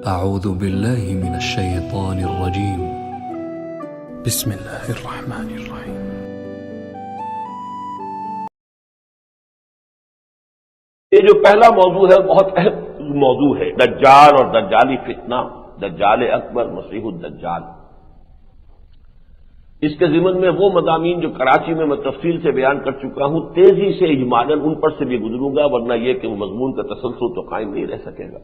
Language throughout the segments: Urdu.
أعوذ بالله من الشيطان الرجيم. بسم الله الرحمن الرحيم. یہ جو پہلا موضوع ہے بہت اہم موضوع ہے، دجال اور دجالی فتنہ، دجال اکبر، مسیح الدجال۔ اس کے ضمن میں وہ مضامین جو کراچی میں تفصیل سے بیان کر چکا ہوں، تیزی سے اجمالاً ان پر سے بھی گزروں گا، ورنہ یہ کہ وہ مضمون کا تسلسل تو قائم نہیں رہ سکے گا۔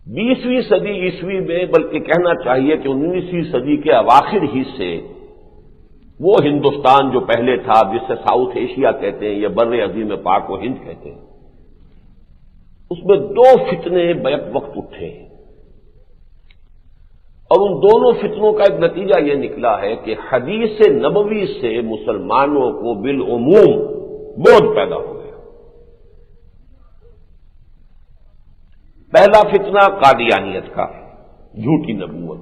20ویں صدی عیسوی میں، بلکہ کہنا چاہیے کہ 19ویں صدی کے اواخر ہی سے وہ ہندوستان جو پہلے تھا، جس سے ساؤتھ ایشیا کہتے ہیں یا بر عظیم پاک و ہند کہتے ہیں، اس میں دو فتنے بیک وقت اٹھے ہیں، اور ان دونوں فتنوں کا ایک نتیجہ یہ نکلا ہے کہ حدیث نبوی سے مسلمانوں کو بالعموم بودھ پیدا ہو گیا۔ پہلا فتنہ قادیانیت کا، جھوٹی نبوت۔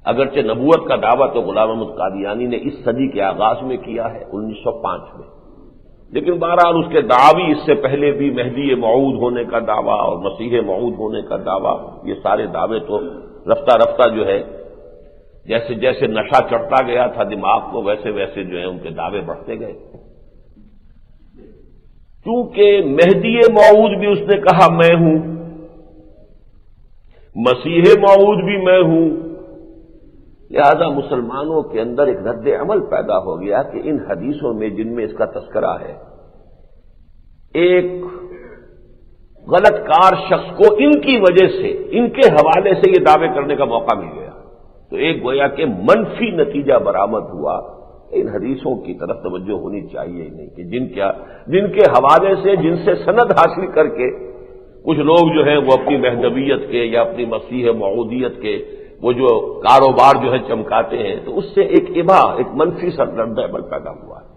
اگرچہ نبوت کا دعویٰ تو غلام احمد قادیانی نے اس صدی کے آغاز میں کیا ہے، 1905 میں، لیکن بہرحال اس کے دعوی اس سے پہلے بھی مہدی موعود ہونے کا دعویٰ اور مسیح موعود ہونے کا دعویٰ، یہ سارے دعوے تو رفتہ رفتہ جو ہے جیسے جیسے نشہ چڑھتا گیا تھا دماغ کو، ویسے ویسے جو ہے ان کے دعوے بڑھتے گئے۔ چونکہ مہدی موعود بھی اس نے کہا میں ہوں، مسیح موعود بھی میں ہوں، لہذا مسلمانوں کے اندر ایک رد عمل پیدا ہو گیا کہ ان حدیثوں میں جن میں اس کا تذکرہ ہے، ایک غلط کار شخص کو ان کی وجہ سے، ان کے حوالے سے یہ دعوے کرنے کا موقع مل گیا، تو ایک گویا کہ منفی نتیجہ برآمد ہوا۔ ان حدیثوں کی طرف توجہ ہونی چاہیے ہی نہیں کہ جن کے حوالے سے، جن سے سند حاصل کر کے کچھ لوگ جو ہیں وہ اپنی مہدویت کے یا اپنی مسیح موعودیت کے وہ جو کاروبار جو ہے چمکاتے ہیں، تو اس سے ایک اباح، ایک منفی رد عمل پیدا ہوا ہے۔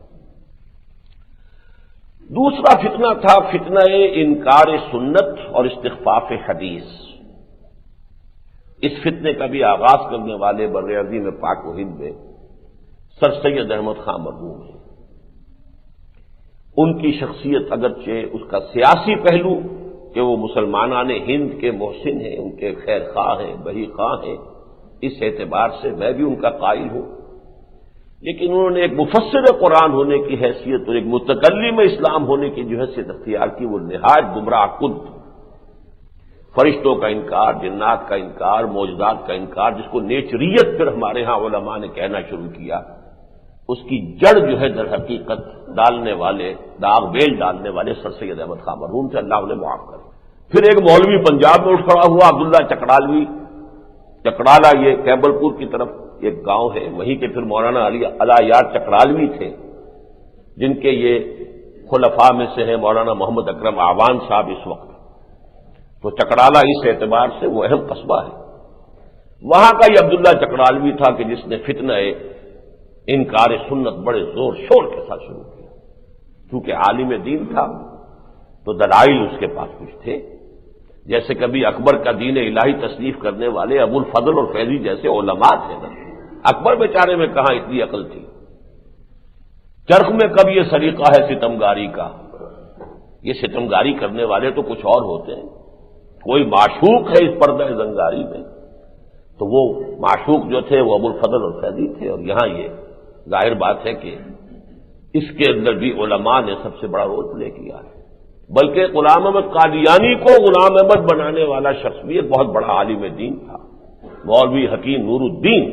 دوسرا فتنہ تھا فتنہ انکار سنت اور استخفاف حدیث۔ اس فتنے کا بھی آغاز کرنے والے بر عظیم پاک و ہند میں سر سید احمد خان مرحوم ہیں۔ ان کی شخصیت اگرچہ اس کا سیاسی پہلو کہ وہ مسلمانان ہند کے محسن ہیں، ان کے خیر خواہ ہیں، بہی خواہ ہیں، اس اعتبار سے میں بھی ان کا قائل ہوں، لیکن انہوں نے ایک مفسر قرآن ہونے کی حیثیت اور ایک متکلم اسلام ہونے کی جو حیثیت اختیار کی، وہ نہایت گمراہ کن، فرشتوں کا انکار، جنات کا انکار، معجزات کا انکار، جس کو نیچریت پھر ہمارے ہاں علماء نے کہنا شروع کیا، اس کی جڑ جو ہے در حقیقت ڈالنے والے، داغ بیل ڈالنے والے سر سید احمد خان مرحوم سے اللہ انہیں معاف کرے۔ پھر ایک مولوی پنجاب میں اٹھ کھڑا ہوا، عبداللہ چکڑالوی، چکڑالہ یہ کیبل پور کی طرف ایک گاؤں ہے، وہیں کے پھر مولانا علی یار چکڑالوی تھے، جن کے یہ خلفاء میں سے ہیں مولانا محمد اکرم آوان صاحب اس وقت، تو چکڑالہ اس اعتبار سے وہ اہم قصبہ ہے۔ وہاں کا یہ عبداللہ چکڑالوی تھا کہ جس نے فتنہ انکار سنت بڑے زور شور کے ساتھ شروع کیا۔ چونکہ عالم دین تھا تو دلائل اس کے پاس کچھ تھے، جیسے کبھی اکبر کا دین الہی تصنیف کرنے والے ابو الفضل اور فیضی جیسے علماء تھے۔ اکبر بیچارے میں کہاں اتنی عقل تھی؟ چرخ میں کب یہ سلیقہ ہے ستمگاری کا؟ یہ ستمگاری کرنے والے تو کچھ اور ہوتے ہیں، کوئی معشوق ہے اس پردہ زنگاری میں، تو وہ معشوق جو تھے وہ ابو الفضل اور فیضی تھے، اور یہاں یہ ظاہر بات ہے کہ اس کے اندر بھی علماء نے سب سے بڑا رول پلے کیا ہے۔ بلکہ غلام احمد قادیانی کو غلام احمد بنانے والا شخص بھی ایک بہت بڑا عالم دین تھا، مولوی حکیم نور الدین۔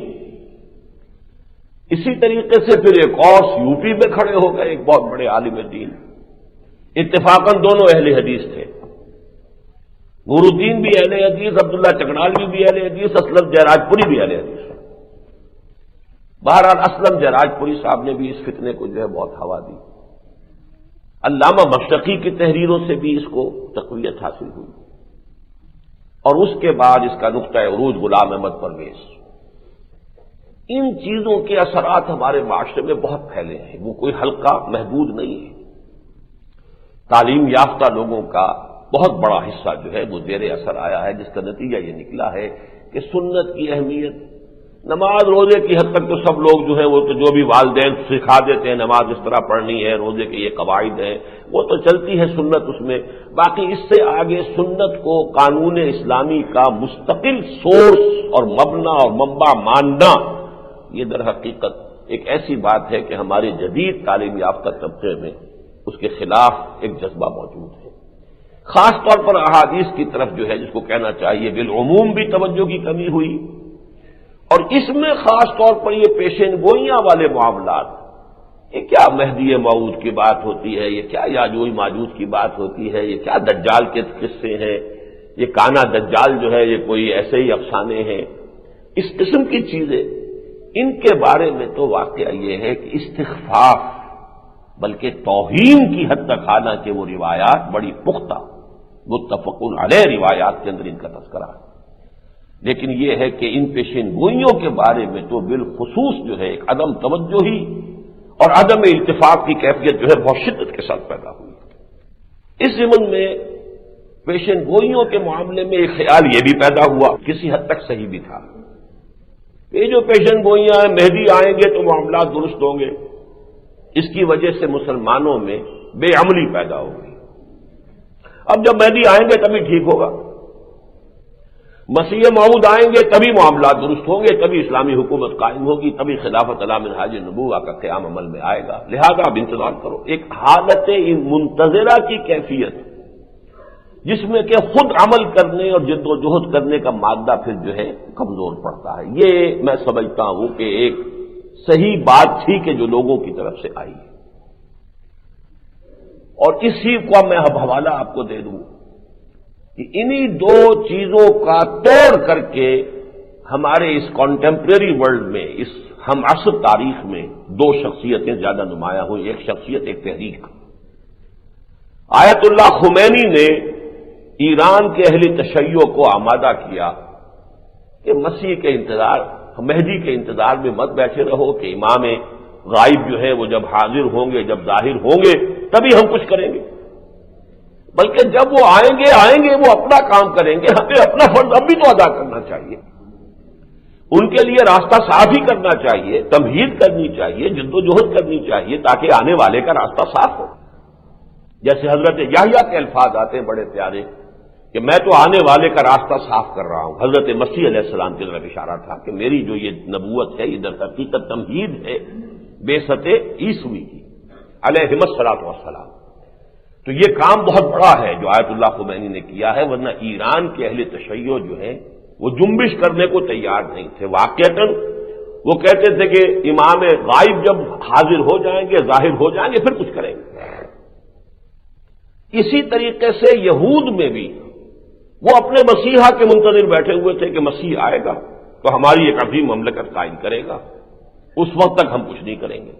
اسی طریقے سے پھر ایک اور یوپی میں کھڑے ہو گئے ایک بہت بڑے عالم دین، اتفاقاً دونوں اہل حدیث تھے، نور الدین بھی اہل حدیث، عبداللہ چکڑالوی بھی اہل حدیث، اسلم جیراج پوری بھی اہل حدیث۔ بہرحال اسلم جیراج پوری صاحب نے بھی اس فتنے کو جو ہے بہت ہوا دی۔ علامہ مشتقی کی تحریروں سے بھی اس کو تقویت حاصل ہوئی، اور اس کے بعد اس کا نقطہ عروج غلام احمد پرویز۔ ان چیزوں کے اثرات ہمارے معاشرے میں بہت پھیلے ہیں، وہ کوئی حلقہ محدود نہیں ہے۔ تعلیم یافتہ لوگوں کا بہت بڑا حصہ جو ہے وہ زیر اثر آیا ہے، جس کا نتیجہ یہ نکلا ہے کہ سنت کی اہمیت، نماز روزے کی حد تک تو سب لوگ جو ہیں وہ تو جو بھی والدین سکھا دیتے ہیں نماز اس طرح پڑھنی ہے، روزے کے یہ قواعد ہیں، وہ تو چلتی ہے سنت اس میں. باقی اس سے آگے سنت کو قانون اسلامی کا مستقل سورس اور مبنا اور منبع ماننا، یہ در حقیقت ایک ایسی بات ہے کہ ہمارے جدید تعلیم یافتہ طبقے میں اس کے خلاف ایک جذبہ موجود ہے. خاص طور پر احادیث کی طرف جو ہے جس کو کہنا چاہیے بالعموم بھی توجہ کی کمی ہوئی، اور اس میں خاص طور پر یہ پیشین گوئیاں والے معاملات، یہ کیا مہدی موعود کی بات ہوتی ہے، یہ کیا یاجوج ماجوج کی بات ہوتی ہے، یہ کیا دجال کے قصے ہیں، یہ کانا دجال جو ہے یہ کوئی ایسے ہی افسانے ہیں، اس قسم کی چیزیں، ان کے بارے میں تو واقعہ یہ ہے کہ استخفاف بلکہ توہین کی حد تک، حالانکہ وہ روایات بڑی پختہ متفق علیہ روایات کے اندر ان کا تذکرہ ہے، لیکن یہ ہے کہ ان پیشین گوئیوں کے بارے میں تو بالخصوص جو ہے ایک عدم توجہی اور عدم التفاق کی کیفیت جو ہے بہت شدت کے ساتھ پیدا ہوئی. اس ضمن میں پیشین گوئیوں کے معاملے میں ایک خیال یہ بھی پیدا ہوا، کسی حد تک صحیح بھی تھا، یہ جو پیشین گوئیاں ہیں مہدی آئیں گے تو معاملات درست ہوں گے، اس کی وجہ سے مسلمانوں میں بے عملی پیدا ہوگی. اب جب مہدی آئیں گے تبھی ٹھیک ہوگا، مسیح موعود آئیں گے تبھی معاملات درست ہوں گے، تبھی اسلامی حکومت قائم ہوگی، تبھی خلافت علی منہاج نبوہ کا قیام عمل میں آئے گا. لہذا اب انتظار کرو. ایک حالت منتظرہ کی کیفیت جس میں کہ خود عمل کرنے اور جد و جہد کرنے کا مادہ پھر جو ہے کمزور پڑتا ہے، یہ میں سمجھتا ہوں کہ ایک صحیح بات تھی کہ جو لوگوں کی طرف سے آئی. اور اسی کو میں اب حوالہ آپ کو دے دوں کہ انہی دو چیزوں کا توڑ کر کے ہمارے اس کانٹمپریری ورلڈ میں، اس ہم عصر تاریخ میں دو شخصیتیں زیادہ نمایاں ہوئی. ایک شخصیت، ایک تحریک. آیت اللہ خمینی نے ایران کے اہل تشیع کو آمادہ کیا کہ مسیح کے انتظار، مہدی کے انتظار میں مت بیٹھے رہو کہ امام غائب جو ہے وہ جب حاضر ہوں گے، جب ظاہر ہوں گے تبھی ہم کچھ کریں گے، بلکہ جب وہ آئیں گے وہ اپنا کام کریں گے، ہمیں اپنا فرض اب بھی تو ادا کرنا چاہیے، ان کے لیے راستہ صاف ہی کرنا چاہیے، تمہید کرنی چاہیے، جد و جہد کرنی چاہیے تاکہ آنے والے کا راستہ صاف ہو. جیسے حضرت یحییٰ کے الفاظ آتے ہیں بڑے پیارے کہ میں تو آنے والے کا راستہ صاف کر رہا ہوں. حضرت مسیح علیہ السلام کی طرف اشارہ تھا کہ میری جو یہ نبوت ہے یہ در حقیقت تمہید ہے بعثت عیسوی کی علیہ الصلوۃ والسلام. تو یہ کام بہت بڑا ہے جو آیت اللہ خمینی نے کیا ہے، ورنہ ایران کے اہل تشیع جو ہے وہ جنبش کرنے کو تیار نہیں تھے. واقعتاً وہ کہتے تھے کہ امام غائب جب حاضر ہو جائیں گے، ظاہر ہو جائیں گے، پھر کچھ کریں گے. اسی طریقے سے یہود میں بھی وہ اپنے مسیحا کے منتظر بیٹھے ہوئے تھے کہ مسیح آئے گا تو ہماری ایک عظیم مملکت قائم کرے گا، اس وقت تک ہم کچھ نہیں کریں گے.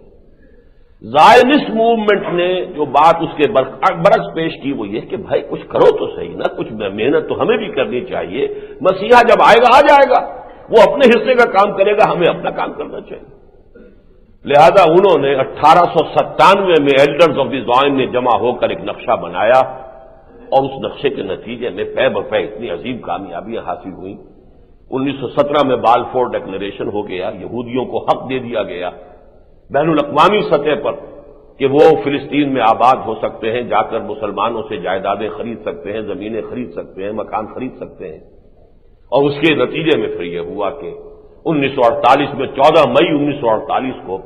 زائنسٹ موومنٹ نے جو بات اس کے برعکس پیش کی وہ یہ کہ بھائی کچھ کرو تو صحیح نا، کچھ محنت تو ہمیں بھی کرنی چاہیے. مسیحا جب آئے گا آ جائے گا، وہ اپنے حصے کا کام کرے گا، ہمیں اپنا کام کرنا چاہیے. لہذا انہوں نے 1897 میں ایلڈرز آف دی زائن نے جمع ہو کر ایک نقشہ بنایا، اور اس نقشے کے نتیجے میں پے بپے اتنی عظیم کامیابیاں حاصل ہوئیں. 1917 میں بالفور ڈکلریشن ہو گیا، یہودیوں کو حق دے دیا گیا بین الاقوامی سطح پر کہ وہ فلسطین میں آباد ہو سکتے ہیں، جا کر مسلمانوں سے جائیدادیں خرید سکتے ہیں، زمینیں خرید سکتے ہیں، مکان خرید سکتے ہیں. اور اس کے نتیجے میں پھر یہ ہوا کہ 1948 میں 14 مئی 1948 کو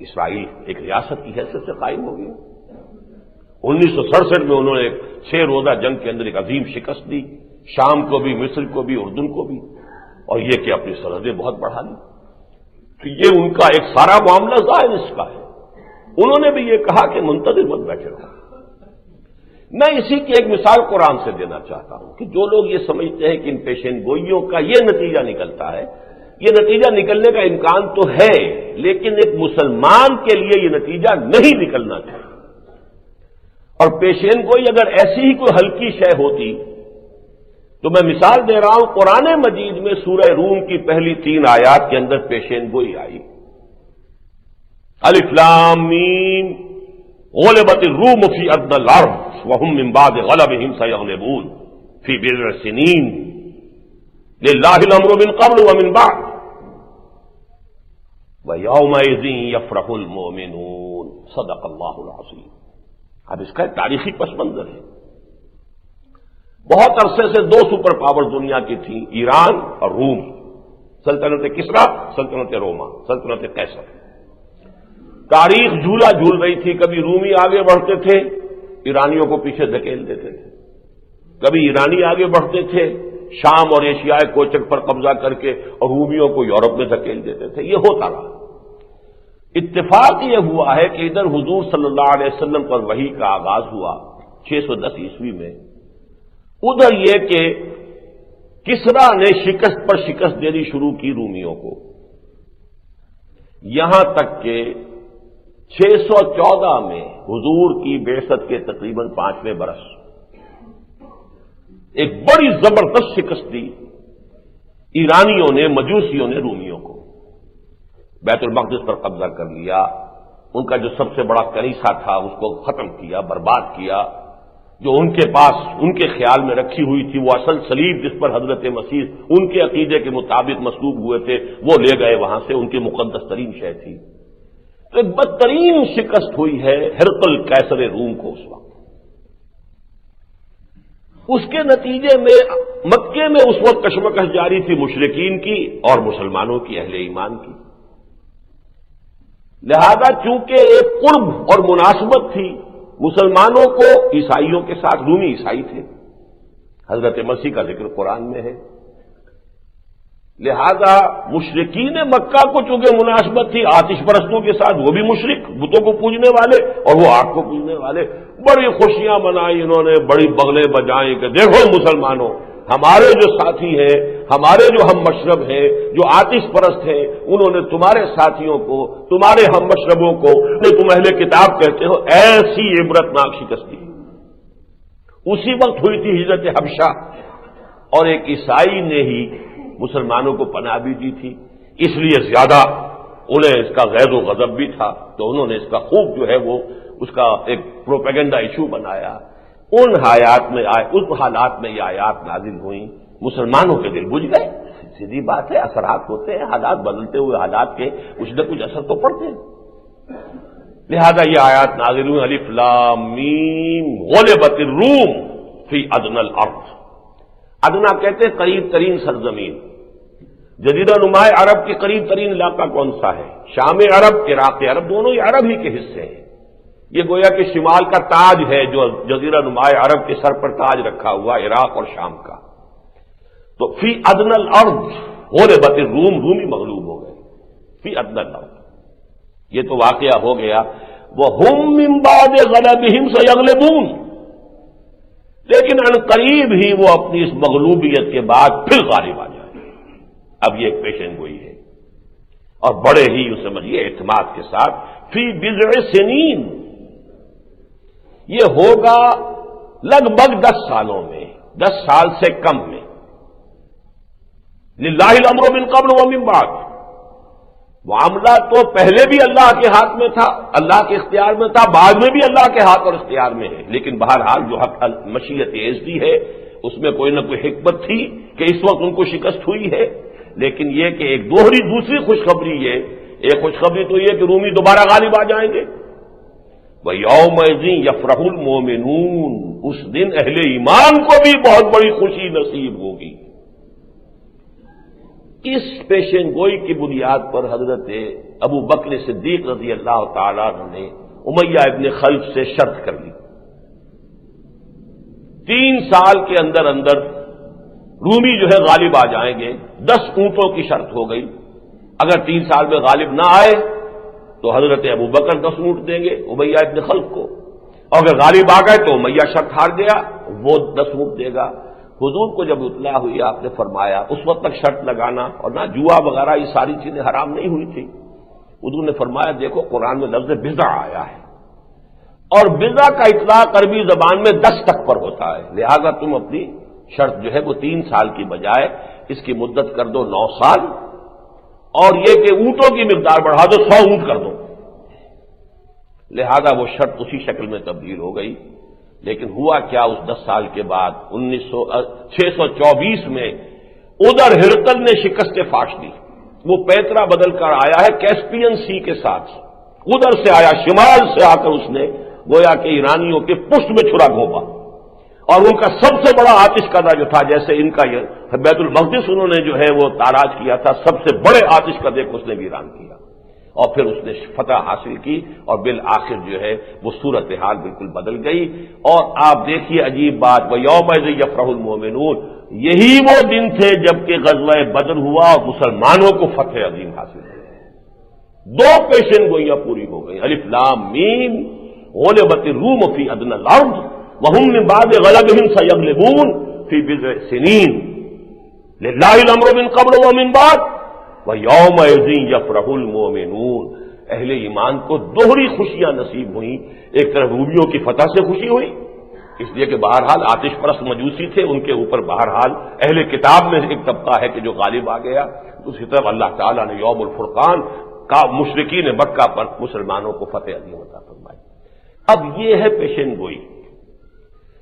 اسرائیل ایک ریاست کی حیثیت سے قائم ہو گیا. 1967 میں انہوں نے 6 روزہ جنگ کے اندر ایک عظیم شکست دی، شام کو بھی، مصر کو بھی، اردن کو بھی، اور یہ کہ اپنی سرحدیں بہت بڑھا لی. تو یہ ان کا ایک سارا معاملہ زائنسٹ کا ہے. انہوں نے بھی یہ کہا کہ منتظر مت بیٹھے رہو. میں اسی کی ایک مثال قرآن سے دینا چاہتا ہوں کہ جو لوگ یہ سمجھتے ہیں کہ ان پیشین گوئیوں کا یہ نتیجہ نکلتا ہے، یہ نتیجہ نکلنے کا امکان تو ہے، لیکن ایک مسلمان کے لیے یہ نتیجہ نہیں نکلنا چاہیے. اور پیشین گوئی اگر ایسی ہی کوئی ہلکی شے ہوتی تو میں مثال دے رہا ہوں، قرآن مجید میں سورہ روم کی پہلی 3 آیات کے اندر پیشین گوئی آئی. الف لام میم غلبت الروم فی ادنی الارض وهم من بعد غلبهم سیغلبون فی بضع سنین للہ الامر من قبل ومن بعد. وَيَوْمَئِذٍ يَفْرَحُ الْمُؤْمِنُونَ صدق اللہ العظیم۔ اب اس کا ایک تاریخی پس منظر ہے۔ بہت عرصے سے دو سپر پاور دنیا کی تھیں، ایران اور روم، سلطنت کسریٰ، سلطنت روما، سلطنت قیصر۔ تاریخ جھولا جھول رہی تھی، کبھی رومی آگے بڑھتے تھے، ایرانیوں کو پیچھے دھکیل دیتے تھے، کبھی ایرانی آگے بڑھتے تھے، شام اور ایشیائے کوچک پر قبضہ کر کے، اور رومیوں کو یورپ میں دھکیل دیتے تھے۔ یہ ہوتا رہا۔ اتفاق یہ ہوا ہے کہ ادھر حضور صلی اللہ علیہ وسلم پر وحی کا آغاز ہوا 610 عیسوی میں، ادھر یہ کہ کسریٰ نے شکست پر شکست دینی شروع کی رومیوں کو، یہاں تک کہ 614 میں حضور کی بعثت کے تقریباً 5ویں برس ایک بڑی زبردست شکست دی ایرانیوں نے، مجوسیوں نے رومیوں کو۔ بیت المقدس پر قبضہ کر لیا، ان کا جو سب سے بڑا کنیسہ تھا اس کو ختم کیا، برباد کیا، جو ان کے پاس ان کے خیال میں رکھی ہوئی تھی وہ اصل صلیب جس پر حضرت مسیح ان کے عقیدے کے مطابق مصلوب ہوئے تھے وہ لے گئے وہاں سے، ان کی مقدس ترین شے تھی۔ تو ایک بدترین شکست ہوئی ہے ہرقل قیصر روم کو اس وقت۔ اس کے نتیجے میں مکے میں اس وقت کشمکش جاری تھی مشرکین کی اور مسلمانوں کی، اہل ایمان کی۔ لہذا چونکہ ایک قرب اور مناسبت تھی مسلمانوں کو عیسائیوں کے ساتھ، رومی عیسائی تھے، حضرت مسیح کا ذکر قرآن میں ہے، لہذا مشرکین مکہ کو چونکہ مناسبت تھی آتش پرستوں کے ساتھ، وہ بھی مشرک، بتوں کو پوجنے والے اور وہ آگ کو پوجنے والے، بڑی خوشیاں منائی انہوں نے، بڑی بغلیں بجائیں کہ دیکھو مسلمانوں، ہمارے جو ساتھی ہیں، ہمارے جو ہم مشرب ہیں، جو آتش پرست ہیں، انہوں نے تمہارے ساتھیوں کو، تمہارے ہم مشربوں کو، تم اہل کتاب کہتے ہو، ایسی عبرتناک شکست دی۔ اسی وقت ہوئی تھی ہجرت حبشہ، اور ایک عیسائی نے ہی مسلمانوں کو پناہ بھی دی تھی، اس لیے زیادہ انہیں اس کا غیظ و غضب بھی تھا، تو انہوں نے اس کا خوب جو ہے وہ اس کا ایک پروپیگنڈا ایشو بنایا۔ ان حالات میں یہ آیات نازل ہوئیں، مسلمانوں کے دل بجھ گئے، سیدھی بات ہے، اثرات ہوتے ہیں، حالات بدلتے ہوئے حالات کے کچھ نہ کچھ اثر تو پڑتے ہیں۔ لہذا یہ آیات نازل ہوئی، الف لام میم غلبت الروم فی ادنی الارض۔ ادنا کہتے ہیں قریب ترین سرزمین۔ جزیرہ نما عرب کے قریب ترین علاقہ کون سا ہے؟ شام عرب، عراق عرب، دونوں ہی عرب ہی کے حصے ہیں۔ یہ گویا کہ شمال کا تاج ہے جو جزیرہ نما عرب کے سر پر تاج رکھا ہوا، عراق اور شام کا۔ تو فی ادنی الارض غلبت الروم، رومی مغلوب ہو گئے فی ادنی الارض۔ یہ تو واقعہ ہو گیا، وَهُمْ مِنْ بَعْدِ غَلَبِهِمْ سَيَغْلِبُونَ، لیکن ان قریب ہی وہ اپنی اس مغلوبیت کے بعد پھر غالب آ جائیں گے۔ اب یہ ایک پیشن گوئی ہے، اور بڑے ہی سمجھیے اعتماد کے ساتھ، فی بضع سنین، یہ ہوگا لگ بھگ 10 سالوں میں، 10 سال سے کم میں۔ للہ الامر من قبل ومن بعد، معاملہ تو پہلے بھی اللہ کے ہاتھ میں تھا، اللہ کے اختیار میں تھا، بعد میں بھی اللہ کے ہاتھ اور اختیار میں ہے، لیکن بہرحال جو حق مشیت عزتی ہے اس میں کوئی نہ کوئی حکمت تھی کہ اس وقت ان کو شکست ہوئی ہے۔ لیکن یہ کہ ایک دوسری خوشخبری یہ، ایک خوشخبری تو یہ کہ رومی دوبارہ غالب آ جائیں گے۔ وَيَوْمَئِذٍ يَفْرَحُ الْمُؤْمِنُونَ، اس دن اہل ایمان کو بھی بہت بڑی خوشی نصیب ہوگی۔ اس پیشن گوئی کی بنیاد پر حضرت ابو بکر صدیق رضی اللہ تعالیٰ عنہ نے امیہ ابن خلف سے شرط کر لی، 3 سال کے اندر اندر رومی جو ہے غالب آ جائیں گے۔ 10 اونٹوں کی شرط ہو گئی، اگر 3 سال میں غالب نہ آئے تو حضرت ابو بکر 10 اونٹ دیں گے امیہ ابن خلف کو، اور اگر غالب آ گئے تو امیہ شرط ہار گیا، وہ 10 اونٹ دے گا۔ حضور کو جب اطلاع ہوئی آپ نے فرمایا، اس وقت تک شرط لگانا اور نہ جوا وغیرہ یہ ساری چیزیں حرام نہیں ہوئی تھی، حضور نے فرمایا دیکھو قرآن میں لفظ بضع آیا ہے، اور بضع کا اطلاق عربی زبان میں 10 تک پر ہوتا ہے، لہذا تم اپنی شرط جو ہے وہ 3 سال کی بجائے اس کی مدت کر دو 9 سال، اور یہ کہ اونٹوں کی مقدار بڑھا دو، 100 اونٹ کر دو۔ لہذا وہ شرط اسی شکل میں تبدیل ہو گئی۔ لیکن ہوا کیا اس 10 سال کے بعد 624 میں ادھر ہرقل نے شکست فاش دی، وہ پیترا بدل کر آیا ہے کیسپین سی کے ساتھ، ادھر سے آیا، شمال سے آ کر اس نے گویا کہ ایرانیوں کے پشت میں چھرا گھونپا، اور ان کا سب سے بڑا آتش قدہ جو تھا، جیسے ان کا یہ بیت المقدس انہوں نے جو ہے وہ تاراج کیا تھا، سب سے بڑے آتش قدے کو اس نے ویران کیا، اور پھر اس نے فتح حاصل کی، اور بالآخر جو ہے وہ صورتحال بالکل بدل گئی۔ اور آپ دیکھیے عجیب بات، وَيَوْمَئِذٍ يَفْرَحُ الْمُؤْمِنُونَ، یہی وہ دن تھے جب کہ غزوہ بدر ہوا اور مسلمانوں کو فتح عظیم حاصل ہوئی، دو پیشن گوئیاں پوری ہو گئی، الف لام میم، غلبت الروم فی ادنی الارض وهم من بعد غلبهم سيغلبون في بضع سنين لله الامر من قبل ومن بعد ويومئذ يفرح المؤمنون۔ اہل ایمان کو دوہری خوشیاں نصیب ہوئیں، ایک طرف رومیوں کی فتح سے خوشی ہوئی، اس لیے کہ بہرحال آتش پرست مجوسی تھے، ان کے اوپر بہرحال اہل کتاب میں ایک طبقہ ہے کہ جو غالب آ گیا، دوسری طرف اللہ تعالیٰ نے یوم الفرقان کا مشرکین مکہ پر مسلمانوں کو فتح عظیم عطا فرمائی۔ اب یہ ہے پیشن گوئی،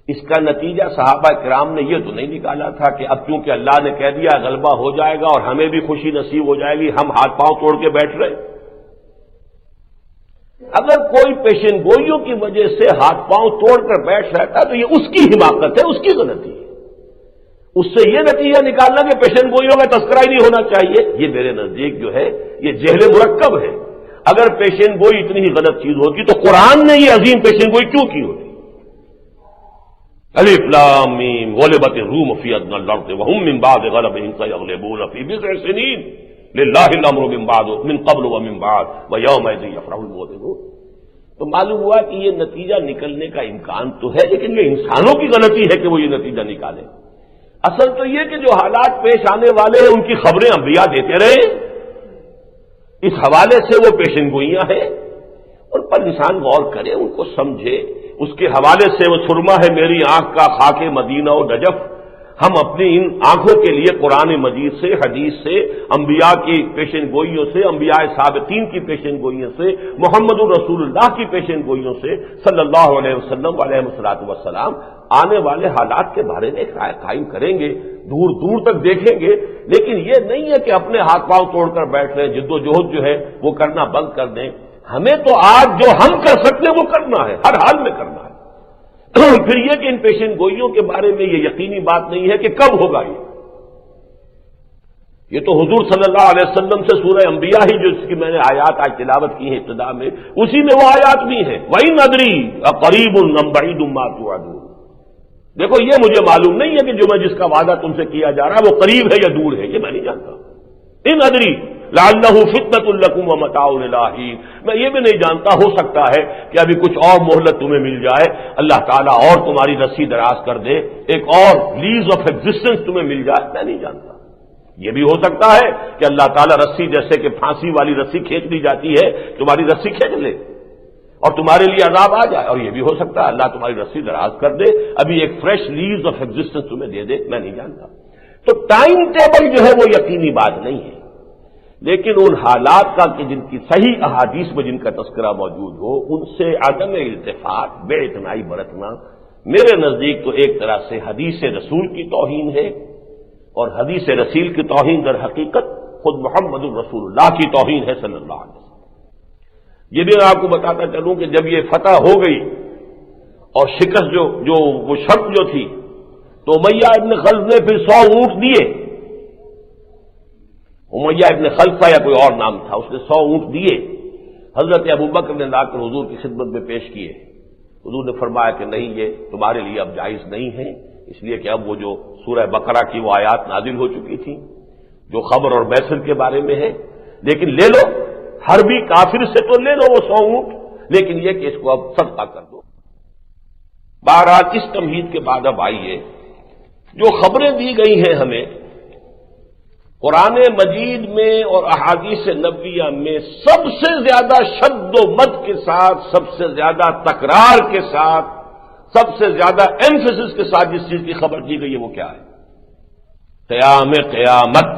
اس کا نتیجہ صحابہ کرام نے یہ تو نہیں نکالا تھا کہ اب چونکہ اللہ نے کہہ دیا غلبہ ہو جائے گا اور ہمیں بھی خوشی نصیب ہو جائے گی، ہم ہاتھ پاؤں توڑ کے بیٹھ رہے۔ اگر کوئی پیشن گوئیوں کی وجہ سے ہاتھ پاؤں توڑ کر بیٹھ رہتا ہے تو یہ اس کی حماقت ہے، اس کی غلطی ہے، اس سے یہ نتیجہ نکالنا کہ پیشن گوئیوں کا تذکرہ ہی نہیں ہونا چاہیے، یہ میرے نزدیک جو ہے یہ جہل مرکب ہے۔ اگر پیشن گوئی اتنی ہی غلط چیز ہوتی تو قرآن نے یہ عظیم پیشن گوئی کیوں کی ہوتی؟ الف لام میم غلبت الروم فی ادنی الارض وهم من بعد غلبهم سيغلبون في بضع سنين لله الامر من بعد من قبل ومن بعد ويومئذ يفرح المؤمنون۔ تو معلوم ہوا کہ یہ نتیجہ نکلنے کا امکان تو ہے، لیکن یہ انسانوں کی غلطی ہے کہ وہ یہ نتیجہ نکالیں۔ اصل تو یہ کہ جو حالات پیش آنے والے ہیں ان کی خبریں انبیاء دیتے رہے، اس حوالے سے وہ پیشن گوئیاں ہیں، ان پر انسان غور کرے، ان کو سمجھے۔ اس کے حوالے سے وہ سرما ہے میری آنکھ کا خاک مدینہ و نجف، ہم اپنی ان آنکھوں کے لیے قرآن مجید سے، حدیث سے، انبیاء کی پیشن گوئیوں سے، انبیاء سابقین کی پیشن گوئیوں سے، محمد الرسول اللہ کی پیشن گوئیوں سے صلی اللہ علیہ وسلم علیہ الصلوۃ والسلام آنے والے حالات کے بارے میں ایک رائے قائم کریں گے، دور دور تک دیکھیں گے، لیکن یہ نہیں ہے کہ اپنے ہاتھ پاؤں توڑ کر بیٹھ رہے، جد و جہد جو ہے وہ کرنا بند کر دیں۔ ہمیں تو آج جو ہم کر سکتے ہیں وہ کرنا ہے، ہر حال میں کرنا ہے۔ پھر یہ کہ ان پیشن گوئیوں کے بارے میں یہ یقینی بات نہیں ہے کہ کب ہوگا، یہ تو حضور صلی اللہ علیہ وسلم سے سورہ انبیاء ہی جو اس کی میں نے آیات آج تلاوت کی ہیں ابتدا میں، اسی میں وہ آیات بھی ہیں، وَإِنْ أَدْرِي أَقَرِيبٌ أَمْ بَعِيدٌ مَا تُوعَدُونَ۔ دیکھو یہ مجھے معلوم نہیں ہے کہ جو میں جس کا وعدہ تم سے کیا جا رہا ہے وہ قریب ہے یا دور ہے، یہ میں نہیں جانتا۔ ان ادری لعلہ فتنۃ لکم ومتاع الی حین، میں یہ بھی نہیں جانتا، ہو سکتا ہے کہ ابھی کچھ اور مہلت تمہیں مل جائے، اللہ تعالیٰ اور تمہاری رسی دراز کر دے، ایک اور لیز آف ایگزسٹنس تمہیں مل جائے، میں نہیں جانتا۔ یہ بھی ہو سکتا ہے کہ اللہ تعالیٰ رسی جیسے کہ پھانسی والی رسی کھینچ لی جاتی ہے، تمہاری رسی کھینچ لے اور تمہارے لیے عذاب آ جائے، اور یہ بھی ہو سکتا ہے اللہ تمہاری رسی دراز کر دے، ابھی ایک فریش لیز آف ایگزسٹنس تمہیں دے دے، میں نہیں جانتا۔ تو ٹائم ٹیبل جو ہے وہ یقینی بات نہیں ہے، لیکن ان حالات کا کہ جن کی صحیح احادیث میں جن کا تذکرہ موجود ہو، ان سے عدم التفات، بے اعتنائی برتنا میرے نزدیک تو ایک طرح سے حدیث رسول کی توہین ہے، اور حدیث رسول کی توہین در حقیقت خود محمد الرسول اللہ کی توہین ہے صلی اللہ علیہ وسلم۔ یہ بھی میں آپ کو بتاتا چلوں کہ جب یہ فتح ہو گئی اور شکست جو وہ شرط جو تھی، تو امیہ ابن خلف نے پھر 100 اونٹ دیے، امیہ ابن خلفہ یا کوئی اور نام تھا، اس نے 100 اونٹ دیے، حضرت ابوبکر نے لا کر حضور کی خدمت میں پیش کیے، حضور نے فرمایا کہ نہیں، یہ تمہارے لیے اب جائز نہیں ہے، اس لیے کہ اب وہ جو سورہ بقرہ کی وہ آیات نازل ہو چکی تھی جو خبر اور میسر کے بارے میں ہے، لیکن لے لو، حربی کافر سے تو لے لو وہ 100 اونٹ، لیکن یہ کہ اس کو اب صدقہ کر دو۔ بہرحال اس تمہید کے بعد اب آئیے جو خبریں دی گئی ہیں ہمیں قرآن مجید میں اور احادیث نبویہ میں، سب سے زیادہ شد و مد کے ساتھ، سب سے زیادہ تکرار کے ساتھ، سب سے زیادہ ایمفیسس کے ساتھ جس چیز کی خبر دی گئی ہے وہ کیا ہے؟ قیامت۔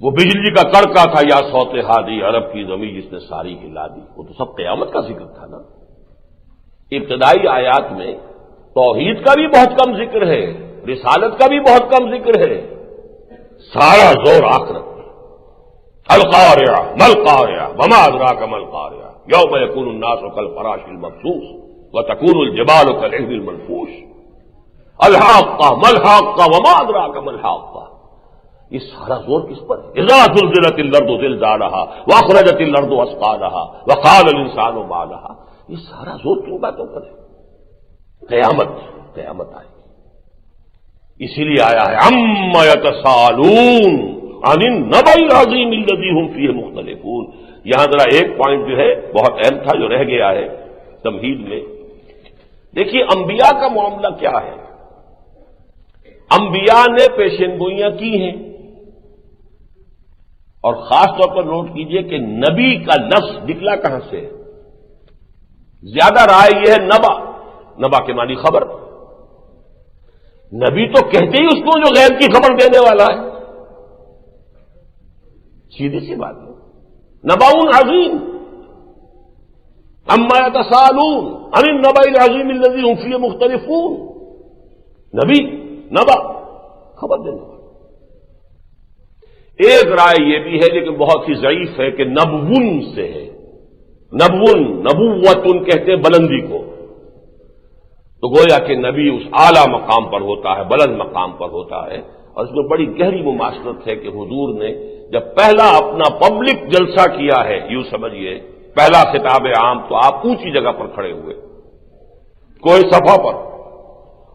وہ بجلی کا کڑکا تھا یا صوت ہادی، عرب کی زمین جس نے ساری ہلا دی، وہ تو سب قیامت کا ذکر تھا نا۔ ابتدائی آیات میں توحید کا بھی بہت کم ذکر ہے، رسالت کا بھی بہت کم ذکر ہے، سارا زور آخرت میں. القارعہ ملقارعہ وما ادراک ملقارعہ یوم یکون الناس کالفراش المبثوث وتکون الجبال کالعہن المنفوش. الحاقہ ملحاقہ وما ادراک ملحاقہ. یہ سارا زور کس پر ہے؟ اذا زلزلت الارض زلزالہا واخرجت الارض اثقالہا وقال الانسان ما لہا. یہ سارا زور کن باتوں پر ہے؟ قیامت آئے گی. اسی لیے آیا ہے عما یتساءلون عن النبأ العظیم الذی هم فیہ مختلفون. یہاں ذرا ایک پوائنٹ جو ہے بہت اہم تھا جو رہ گیا ہے تمہید میں. دیکھیے انبیاء کا معاملہ کیا ہے. انبیاء نے پیشین گوئیاں کی ہیں، اور خاص طور پر نوٹ کیجئے کہ نبی کا لفظ نکلا کہاں سے ہے. زیادہ رائے یہ ہے نبا کے معنی خبر. نبی تو کہتے ہی اس کو جو غیب کی خبر دینے والا ہے. سیدھی سی بات ہے. نبأ عظیم عما یتساءلون عن النبأ العظیم الذی هم فیہ مختلفون. نبی نبا خبر دینے والا. ایک رائے یہ بھی ہے لیکن بہت ہی ضعیف ہے کہ نبون سے ہے. نبوتن کہتے ہیں بلندی کو. تو گویا کہ نبی اس اعلیٰ مقام پر ہوتا ہے، بلند مقام پر ہوتا ہے. اور اس میں بڑی گہری مماثلت ہے کہ حضور نے جب پہلا اپنا پبلک جلسہ کیا ہے، یوں سمجھیے پہلا خطاب عام، تو آپ اونچی جگہ پر کھڑے ہوئے کوئی صفحہ پر،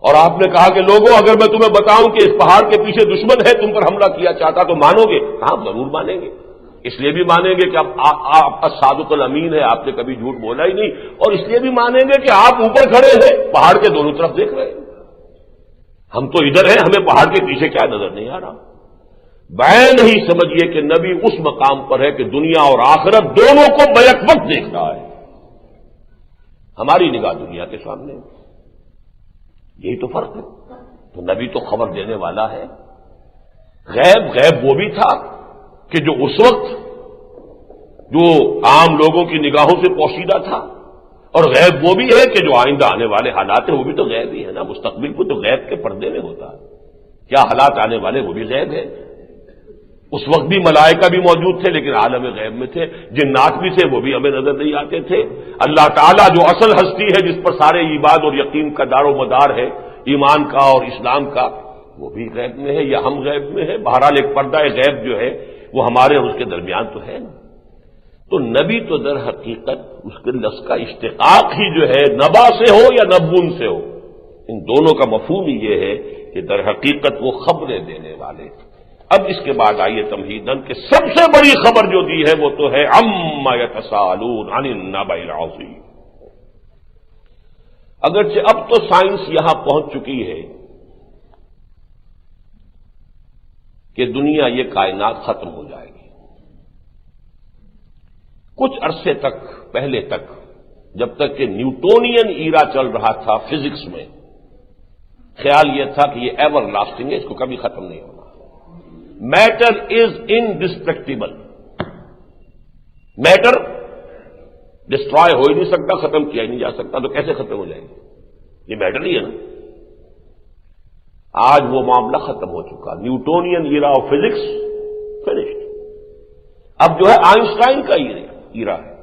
اور آپ نے کہا کہ لوگوں اگر میں تمہیں بتاؤں کہ اس پہاڑ کے پیچھے دشمن ہے تم پر حملہ کیا چاہتا تو مانو گے؟ ہاں ضرور مانیں گے. اس لیے بھی مانیں گے کہ اب آپ کا صادق الامین ہے، آپ نے کبھی جھوٹ بولا ہی نہیں. اور اس لیے بھی مانیں گے کہ آپ اوپر کھڑے ہیں، پہاڑ کے دونوں طرف دیکھ رہے ہیں. ہم تو ادھر ہیں، ہمیں پہاڑ کے پیچھے کیا نظر نہیں آ رہا. بیان نہیں سمجھیے کہ نبی اس مقام پر ہے کہ دنیا اور آخرت دونوں کو بیک وقت دیکھ رہا ہے. ہماری نگاہ دنیا کے سامنے، یہی تو فرق ہے. تو نبی تو خبر دینے والا ہے. غیب وہ بھی تھا کہ جو اس وقت جو عام لوگوں کی نگاہوں سے پوشیدہ تھا، اور غیب وہ بھی ہے کہ جو آئندہ آنے والے حالات ہیں وہ بھی تو غیب ہی ہے نا. مستقبل کو تو غیب کے پردے میں ہوتا ہے. کیا حالات آنے والے وہ بھی غیب ہے. اس وقت بھی ملائکہ بھی موجود تھے لیکن عالم غیب میں تھے. جنات بھی تھے، وہ بھی ہمیں نظر نہیں آتے تھے. اللہ تعالیٰ جو اصل ہستی ہے جس پر سارے ایمان اور یقین کا دار و مدار ہے، ایمان کا اور اسلام کا، وہ بھی غیب میں ہے یا ہم غیب میں ہے. بہرحال ایک پردہ غیب جو ہے وہ ہمارے اور اس کے درمیان تو ہے نا. تو نبی تو در حقیقت اس کے لفظ کا اشتقاق ہی جو ہے نبا سے ہو یا نبون سے ہو، ان دونوں کا مفہوم ہی یہ ہے کہ در حقیقت وہ خبریں دینے والے. اب اس کے بعد آئیے تمہیداً کہ سب سے بڑی خبر جو دی ہے وہ تو ہے عما یتساءلون عن النبأ العظیم. اگرچہ اب تو سائنس یہاں پہنچ چکی ہے کہ دنیا یہ کائنات ختم ہو جائے گی. کچھ عرصے تک پہلے تک جب تک کہ نیوٹونین ایرا چل رہا تھا فزکس میں، خیال یہ تھا کہ یہ ایور لاسٹنگ ہے، اس کو کبھی ختم نہیں ہونا. Matter is indestructible. Matter destroy ہو ہی نہیں سکتا، ختم کیا ہی نہیں جا سکتا. تو کیسے ختم ہو جائے گی؟ یہ میٹر ہی ہے نا. آج وہ معاملہ ختم ہو چکا. Newtonian era of physics finished. اب جو ہے آئنسٹائن کا ایرا ہے.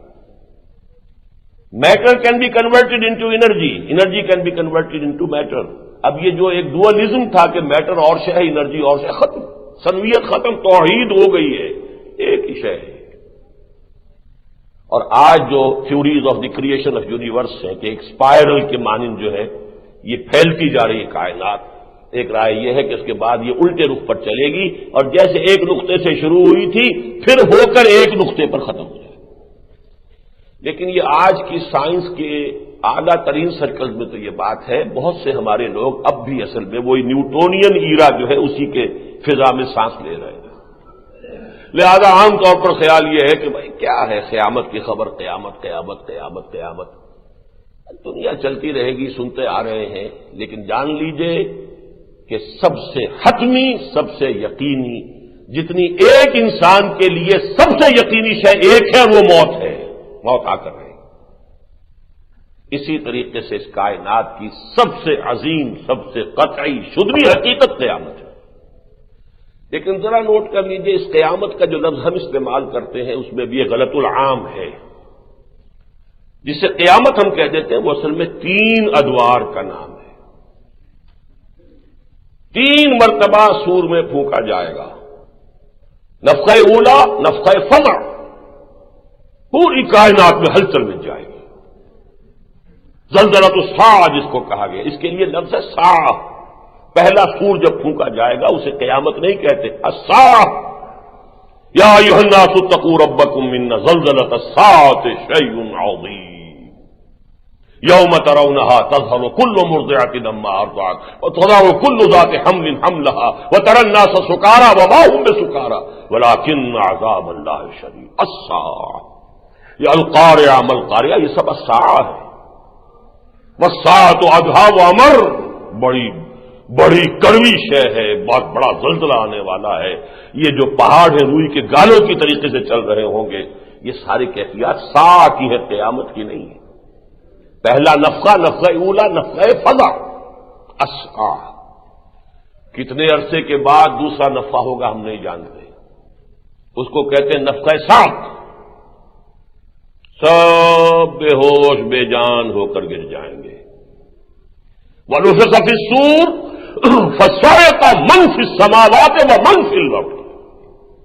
Matter can be converted into energy, energy can be converted into matter. اب یہ جو ایک ڈوئلزم تھا کہ میٹر اور شے ہے، انرجی اور شے، ختم. سنویت ختم، توحید ہو گئی ہے، ایک ہی شے ہے. اور آج جو theories of the creation of universe ہے کہ ایک اسپائرل کے مانند جو ہے یہ پھیلتی جا رہی ہے کائنات. ایک رائے یہ ہے کہ اس کے بعد یہ الٹے رخ پر چلے گی اور جیسے ایک نقطے سے شروع ہوئی تھی پھر ہو کر ایک نقطے پر ختم ہو جائے. لیکن یہ آج کی سائنس کے اعلیٰ ترین سرکل میں تو یہ بات ہے، بہت سے ہمارے لوگ اب بھی اصل میں وہی نیوٹونین ایرا جو ہے اسی کے فضا میں سانس لے رہے ہیں. لہذا عام طور پر خیال یہ ہے کہ بھائی کیا ہے قیامت کی خبر، قیامت قیامت قیامت قیامت. دنیا چلتی رہے گی، سنتے آ رہے ہیں. لیکن جان لیجئے کہ سب سے حتمی، سب سے یقینی، جتنی ایک انسان کے لیے سب سے یقینی شے ایک ہے وہ موت ہے. موت آ کر رہے. اسی طریقے سے اس کائنات کی سب سے عظیم، سب سے قطعی شدنی حقیقت قیامت ہے. لیکن ذرا نوٹ کر لیجئے اس قیامت کا جو لفظ ہم استعمال کرتے ہیں اس میں بھی یہ غلط العام ہے. جسے قیامت ہم کہہ دیتے ہیں وہ اصل میں 3 ادوار کا نام ہے. 3 مرتبہ سور میں پھونکا جائے گا. نفخہ اولا، نفخہ فزع، پوری کائنات میں ہلچل مچ جائے گی. زلزلۃ الساعہ جس کو کہا گیا، اس کے لیے لفظ ہے ساعہ. پہلا سور جب پھونکا جائے گا اسے قیامت نہیں کہتے، الساعہ. یا ایھا الناس اتقوا ربکم ان زلزلۃ الساعۃ شیء عظیم یوم ترونها تذهل كل مرضعة عما ارضعت وتضع كل ذات حمل حملها وترى الناس سكارى وما هم بسكارى ولكن عذاب الله شديد. الساعة یہ القارعہ ملقارعہ یہ سب الساعہ ہے. والساعة أدهى وأمر، بڑی کڑوی شے ہے، بہت بڑا زلزلہ آنے والا ہے. یہ جو پہاڑ ہیں روئی کے گالوں کی طریقے سے چل رہے ہوں گے، یہ ساری کیفیات ساعہ کی ہے، قیامت کی نہیں ہے. پہلا نفخہ، نفخہ اولا، نفخہ فزع. الساعہ کتنے عرصے کے بعد دوسرا نفخہ ہوگا ہم نہیں جانتے، اس کو کہتے ہیں نفخہ صاعق. سب بے ہوش بے جان ہو کر گر جائیں گے. وَنُفِخَ فِي الصُّورِ فَصَعِقَ مَن فِي السَّمَاوَاتِ وَمَن فِي الْأَرْضِ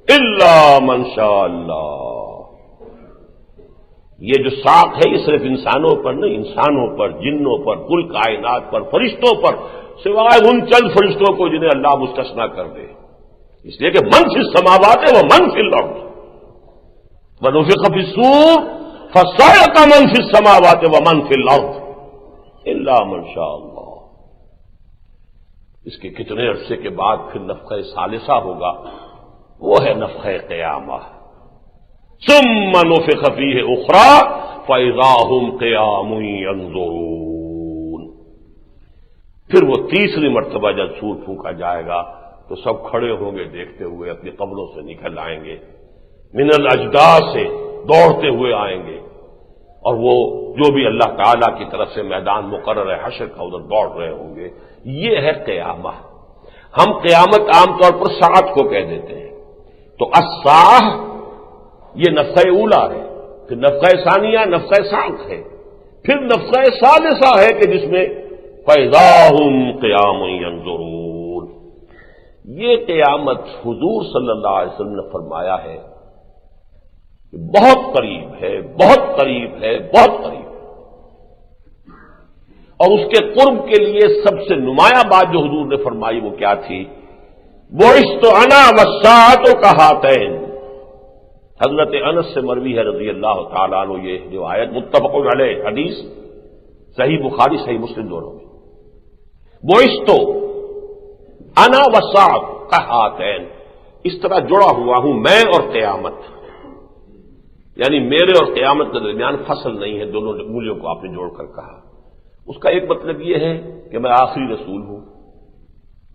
إِلَّا مَن شَاءَ اللَّهُ. یہ جو صاعق ہے یہ صرف انسانوں پر نہیں، انسانوں پر، جنوں پر، کل کائنات پر، فرشتوں پر، سوائے ان چند فرشتوں کو جنہیں اللہ مستثنیٰ کر دے. اس لیے کہ من فی السماوات ومن فی الارض. ونفخ فی الصور فصعق من فی السماوات ومن فی الارض الا من شاء اللہ. اس کے کتنے عرصے کے بعد پھر نفخہ ثالثہ ہوگا، وہ ہے نفخہ قیامہ. ثم نفخ فیہ اخری فاذا هم قیام ینظرون. پھر وہ تیسری مرتبہ جب سور پھونکا جائے گا تو سب کھڑے ہوں گے دیکھتے ہوئے، اپنی قبروں سے نکل آئیں گے، من الاجداث سے دوڑتے ہوئے آئیں گے، اور وہ جو بھی اللہ تعالی کی طرف سے میدان مقرر ہے حشر کا ادھر دوڑ رہے ہوں گے. یہ ہے قیامہ. ہم قیامت عام طور پر ساعت کو کہہ دیتے ہیں. تو الساعہ یہ نفخہ اولا ہے، پھر نفخہ ثانیہ نفخہ صاعق ہے، پھر نفخہ ثالثہ ہے کہ جس میں فاذا هم قیام ینظرون. یہ قیامت حضور صلی اللہ علیہ وسلم نے فرمایا ہے بہت قریب ہے، بہت قریب ہے، بہت قریب. اور اس کے قرب کے لیے سب سے نمایاں بات جو حضور نے فرمائی وہ کیا تھی؟ بعثت انا والساعۃ کہاتین. حضرت انس سے مروی ہے رضی اللہ تعالیٰ عنہ یہ جو آیت، متفق علیہ حدیث، صحیح بخاری صحیح مسلم دونوں میں. بعثت انا والساعۃ کہاتین، اس طرح جڑا ہوا ہوں میں اور قیامت، یعنی میرے اور قیامت کے درمیان فصل نہیں ہے. دونوں انگلیوں کو آپ نے جوڑ کر کہا. اس کا ایک مطلب یہ ہے کہ میں آخری رسول ہوں،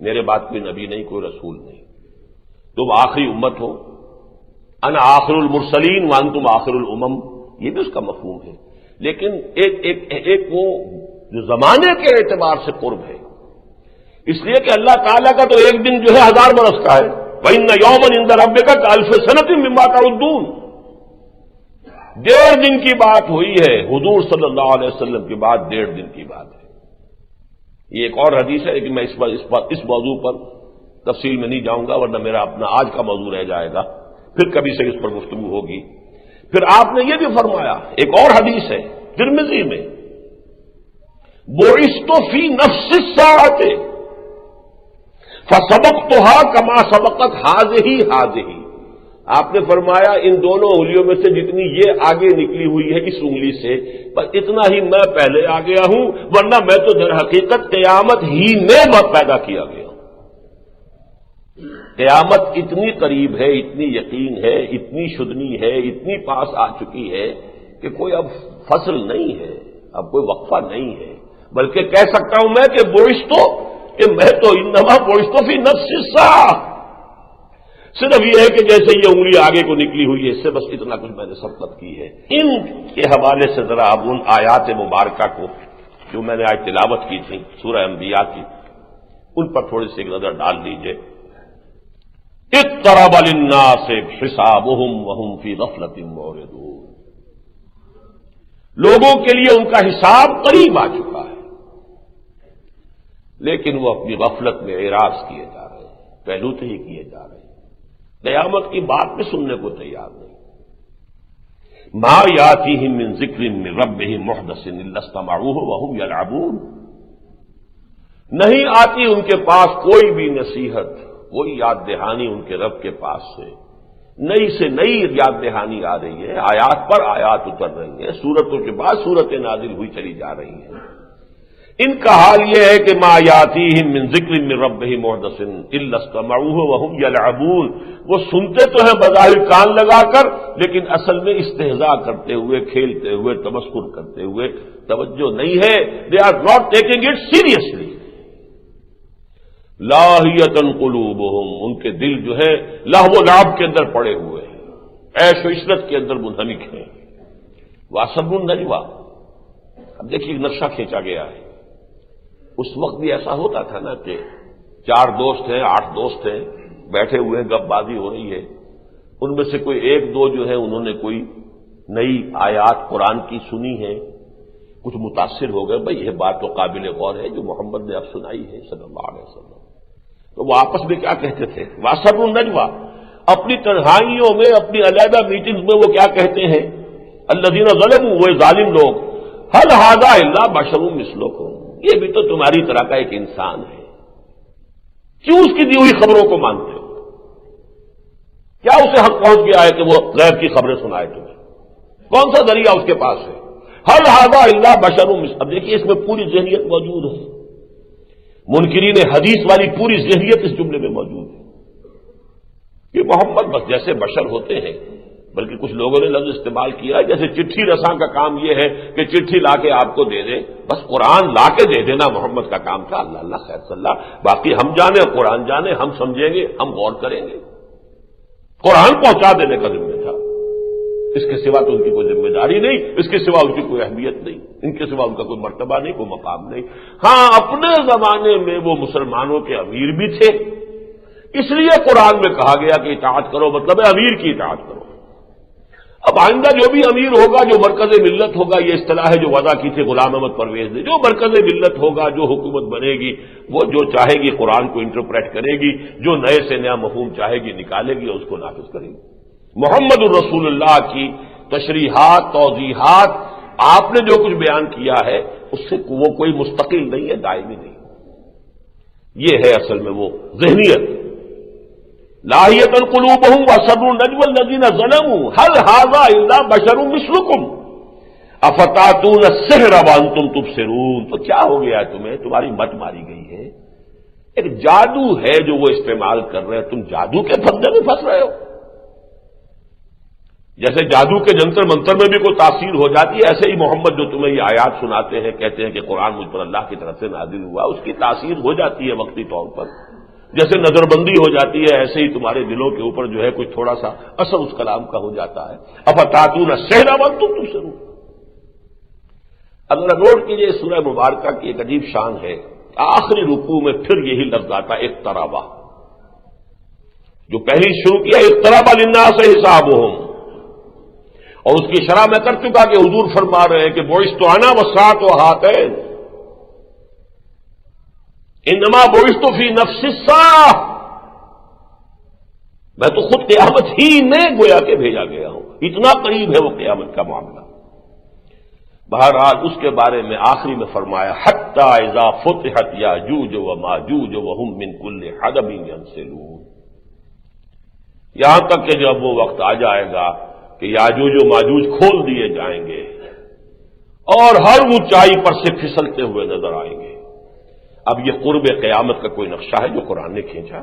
میرے بعد کوئی نبی نہیں، کوئی رسول نہیں، تم آخری امت ہو. انا آخر المرسلین وانتم آخر الامم، یہ بھی اس کا مفہوم ہے. لیکن ایک وہ جو زمانے کے اعتبار سے قرب ہے، اس لیے کہ اللہ تعالیٰ کا تو ایک دن جو ہے 1000 برس کا ہے. وَإِنَّ يَوْمًا عِندَ رَبِّكَ كَأَلْفِ سَنَةٍ مِّمَّا تَعُدُّونَ. 1.5 دن کی بات ہوئی ہے، حضور صلی اللہ علیہ وسلم کی بات 1.5 دن کی بات ہے. یہ ایک اور حدیث ہے کہ میں اس موضوع پر تفصیل میں نہیں جاؤں گا ورنہ میرا اپنا آج کا موضوع رہ جائے گا، پھر کبھی سے اس پر گفتگو ہوگی. پھر آپ نے یہ بھی فرمایا، ایک اور حدیث ہے ترمذی میں، بعثت فی نفس الساعۃ فسبقتها كما سبقت هذه. آپ نے فرمایا ان دونوں انگلیوں میں سے جتنی یہ آگے نکلی ہوئی ہے اس انگلی سے، بس اتنا ہی میں پہلے آ گیا ہوں، ورنہ میں تو در حقیقت قیامت ہی میں پیدا کیا گیا. قیامت اتنی قریب ہے، اتنی یقین ہے، اتنی شدنی ہے، اتنی پاس آ چکی ہے کہ کوئی اب فصل نہیں ہے، اب کوئی وقفہ نہیں ہے. بلکہ کہہ سکتا ہوں میں کہ بعثت، کہ میں تو انما بعثت فی نفس الساعہ. صرف یہ ہے کہ جیسے یہ انگلی آگے کو نکلی ہوئی ہے، اس سے بس اتنا کچھ میں نے سبقت کی ہے. ان کے حوالے سے ذرا اب ان آیات مبارکہ کو جو میں نے آج تلاوت کی تھی سورہ انبیاء کی، ان پر تھوڑی سی ایک نظر ڈال دیجئے. اقترب للناس حسابهم وهم فی غفلۃ معرضون، لوگوں کے لیے ان کا حساب قریب آ چکا ہے، لیکن وہ اپنی غفلت میں اعراض کیے جا رہے ہیں، پہلوتے ہی کیے جا رہے ہیں، قیامت کی بات میں سننے کو تیار نہیں۔ ما یاتیہم من ذکر من ربہم محدث الا استمعوہ وہم یلعبون، نہیں آتی ان کے پاس کوئی بھی نصیحت، کوئی یاد دہانی ان کے رب کے پاس سے، نئی سے نئی یاد دہانی آ رہی ہے، آیات پر آیات اتر رہی ہیں، سورتوں کے بعد سورتیں نازل ہوئی چلی جا رہی ہیں۔ ان کا حال یہ ہے کہ ما یاتیہم من ذکر من ربہم محدث الا استمعوہ وہم یلعبون، وہ سنتے تو ہیں بظاہر کان لگا کر، لیکن اصل میں استہزاء کرتے ہوئے، کھیلتے ہوئے، تمسخر کرتے ہوئے، توجہ نہیں ہے، they are not taking it seriously. لاہیۃ قلوبہم، ان کے دل جو ہے لہو و لعب کے اندر پڑے ہوئے ہیں، عیش و عشرت کے اندر منہمک ہیں۔ واسروا النجویٰ، اب دیکھیے نقشہ کھینچا گیا ہے، اس وقت بھی ایسا ہوتا تھا نا کہ 4 دوست ہیں، 8 دوست ہیں، بیٹھے ہوئے ہیں، گپ بازی ہو رہی ہے، ان میں سے کوئی 1-2 جو ہے انہوں نے کوئی نئی آیات قرآن کی سنی ہے، کچھ متاثر ہو گئے، بھئی یہ بات تو قابل غور ہے جو محمد نے اب سنائی ہے صلی اللہ علیہ وسلم، تو وہ آپس میں کیا کہتے تھے؟ واسروا النجویٰ، اپنی تنہائیوں میں، اپنی علیحدہ میٹنگز میں وہ کیا کہتے ہیں؟ الذین ظلموا، وہ ظالم لوگ، هل ھذا الا بشر مثلکم، یہ بھی تو تمہاری طرح کا ایک انسان ہے، کیوں اس کی دی ہوئی خبروں کو مانتے ہو؟ کیا اسے حق پہنچ گیا ہے کہ وہ غیب کی خبریں سنائے تمہیں؟ کون سا ذریعہ اس کے پاس ہے؟ هل ھذا الا بشر مثلکم۔ اب دیکھیے اس میں پوری ذہنیت موجود ہے، منکرین حدیث والی پوری ذہنیت اس جملے میں موجود ہے کہ محمد بس جیسے بشر ہوتے ہیں، بلکہ کچھ لوگوں نے لفظ استعمال کیا ہے جیسے چٹھی رساں کا کام یہ ہے کہ چٹھی لا کے آپ کو دے دے، بس قرآن لا کے دے دینا محمد کا کام تھا، اللہ اللہ خیر صلی اللہ، باقی ہم جانے، قرآن جانے، ہم سمجھیں گے، ہم غور کریں گے، قرآن پہنچا دینے کا ذمہ تھا، اس کے سوا تو ان کی کوئی ذمہ داری نہیں، اس کے سوا ان کی کوئی اہمیت نہیں، ان کے سوا ان کا کوئی مرتبہ نہیں، کوئی مقام نہیں۔ ہاں اپنے زمانے میں وہ مسلمانوں کے امیر بھی تھے، اس لیے قرآن میں کہا گیا کہ اطاعت کرو، مطلب ہے امیر کی اطاعت کرو۔ اب آئندہ جو بھی امیر ہوگا، جو مرکز ملت ہوگا، یہ اصطلاح ہے جو وضع کی تھی غلام احمد پرویز نے، جو مرکز ملت ہوگا، جو حکومت بنے گی، وہ جو چاہے گی قرآن کو انٹرپریٹ کرے گی، جو نئے سے نیا مفہوم چاہے گی نکالے گی اور اس کو نافذ کرے گی۔ محمد الرسول اللہ کی تشریحات، توضیحات، آپ نے جو کچھ بیان کیا ہے اس سے وہ کوئی مستقل نہیں ہے، دائمی نہیں، یہ ہے اصل میں وہ ذہنیت۔ لاہیۃ قلوبہم واسروا النجویٰ الذین ظلموا هل ھذا الا بشر مثلکم افتاتون السحر وانتم تبصرون، تو کیا ہو گیا ہے تمہیں؟ تمہاری مت ماری گئی ہے، ایک جادو ہے جو وہ استعمال کر رہے ہیں، تم جادو کے پھندے میں پھنس رہے ہو۔ جیسے جادو کے جنتر منتر میں بھی کوئی تاثیر ہو جاتی ہے، ایسے ہی محمد جو تمہیں یہ آیات سناتے ہیں، کہتے ہیں کہ قرآن مجھ پر اللہ کی طرف سے نازل ہوا، اس کی تاثیر ہو جاتی ہے وقتی طور پر، جیسے نظر بندی ہو جاتی ہے، ایسے ہی تمہارے دلوں کے اوپر جو ہے کوئی تھوڑا سا اثر اس کلام کا ہو جاتا ہے۔ افتاتون السحر وانتم تبصرون۔ اگر نوٹ کیجیے سورہ مبارکہ کی ایک عجیب شان ہے، آخری رکوع میں پھر یہی لفظ آتا ہے اقترب، جو پہلی شروع کیا اقترب للناس حسابہم، اور اس کی شرح میں کر چکا کہ حضور فرما رہے ہیں کہ بعثت انا والساعۃ ہاتین، انما بعثت فی نفس الساعہ، میں تو خود قیامت ہی میں گویا کہ بھیجا گیا ہوں، اتنا قریب ہے وہ قیامت کا معاملہ۔ بہرحال اس کے بارے میں آخری میں فرمایا حتی اذا فتحت یاجوج وماجوج وہم من کل حدب ینسلون، یہاں تک کہ جب وہ وقت آ جائے گا کہ یاجوج و ماجوج کھول دیے جائیں گے اور ہر اونچائی پر سے پھسلتے ہوئے نظر آئیں گے۔ اب یہ قرب قیامت کا کوئی نقشہ ہے جو قرآن نے کھینچا؟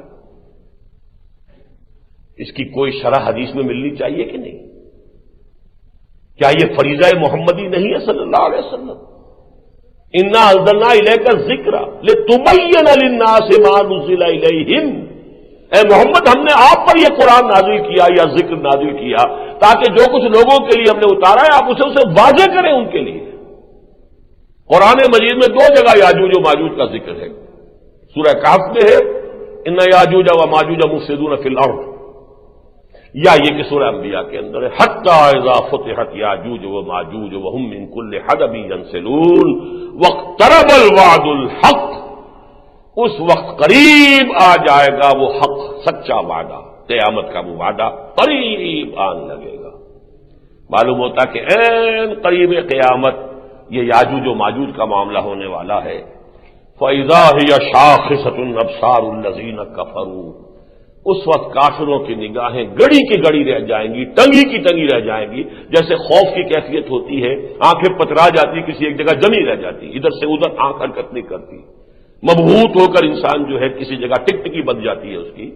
اس کی کوئی شرح حدیث میں ملنی چاہیے کہ نہیں؟ کیا یہ فریضہ محمدی نہیں ہے صلی اللہ علیہ وسلم؟ انا انزلنا الیک الذکر لتبین للناس ما نزل الیہم، اے محمد ہم نے آپ پر یہ قرآن نازل کیا یا ذکر نازل کیا تاکہ جو کچھ لوگوں کے لیے ہم نے اتارا ہے آپ اسے واضح کریں ان کے لیے۔ قرآن مجید میں 2 جگہ یاجوج و ماجوج کا ذکر ہے، سورہ کہف میں ہے ان یاجوج و ماجوج مفسدون فی الارض، یا یہ کہ سورہ انبیاء کے اندر ہے حتی اذا فتحت یاجوج و ماجوج وهم من کل حدب ینسلون واقترب الوعد الحق، اس وقت قریب آ جائے گا وہ حق، سچا وعدہ، قیامت کا وہ وعدہ قریب آنے لگے گا۔ معلوم ہوتا کہ عین قریب قیامت یہ یاجوج و ماجوج کا معاملہ ہونے والا ہے۔ فَإِذَا هِيَ شَاخِصَةٌ أَبْصَارُ الَّذِينَ كَفَرُوا، اس وقت کافروں کی نگاہیں گڑی کی گڑی رہ جائیں گی، ٹنگی کی ٹنگی رہ جائیں گی، جیسے خوف کی کیفیت ہوتی ہے، آنکھیں پترا جاتی، کسی ایک جگہ جمی رہ جاتی، ادھر سے ادھر آنکھ حرکت نہیں کرتی، مبہوت ہو کر انسان جو ہے کسی جگہ ٹکٹکی بن جاتی ہے اس کی۔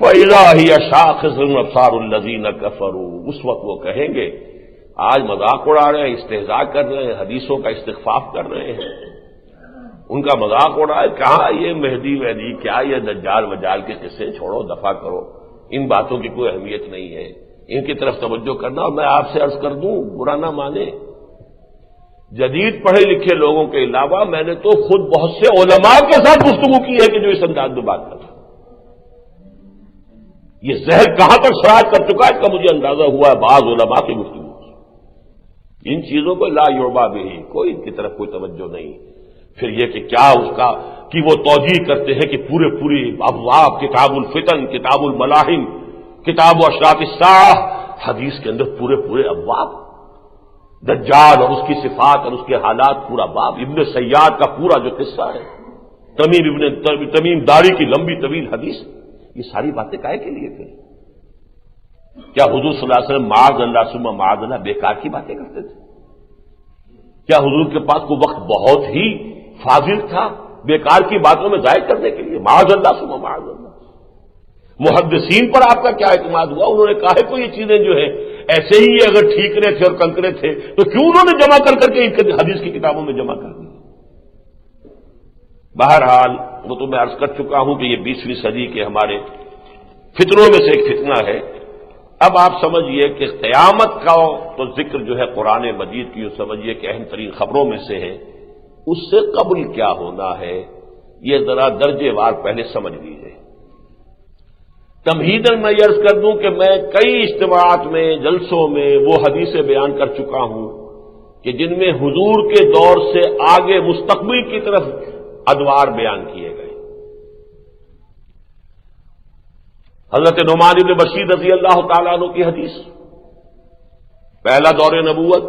فَإِذَا هِيَ شَاخِصَةٌ أَبْصَارُ الَّذِينَ كَفَرُوا، اس وقت وہ کہیں گے، آج مذاق اڑا رہے ہیں، استہزاء کر رہے ہیں، حدیثوں کا استخفاف کر رہے ہیں، ان کا مذاق اڑا ہے، کہاں یہ مہدی وہدی، کیا یہ دجال وجال کے قصے، چھوڑو، دفع کرو، ان باتوں کی کوئی اہمیت نہیں ہے، ان کی طرف توجہ کرنا۔ اور میں آپ سے عرض کر دوں، برا نہ مانے، جدید پڑھے لکھے لوگوں کے علاوہ میں نے تو خود بہت سے علماء کے ساتھ گفتگو کی ہے کہ جو اس انداز میں بات کرتا، یہ زہر کہاں تک سرایت کر چکا ہے اس کا مجھے اندازہ ہوا ہے بعض علماء کی گفتگو۔ ان چیزوں کو لا یعبا بہ، کوئی ان کی طرف کوئی توجہ نہیں۔ پھر یہ کہ کیا اس کا کہ وہ توجیہ کرتے ہیں کہ پورے ابواب، کتاب الفتن، کتاب الملاحم، کتاب اشراط الساعہ، حدیث کے اندر پورے ابواب، دجال اور اس کی صفات اور اس کے حالات، پورا باب، ابن سیاد کا پورا جو قصہ ہے، تمیم داری کی لمبی طویل حدیث، یہ ساری باتیں کائے کے لیے پھر؟ کیا حضور صلی اللہ علیہ وسلم معاذ اللہ ثم معاذ اللہ بیکار کی باتیں کرتے تھے؟ کیا حضور کے پاس کو وقت بہت ہی فاضل تھا بیکار کی باتوں میں ضائع کرنے کے لیے؟ معاذ اللہ ثم معاذ اللہ۔ محدثین پر آپ کا کیا اعتماد ہوا؟ انہوں نے کہا ہے کوئی یہ چیزیں جو ہے ایسے ہی اگر ٹھیکرے تھے اور کنکرے تھے تو کیوں انہوں نے جمع کر کے حدیث کی کتابوں میں جمع کر دی؟ بہرحال وہ تو میں عرض کر چکا ہوں کہ یہ 20ویں صدی کے ہمارے فتنوں میں سے ایک فتنہ ہے۔ اب آپ سمجھئے کہ قیامت کا تو ذکر جو ہے قرآن مجید کی، سمجھئے کہ اہم ترین خبروں میں سے ہے، اس سے قبل کیا ہونا ہے یہ ذرا درجے وار پہلے سمجھ لیجیے۔ تمہیداً میں یہ عرض کر دوں کہ میں کئی اجتماعات میں، جلسوں میں وہ حدیثیں بیان کر چکا ہوں کہ جن میں حضور کے دور سے آگے مستقبل کی طرف ادوار بیان کیے گئے۔ حضرت نعمان بن بشیر رضی اللہ تعالیٰ عنہ کی حدیث، پہلا دور نبوت،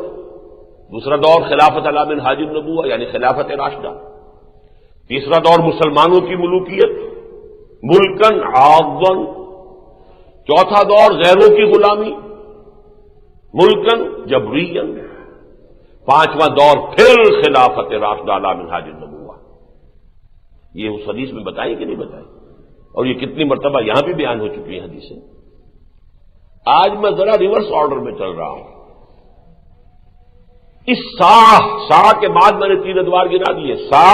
دوسرا دور خلافت علی منہاج النبوہ یعنی خلافت راشدہ، تیسرا دور مسلمانوں کی ملوکیت ملکن عاضن، چوتھا دور غیروں کی غلامی ملکن جبرین، پانچواں دور پھر خلافت راشدہ علی منہاج النبوہ۔ یہ اس حدیث میں بتائیں کہ نہیں بتائیں؟ اور یہ کتنی مرتبہ یہاں بھی بیان ہو چکی ہیں حدیثیں۔ آج میں ذرا ریورس آرڈر میں چل رہا ہوں۔ اس سا کے بعد میں نے 3 ادوار گنا دیے، سا،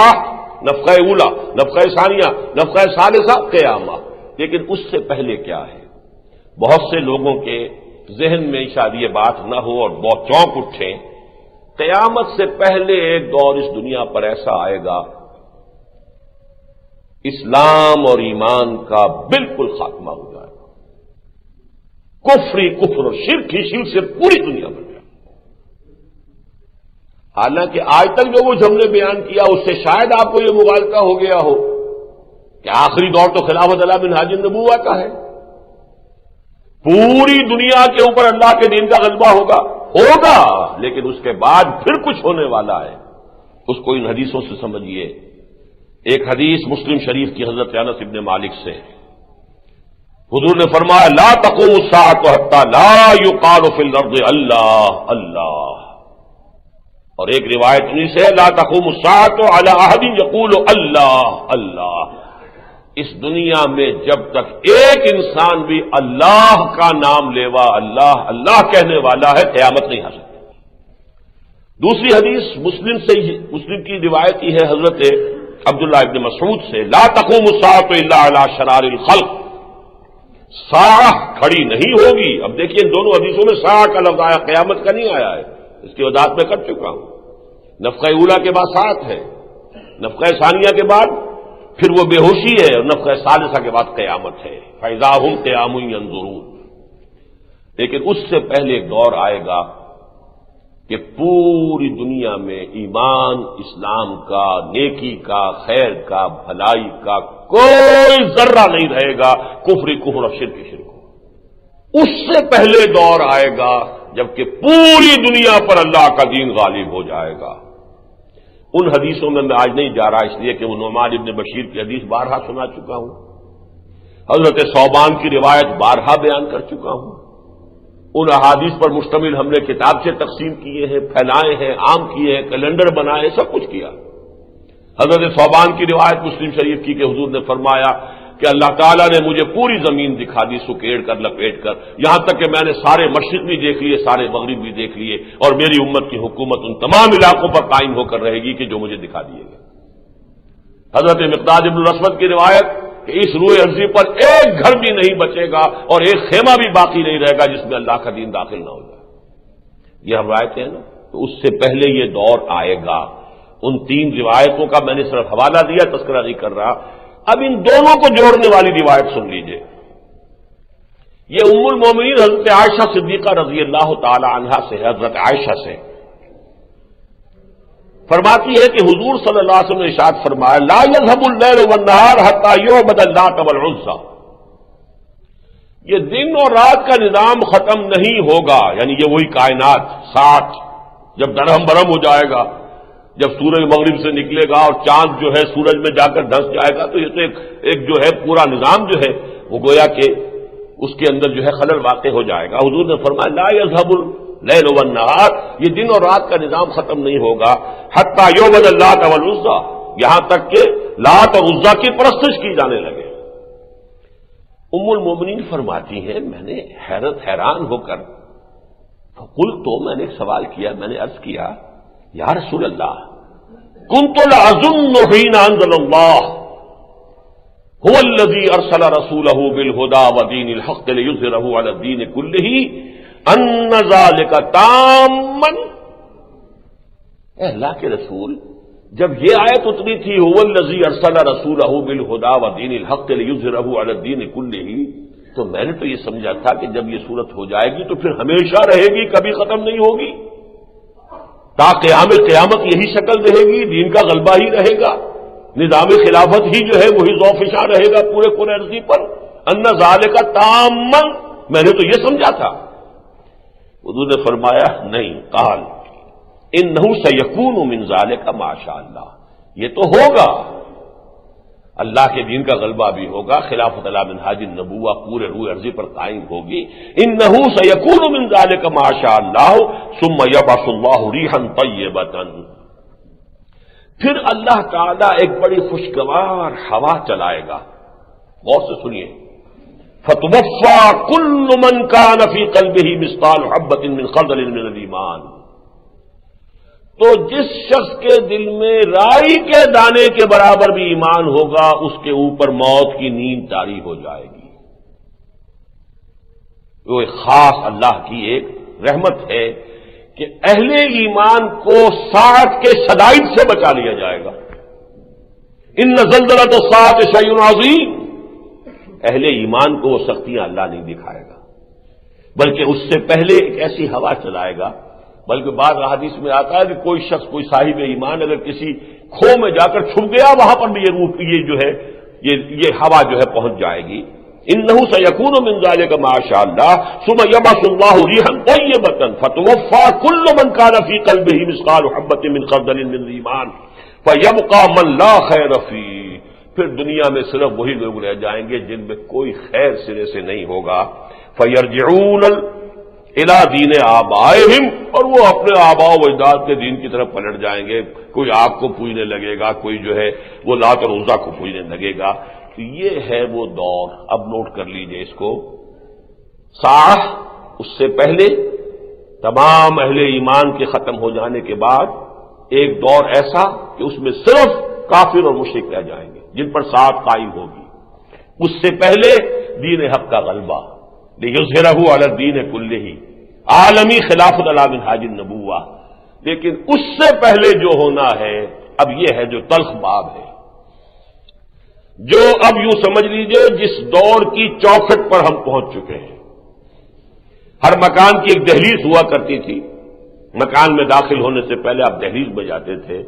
نفخہ اولا، نفخہ ثانیہ، نفخہ ثالثہ، قیامہ۔ لیکن اس سے پہلے کیا ہے؟ بہت سے لوگوں کے ذہن میں شاید یہ بات نہ ہو اور بہت چونک اٹھیں، قیامت سے پہلے ایک دور اس دنیا پر ایسا آئے گا اسلام اور ایمان کا بالکل خاتمہ ہو جائے گا، کفر اور شرک ہی شرک سے پوری دنیا بن جائے گا۔ حالانکہ آج تک جو وہ ہم نے بیان کیا اس سے شاید آپ کو یہ مغالطہ ہو گیا ہو کہ آخری دور تو خلافت علی منہاج النبوہ کا ہے، پوری دنیا کے اوپر اللہ کے دین کا غلبہ ہوگا، لیکن اس کے بعد پھر کچھ ہونے والا ہے، اس کو ان حدیثوں سے سمجھیے۔ ایک حدیث مسلم شریف کی حضرت انس ابن مالک سے، حضور نے فرمایا لا تقوم الساعة حتى لا يقال في الارض اللہ اللہ، اور ایک روایت انہی سے لا تقوم الساعة على احد يقول اللہ اللہ، اس دنیا میں جب تک ایک انسان بھی اللہ کا نام لیوا، اللہ اللہ کہنے والا ہے، قیامت نہیں آ سکتی۔ دوسری حدیث مسلم کی روایت ہی ہے حضرت عبداللہ ابن مسعود سے، لا تقوم الساعة الا على شرار الخلق، ساعہ کھڑی نہیں ہوگی۔ اب دیکھیے ان دونوں حدیثوں میں ساعہ کا لفظ آیا، قیامت کا نہیں آیا ہے، اس کی وضاحت میں کر چکا ہوں۔ نفخہ اولا کے بعد ساعت ہے، نفخہ ثانیہ کے بعد پھر وہ بے ہوشی ہے اور نفخہ ثالثہ کے بعد قیامت ہے، فَإِذَا هُمْ قِيَامٌ يَنظُرُونَ۔ لیکن اس سے پہلے ایک دور آئے گا کہ پوری دنیا میں ایمان، اسلام کا، نیکی کا، خیر کا، بھلائی کا کوئی ذرہ نہیں رہے گا، کفر اور شرک ہو۔ اس سے پہلے دور آئے گا جبکہ پوری دنیا پر اللہ کا دین غالب ہو جائے گا۔ ان حدیثوں میں آج نہیں جا رہا، اس لیے کہ وہ نعمان ابن بشیر کی حدیث بارہا سنا چکا ہوں، حضرت ثوبان کی روایت بارہا بیان کر چکا ہوں۔ ان احادیث پر مشتمل ہم نے کتاب سے تقسیم کیے ہیں، پھیلائے ہیں، عام کیے ہیں، کیلنڈر بنائے، سب کچھ کیا۔ حضرت ثوبان کی روایت مسلم شریف کی کہ حضور نے فرمایا کہ اللہ تعالیٰ نے مجھے پوری زمین دکھا دی، سکیڑ کر، لپیٹ کر، یہاں تک کہ میں نے سارے مشرق بھی دیکھ لیے، سارے مغرب بھی دیکھ لیے، اور میری امت کی حکومت ان تمام علاقوں پر قائم ہو کر رہے گی کہ جو مجھے دکھا دیے گئے۔ حضرت مقداد بن الاسود کی روایت کہ اس روئے ارضی پر ایک گھر بھی نہیں بچے گا اور ایک خیمہ بھی باقی نہیں رہے گا جس میں اللہ کا دین داخل نہ ہو جائے۔ یہ روایتیں ہیں نا، تو اس سے پہلے یہ دور آئے گا۔ ان تین روایتوں کا میں نے صرف حوالہ دیا، تذکرہ نہیں کر رہا۔ اب ان دونوں کو جوڑنے والی روایت سن لیجئے۔ یہ ام المومنین حضرت عائشہ صدیقہ رضی اللہ تعالی عنہا سے، حضرت عائشہ سے فرماتی ہے کہ حضور صلی اللہ علیہ وسلم نے ارشاد فرمایا لا يذهب الليل والنهار حتى يعبد اللات والعزى، یہ دن اور رات کا نظام ختم نہیں ہوگا، یعنی یہ وہی کائنات ساتھ جب درہم برہم ہو جائے گا، جب سورج مغرب سے نکلے گا اور چاند جو ہے سورج میں جا کر دھنس جائے گا، تو یہ تو ایک جو ہے پورا نظام جو ہے وہ گویا کہ اس کے اندر جو ہے خلل واقع ہو جائے گا۔ حضور نے فرمایا لا يذهب الليل والنهار، یہ دن اور رات کا نظام ختم نہیں ہوگا حتی یعبد اللات والعزى، یہاں تک کہ لات اور عزیٰ کی پرستش کی جانے لگے۔ ام المومنین فرماتی ہیں میں نے حیران ہو کر فقلت، تو میں نے ایک سوال کیا، میں نے عرض کیا یا رسول اللہ كنت لأظن حين أنزل الله هو الذي أرسل رسوله بالهدى ودين الحق ليظهره على الدين كله أن ذلك تاما۔ اے اللہ کے رسول، جب یہ آیت اتری تھی هو الذي أرسل رسوله بالهدى ودين الحق ليظهره على الدين كله، تو میں نے تو یہ سمجھا تھا کہ جب یہ صورت ہو جائے گی تو پھر ہمیشہ رہے گی، کبھی ختم نہیں ہوگی، تا قیامت یہی شکل رہے گی، دین کا غلبہ ہی رہے گا، نظام خلافت ہی جو ہے وہی ذوفشاں رہے گا پورے ارضی پر۔ ان ذالک تاما، میں نے تو یہ سمجھا تھا۔ حضور نے فرمایا نہیں، قال انہ سیکون من ذالک ما شاء اللہ، یہ تو ہوگا، اللہ کے دین کا غلبہ بھی ہوگا، خلافت علی منہاج النبوہ پورے روئے ارضی پر قائم ہوگی۔ انہ سیکون من ذالک ما شاء اللہ ثم یبعث اللہ ریحا طیبۃ، پھر اللہ تعالیٰ ایک بڑی خوشگوار ہوا چلائے گا، غور سے سنیے، فتوفى كل من كان في قلبه مثقال حبۃ من خردل من الایمان، تو جس شخص کے دل میں رائی کے دانے کے برابر بھی ایمان ہوگا اس کے اوپر موت کی نیند طاری ہو جائے گی۔ وہ ایک خاص اللہ کی ایک رحمت ہے کہ اہل ایمان کو ساعت کے شدائد سے بچا لیا جائے گا۔ ان زلزلۃ الساعۃ شیء عظیم، اہل ایمان کو وہ سختیاں اللہ نہیں دکھائے گا، بلکہ اس سے پہلے ایک ایسی ہوا چلائے گا، بلکہ بعض حدیث میں آتا ہے کہ کوئی شخص، کوئی صاحب ایمان اگر کسی کھو میں جا کر چھپ گیا، وہاں پر بھی یہ جو ہے یہ ہوا جو ہے پہنچ جائے گی۔ انہ سیکون من ذلک ما شاء اللہ ثم یبعث اللہ ریحا طیبۃ فتوفى كل من كان في قلبه مثقال حبۃ من خردل من ایمان فیبقى من لا خیر فیہ، پھر دنیا میں صرف وہی لوگ رہ جائیں گے جن میں کوئی خیر سرے سے نہیں ہوگا۔ فیرجعون الی دین آبائہم، اور وہ اپنے آباء و اجداد کے دین کی طرف پلٹ جائیں گے، کوئی آگ کو پوجنے لگے گا، کوئی جو ہے وہ لات اور عزیٰ کو پوجنے لگے گا۔ تو یہ ہے وہ دور، اب نوٹ کر لیجئے اس کو۔ ساعہ، اس سے پہلے تمام اہل ایمان کے ختم ہو جانے کے بعد ایک دور ایسا کہ اس میں صرف کافر اور مشرک رہ جائیں گے جن پر ساعت قائم ہوگی۔ اس سے پہلے دین حق کا غلبہ، لیظہرہ علی الدین کلہ، عالمی خلافت علی منہاج النبوہ۔ لیکن اس سے پہلے جو ہونا ہے اب یہ ہے جو تلخ باب ہے، جو اب یوں سمجھ لیجئے جس دور کی چوکھٹ پر ہم پہنچ چکے ہیں. ہر مکان کی ایک دہلیز ہوا کرتی تھی. مکان میں داخل ہونے سے پہلے آپ دہلیز میں جاتے تھے.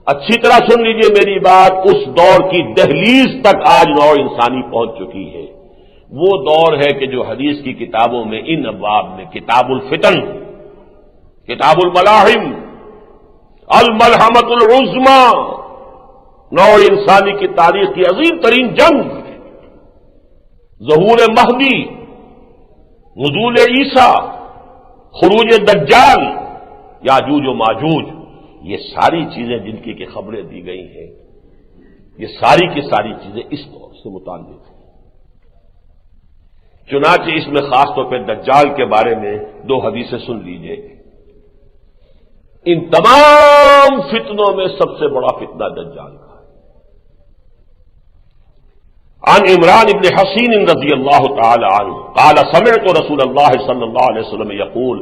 اچھی طرح سن لیجئے میری بات، اس دور کی دہلیز تک آج نوع انسانی پہنچ چکی ہے. وہ دور ہے کہ جو حدیث کی کتابوں میں ان ابواب میں کتاب الفتن، کتاب الملاحم، الملحمۃ العظمی، نوع انسانی کی تاریخ کی عظیم ترین جنگ، ظہور مہدی، نزول عیسیٰ، خروج دجال، یاجوج و ماجوج، یہ ساری چیزیں جن کی خبریں دی گئی ہیں، یہ ساری کی ساری چیزیں اس دور سے متعلق ہیں. چنانچہ اس میں خاص طور پہ دجال کے بارے میں 2 حدیثیں سن لیجئے. ان تمام فتنوں میں سب سے بڑا فتنہ دجال کا ہے. عن عمران بن حسین رضی اللہ تعالی عنہ قال سمعت رسول اللہ صلی اللہ علیہ وسلم یقول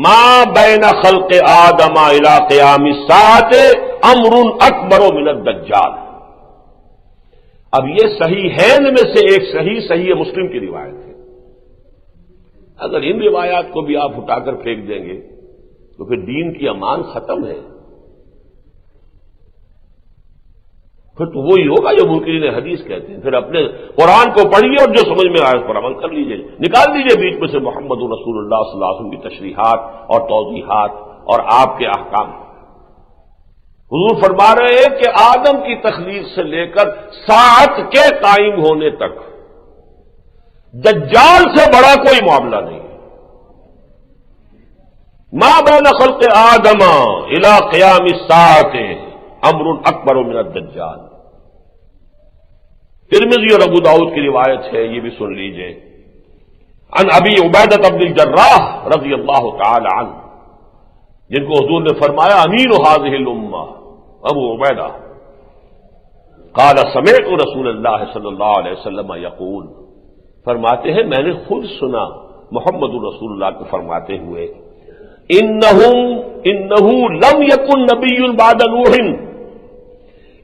ما بین خلق آدم الى قیام الساعۃ امر اکبر من الدجال. اب یہ صحیحین میں سے ایک صحیح مسلم کی روایت ہے. اگر ان روایات کو بھی آپ اٹھا کر پھینک دیں گے تو پھر دین کی امان ختم ہے. پھر تو وہی ہوگا جو منکرین حدیث کہتے ہیں. پھر اپنے قرآن کو پڑھیے اور جو سمجھ میں آئے اس پر عمل کر لیجیے. نکال دیجیے بیچ میں سے محمد رسول اللہ صلی اللہ علیہ وسلم کی تشریحات اور توضیحات اور آپ کے احکام. حضور فرما رہے ہیں کہ آدم کی تخلیق سے لے کر ساعت کے قائم ہونے تک دجال سے بڑا کوئی معاملہ نہیں. ما بین خلق آدم الی قیام الساعۃ امر اکبر من الدجال. ترمذی اور ابو داؤد کی روایت ہے، یہ بھی سن لیجئے. عن ابی عبیدہ بن الجراح رضی اللہ تعالی عنہ، جن کو حضور نے فرمایا امین هذه الامہ، ابو عبیدہ، قال سمعت رسول اللہ صلی اللہ علیہ وسلم یقول، فرماتے ہیں میں نے خود سنا محمد رسول اللہ کو فرماتے ہوئے انه لم يكن نبی بعد نوح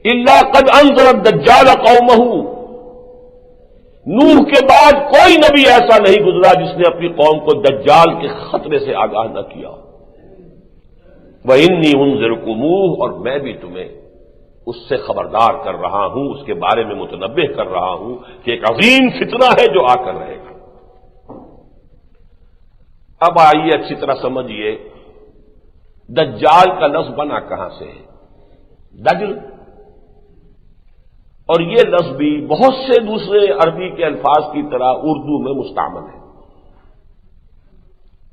الا قد انذر الدجال قومه. نوح کے بعد کوئی نبی ایسا نہیں گزرا جس نے اپنی قوم کو دجال کے خطرے سے آگاہ نہ کیا. وَإِنِّي أُنذِرُكُمُوهُ، اور میں بھی تمہیں اس سے خبردار کر رہا ہوں، اس کے بارے میں متنبہ کر رہا ہوں کہ ایک عظیم فتنہ ہے جو آ کر رہے گا. اب آئیے اچھی طرح سمجھیے دجال کا لفظ بنا کہاں سے ہے. دجل، اور یہ لفظ بھی بہت سے دوسرے عربی کے الفاظ کی طرح اردو میں مستعمل ہے.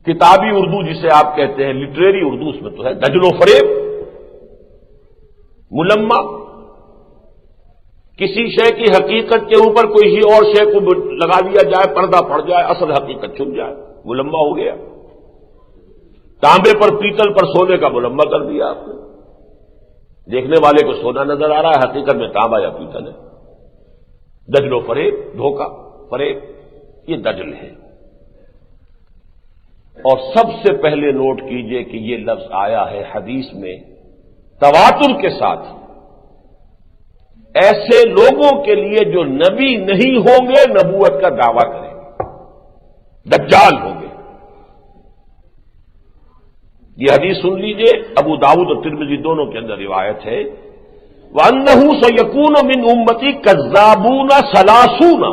کتابی اردو جسے آپ کہتے ہیں، لٹریری اردو، اس میں تو ہے دجل و فریب، ملمہ، کسی شے کی حقیقت کے اوپر کوئی اور شے کو لگا دیا جائے، پردہ پڑ جائے، اصل حقیقت چھپ جائے، ملمہ ہو گیا. تانبے پر پیتل پر سونے کا ملمہ کر دیا آپ نے. دیکھنے والے کو سونا نظر آ رہا ہے، حقیقت میں تانبا یا پیتل ہے. دجل و فریب، دھوکہ، فریب، یہ دجل ہے. اور سب سے پہلے نوٹ کیجئے کہ یہ لفظ آیا ہے حدیث میں تواتر کے ساتھ ایسے لوگوں کے لیے جو نبی نہیں ہوں گے، نبوت کا دعویٰ کریں گے، دجال ہوں گے. یہ حدیث سن لیجئے، ابو داؤد اور ترمذی دونوں کے اندر روایت ہے. وَأَنَّهُ سَيَكُونُ مِنْ أُمَّتِي كَذَّابُونَ ثَلَاثُونَ،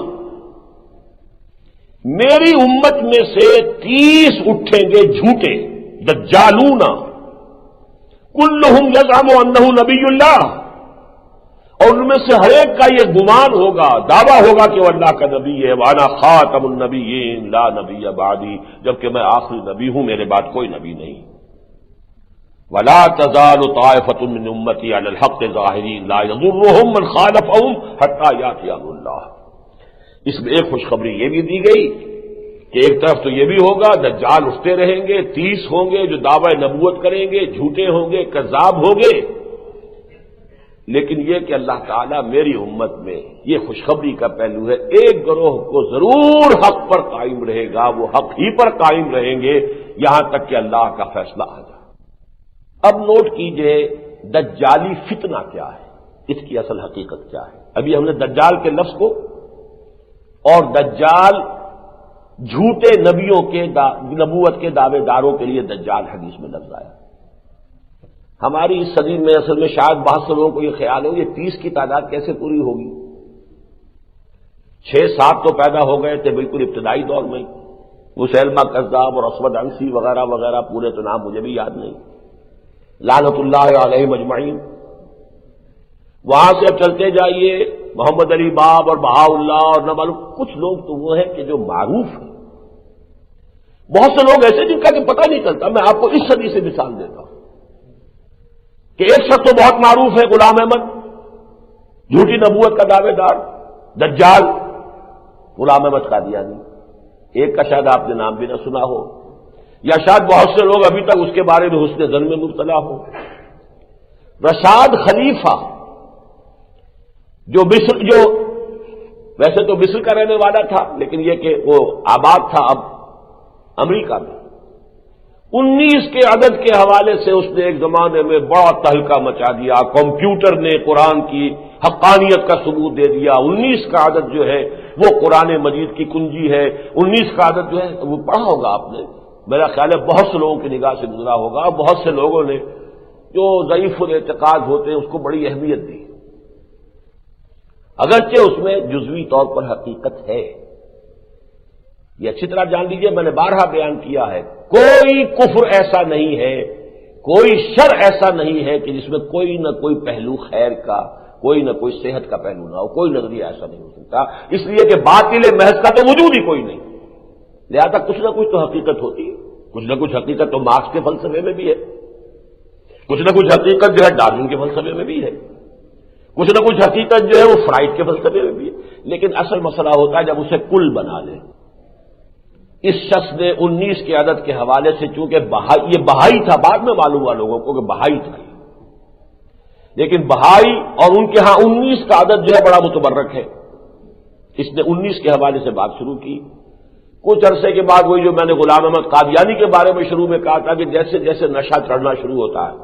میری امت میں سے 30 اٹھیں گے جھوٹے، دجالون، کلہم یزعم انہ نبی اللہ، اور ان میں سے ہر ایک کا یہ گمان ہوگا، دعویٰ ہوگا کہ وہ اللہ کا نبی ہے. وانا خاتم النبیین لا نبی بعدی، جبکہ میں آخری نبی ہوں، میرے بعد کوئی نبی نہیں. ولا تزال طائفۃ من امتی علی الحق ظاہرین لا یضرهم من خالفهم حتی یاتی امر اللہ. اس میں ایک خوشخبری یہ بھی دی گئی کہ ایک طرف تو یہ بھی ہوگا دجال اٹھتے رہیں گے، 30 ہوں گے جو دعوی نبوت کریں گے، جھوٹے ہوں گے، کذاب ہوں گے، لیکن یہ کہ اللہ تعالیٰ میری امت میں یہ خوشخبری کا پہلو ہے، ایک گروہ کو ضرور حق پر قائم رہے گا، وہ حق ہی پر قائم رہیں گے یہاں تک کہ اللہ کا فیصلہ آ جائے. اب نوٹ کیجئے دجالی فتنہ کیا ہے، اس کی اصل حقیقت کیا ہے. ابھی ہم نے دجال کے لفظ کو اور دجال جھوٹے نبیوں کے نبوت کے دعوے داروں کے لیے دجال حدیث میں لفظ آیا. ہماری اس صدی میں اصل میں شاید بہت سے لوگوں کو یہ خیال ہو یہ 30 کی تعداد کیسے پوری ہوگی. 6-7 تو پیدا ہو گئے تھے بالکل ابتدائی دور میں، مسیلمہ کذاب اور اسود عنسی وغیرہ وغیرہ، پورے تو نام مجھے بھی یاد نہیں، لعنت اللہ علیہم اجمعین. وہاں سے اب چلتے جائیے محمد علی باب اور بہاء اللہ اور نہ معلوم کچھ لوگ تو وہ ہیں کہ جو معروف ہیں. بہت سے لوگ ایسے جن کا کہ پتہ نہیں چلتا. میں آپ کو اس صدی سے مثال دیتا ہوں کہ ایک شخص تو بہت معروف ہے، غلام احمد، جھوٹی نبوت کا دعوے دار، دجال غلام احمد قادیانی. ایک کا شاید آپ نے نام بھی نہ سنا ہو، یا شاید بہت سے لوگ ابھی تک اس کے بارے میں حسن ظن میں مبتلا ہو. رشاد خلیفہ جو ویسے تو مصر کا رہنے والا تھا، لیکن یہ کہ وہ آباد تھا اب امریکہ میں. 19 کے عدد کے حوالے سے اس نے ایک زمانے میں بڑا تہلکہ مچا دیا. کمپیوٹر نے قرآن کی حقانیت کا ثبوت دے دیا. 19 کا عدد جو ہے وہ قرآن مجید کی کنجی ہے. 19 کا عدد جو ہے وہ پڑھا ہوگا آپ نے، میرا خیال ہے بہت سے لوگوں کی نگاہ سے گزرا ہوگا. بہت سے لوگوں نے جو ضعیف الاعتقاد ہوتے ہیں اس کو بڑی اہمیت دی، اگرچہ اس میں جزوی طور پر حقیقت ہے. یہ اچھی طرح جان لیجئے، میں نے بارہا بیان کیا ہے، کوئی کفر ایسا نہیں ہے، کوئی شر ایسا نہیں ہے کہ جس میں کوئی نہ کوئی پہلو خیر کا، کوئی نہ کوئی صحت کا پہلو نہ ہو. کوئی نظریہ ایسا نہیں ہو سکتا، اس لیے کہ باطل محض کا تو وجود ہی کوئی نہیں. لہذا کچھ نہ کچھ تو حقیقت ہوتی ہے. کچھ نہ کچھ حقیقت تو مارکس کے فلسفے میں بھی ہے، کچھ نہ کچھ حقیقت جو ہے ڈارون کے فلسفے میں بھی ہے، کچھ نہ کچھ حقیقت جو ہے وہ فرائڈ کے فلسفے میں بھی ہے. لیکن اصل مسئلہ ہوتا ہے جب اسے کل بنا لیں. اس شخص نے 19 کے عدد کے حوالے سے، چونکہ یہ بہائی تھا، بعد میں معلوم ہوا لوگوں کو کہ بہائی تھا، لیکن بہائی اور ان کے ہاں 19 کا عدد جو ہے بڑا متبرک ہے. اس نے 19 کے حوالے سے بات شروع کی. کچھ عرصے کے بعد وہی جو میں نے غلام احمد قادیانی کے بارے میں شروع میں کہا تھا کہ جیسے جیسے نشہ چڑھنا شروع ہوتا ہے،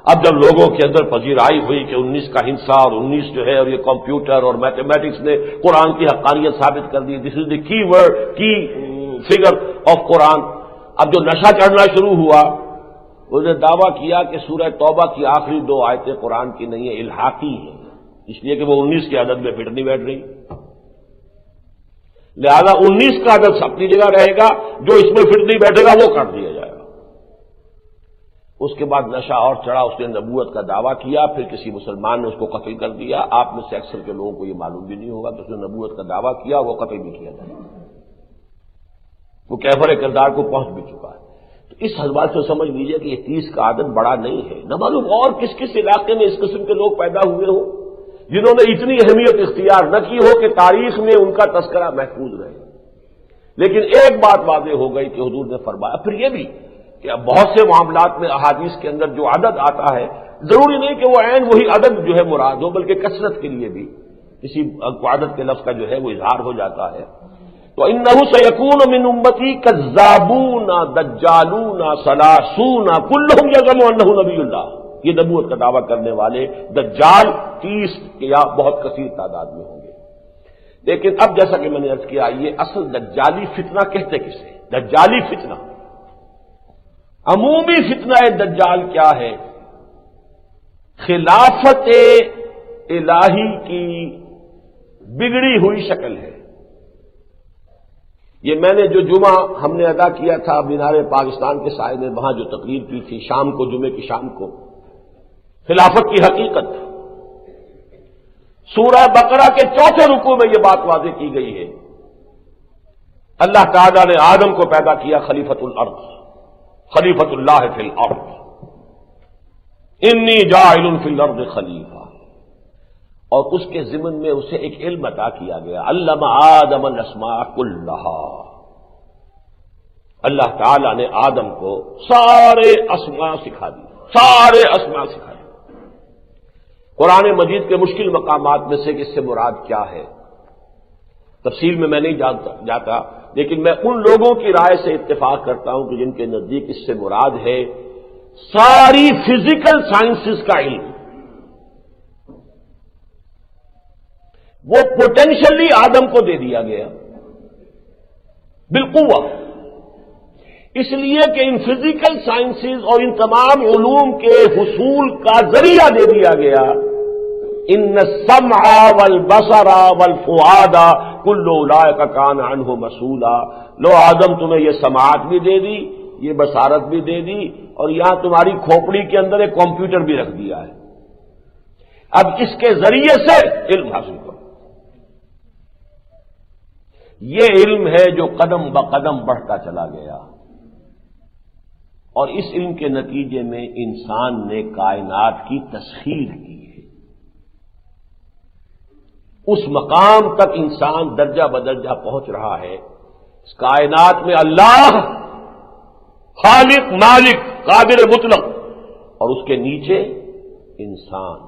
اب جب لوگوں کے اندر پذیرائی ہوئی کہ 19 کا ہنسا اور 19 جو ہے اور یہ کمپیوٹر اور میتھمیٹکس نے قرآن کی حقانیت ثابت کر دی، دس از دی کی ورڈ، کی فگر آف قرآن. اب جو نشہ چڑھنا شروع ہوا، اس نے دعویٰ کیا کہ سورہ توبہ کی آخری 2 آیتیں قرآن کی نہیں ہیں، الحاقی ہیں، اس لیے کہ وہ 19 کے عدد میں فٹ نہیں بیٹھ رہی. لہذا 19 کا عدد اپنی جگہ رہے گا، جو اس میں فٹ نہیں بیٹھے گا وہ کر دیا جائے گا. اس کے بعد نشہ اور چڑھا، اس نے نبوت کا دعویٰ کیا، پھر کسی مسلمان نے اس کو قتل کر دیا. آپ میں سے اکثر کے لوگوں کو یہ معلوم بھی نہیں ہوگا کہ اس نے نبوت کا دعویٰ کیا، وہ قتل بھی کیا تھا، وہ کیفر کردار کو پہنچ بھی چکا ہے. تو اس حوالے سے سمجھ لیجئے کہ یہ 30 کا عدد بڑا نہیں ہے. نہ معلوم اور کس کس علاقے میں اس قسم کے لوگ پیدا ہوئے ہوں جنہوں نے اتنی اہمیت اختیار نہ کی ہو کہ تاریخ میں ان کا تذکرہ محفوظ رہے. لیکن ایک بات واضح ہو گئی کہ حضور نے فرمایا. پھر یہ بھی کہ اب بہت سے معاملات میں احادیث کے اندر جو عدد آتا ہے ضروری نہیں کہ وہ عین وہی عدد جو ہے مراد ہو، بلکہ کثرت کے لیے بھی کسی عدد کے لفظ کا جو ہے وہ اظہار ہو جاتا ہے. تو انہ سیکون من امتی کذابون دجالون سلاسون کلہم یزعم انہ نبی اللہ. یہ نبوت کا دعویٰ کرنے والے دجال 30 یا بہت کثیر تعداد میں ہوں گے. لیکن اب جیسا کہ میں نے عرض کیا، یہ اصل دجالی فتنہ کہتے کسے؟ دجالی فتنہ، عمومی فتنہ دجال کیا ہے؟ خلافت الہی کی بگڑی ہوئی شکل ہے. یہ میں نے جو جمعہ ہم نے ادا کیا تھا مینار پاکستان کے سائے میں، وہاں جو تقریر کی تھی شام کو، جمعے کی شام کو، خلافت کی حقیقت، سورہ بقرہ کے 4تھے رکوع میں یہ بات واضح کی گئی ہے. اللہ تعالیٰ نے آدم کو پیدا کیا خلیفۃ الارض، خلیفۃ اللہ فی الارض، انی جاعل فی الارض خلیفہ. اور اس کے ضمن میں اسے ایک علم عطا کیا گیا، علم آدم الاسماء کلھا. اللہ تعالیٰ نے آدم کو سارے اسماء سکھا دی، سارے اسماء سکھا دی. قرآن مجید کے مشکل مقامات میں سے کہ اس سے مراد کیا ہے، تفصیل میں نہیں جاتا، لیکن میں ان لوگوں کی رائے سے اتفاق کرتا ہوں کہ جن کے نزدیک اس سے مراد ہے ساری فزیکل سائنسز کا علم. وہ پوٹینشلی آدم کو دے دیا گیا بالقوہ، اس لیے کہ ان فزیکل سائنسز اور ان تمام علوم کے حصول کا ذریعہ دے دیا گیا. ان السمع والبصر والفؤاد کل اولئک کان عنہ مسئولا. لو آدم تمہیں یہ سماعت بھی دے دی، یہ بصارت بھی دے دی، اور یہاں تمہاری کھوپڑی کے اندر ایک کمپیوٹر بھی رکھ دیا ہے. اب اس کے ذریعے سے علم حاصل کرو. یہ علم ہے جو قدم بقدم بڑھتا چلا گیا، اور اس علم کے نتیجے میں انسان نے کائنات کی تسخیر کی ہے. اس مقام تک انسان درجہ بدرجہ پہنچ رہا ہے. اس کائنات میں اللہ خالق مالک قادر مطلق، اور اس کے نیچے انسان،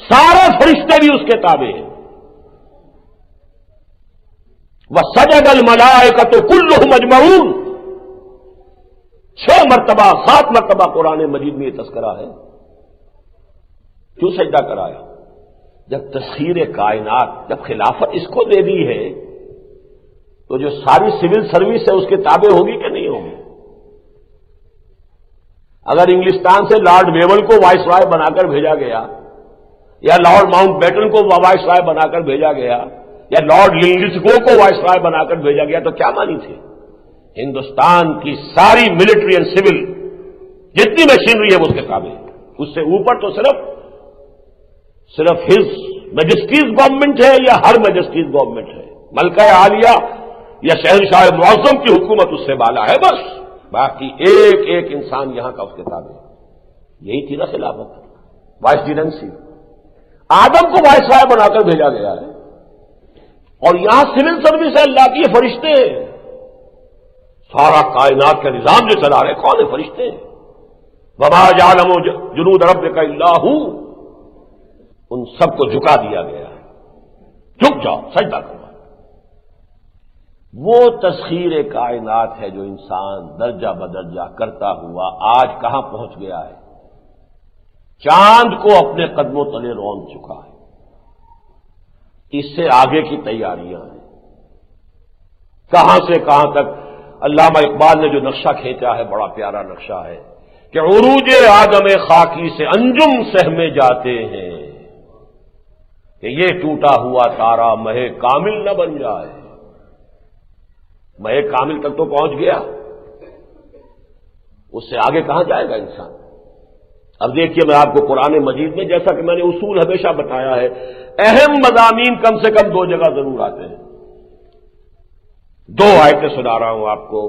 سارے فرشتے بھی اس کے تابع ہیں. وَسَجَدَ الْمَلَائِكَةُ كُلُّهُمْ أَجْمَعُونَ 6 مرتبہ 7 مرتبہ قرآن مجید میں یہ تذکرہ ہے. کیوں سجدہ کرایا؟ جب تسخیر کائنات، جب خلافت اس کو دے دی ہے تو جو ساری سول سروس ہے اس کے تابع ہوگی کہ نہیں ہوگی؟ اگر انگلستان سے لارڈ ویول کو وائس رائے بنا کر بھیجا گیا، یا لارڈ ماؤنٹ بیٹن کو وائس رائے بنا کر بھیجا گیا، یا لارڈ لنگسگو کو وائس رائے بنا کر بھیجا گیا، تو کیا مانی تھی؟ ہندوستان کی ساری ملٹری اینڈ سول جتنی مشینری ہے وہ اس کے تابع ہے. اس سے اوپر تو صرف ہز میجسٹیز گورنمنٹ ہے، یا ہر میجسٹیز گورنمنٹ ہے. ملکہ عالیہ یا شہنشاہ معظم کی حکومت اس سے بالا ہے بس. باقی ایک ایک انسان یہاں کا اس کے تابع ہے. یہی تھی نا خلافت، وائسریجنسی. آدم کو وائس رائے بنا کر بھیجا گیا ہے، اور یہاں سول سروس ہے اللہ کی. یہ فرشتے ہیں، سارا کائنات کا نظام جو چلا رہے کون ہے؟ فرشتے ہیں. وما یعلم جنود ربک الا ھو. ان سب کو جھکا دیا گیا ہے. جھک جاؤ، سجدہ کرو. وہ تسخیر کائنات ہے جو انسان درجہ بدرجہ کرتا ہوا آج کہاں پہنچ گیا ہے؟ چاند کو اپنے قدموں تلے رون چکا ہے. اس سے آگے کی تیاریاں ہیں. کہاں سے کہاں تک علامہ اقبال نے جو نقشہ کھینچا ہے بڑا پیارا نقشہ ہے کہ عروج آدم خاکی سے انجم سہمے جاتے ہیں کہ یہ ٹوٹا ہوا تارا مہ کامل نہ بن جائے. مہ کامل تک تو پہنچ گیا، اس سے آگے کہاں جائے گا انسان؟ اب دیکھیے میں آپ کو قرآن مجید میں، جیسا کہ میں نے اصول ہمیشہ بتایا ہے، اہم مضامین کم سے کم 2 جگہ ضرور آتے ہیں. 2 آیتیں سنا رہا ہوں آپ کو.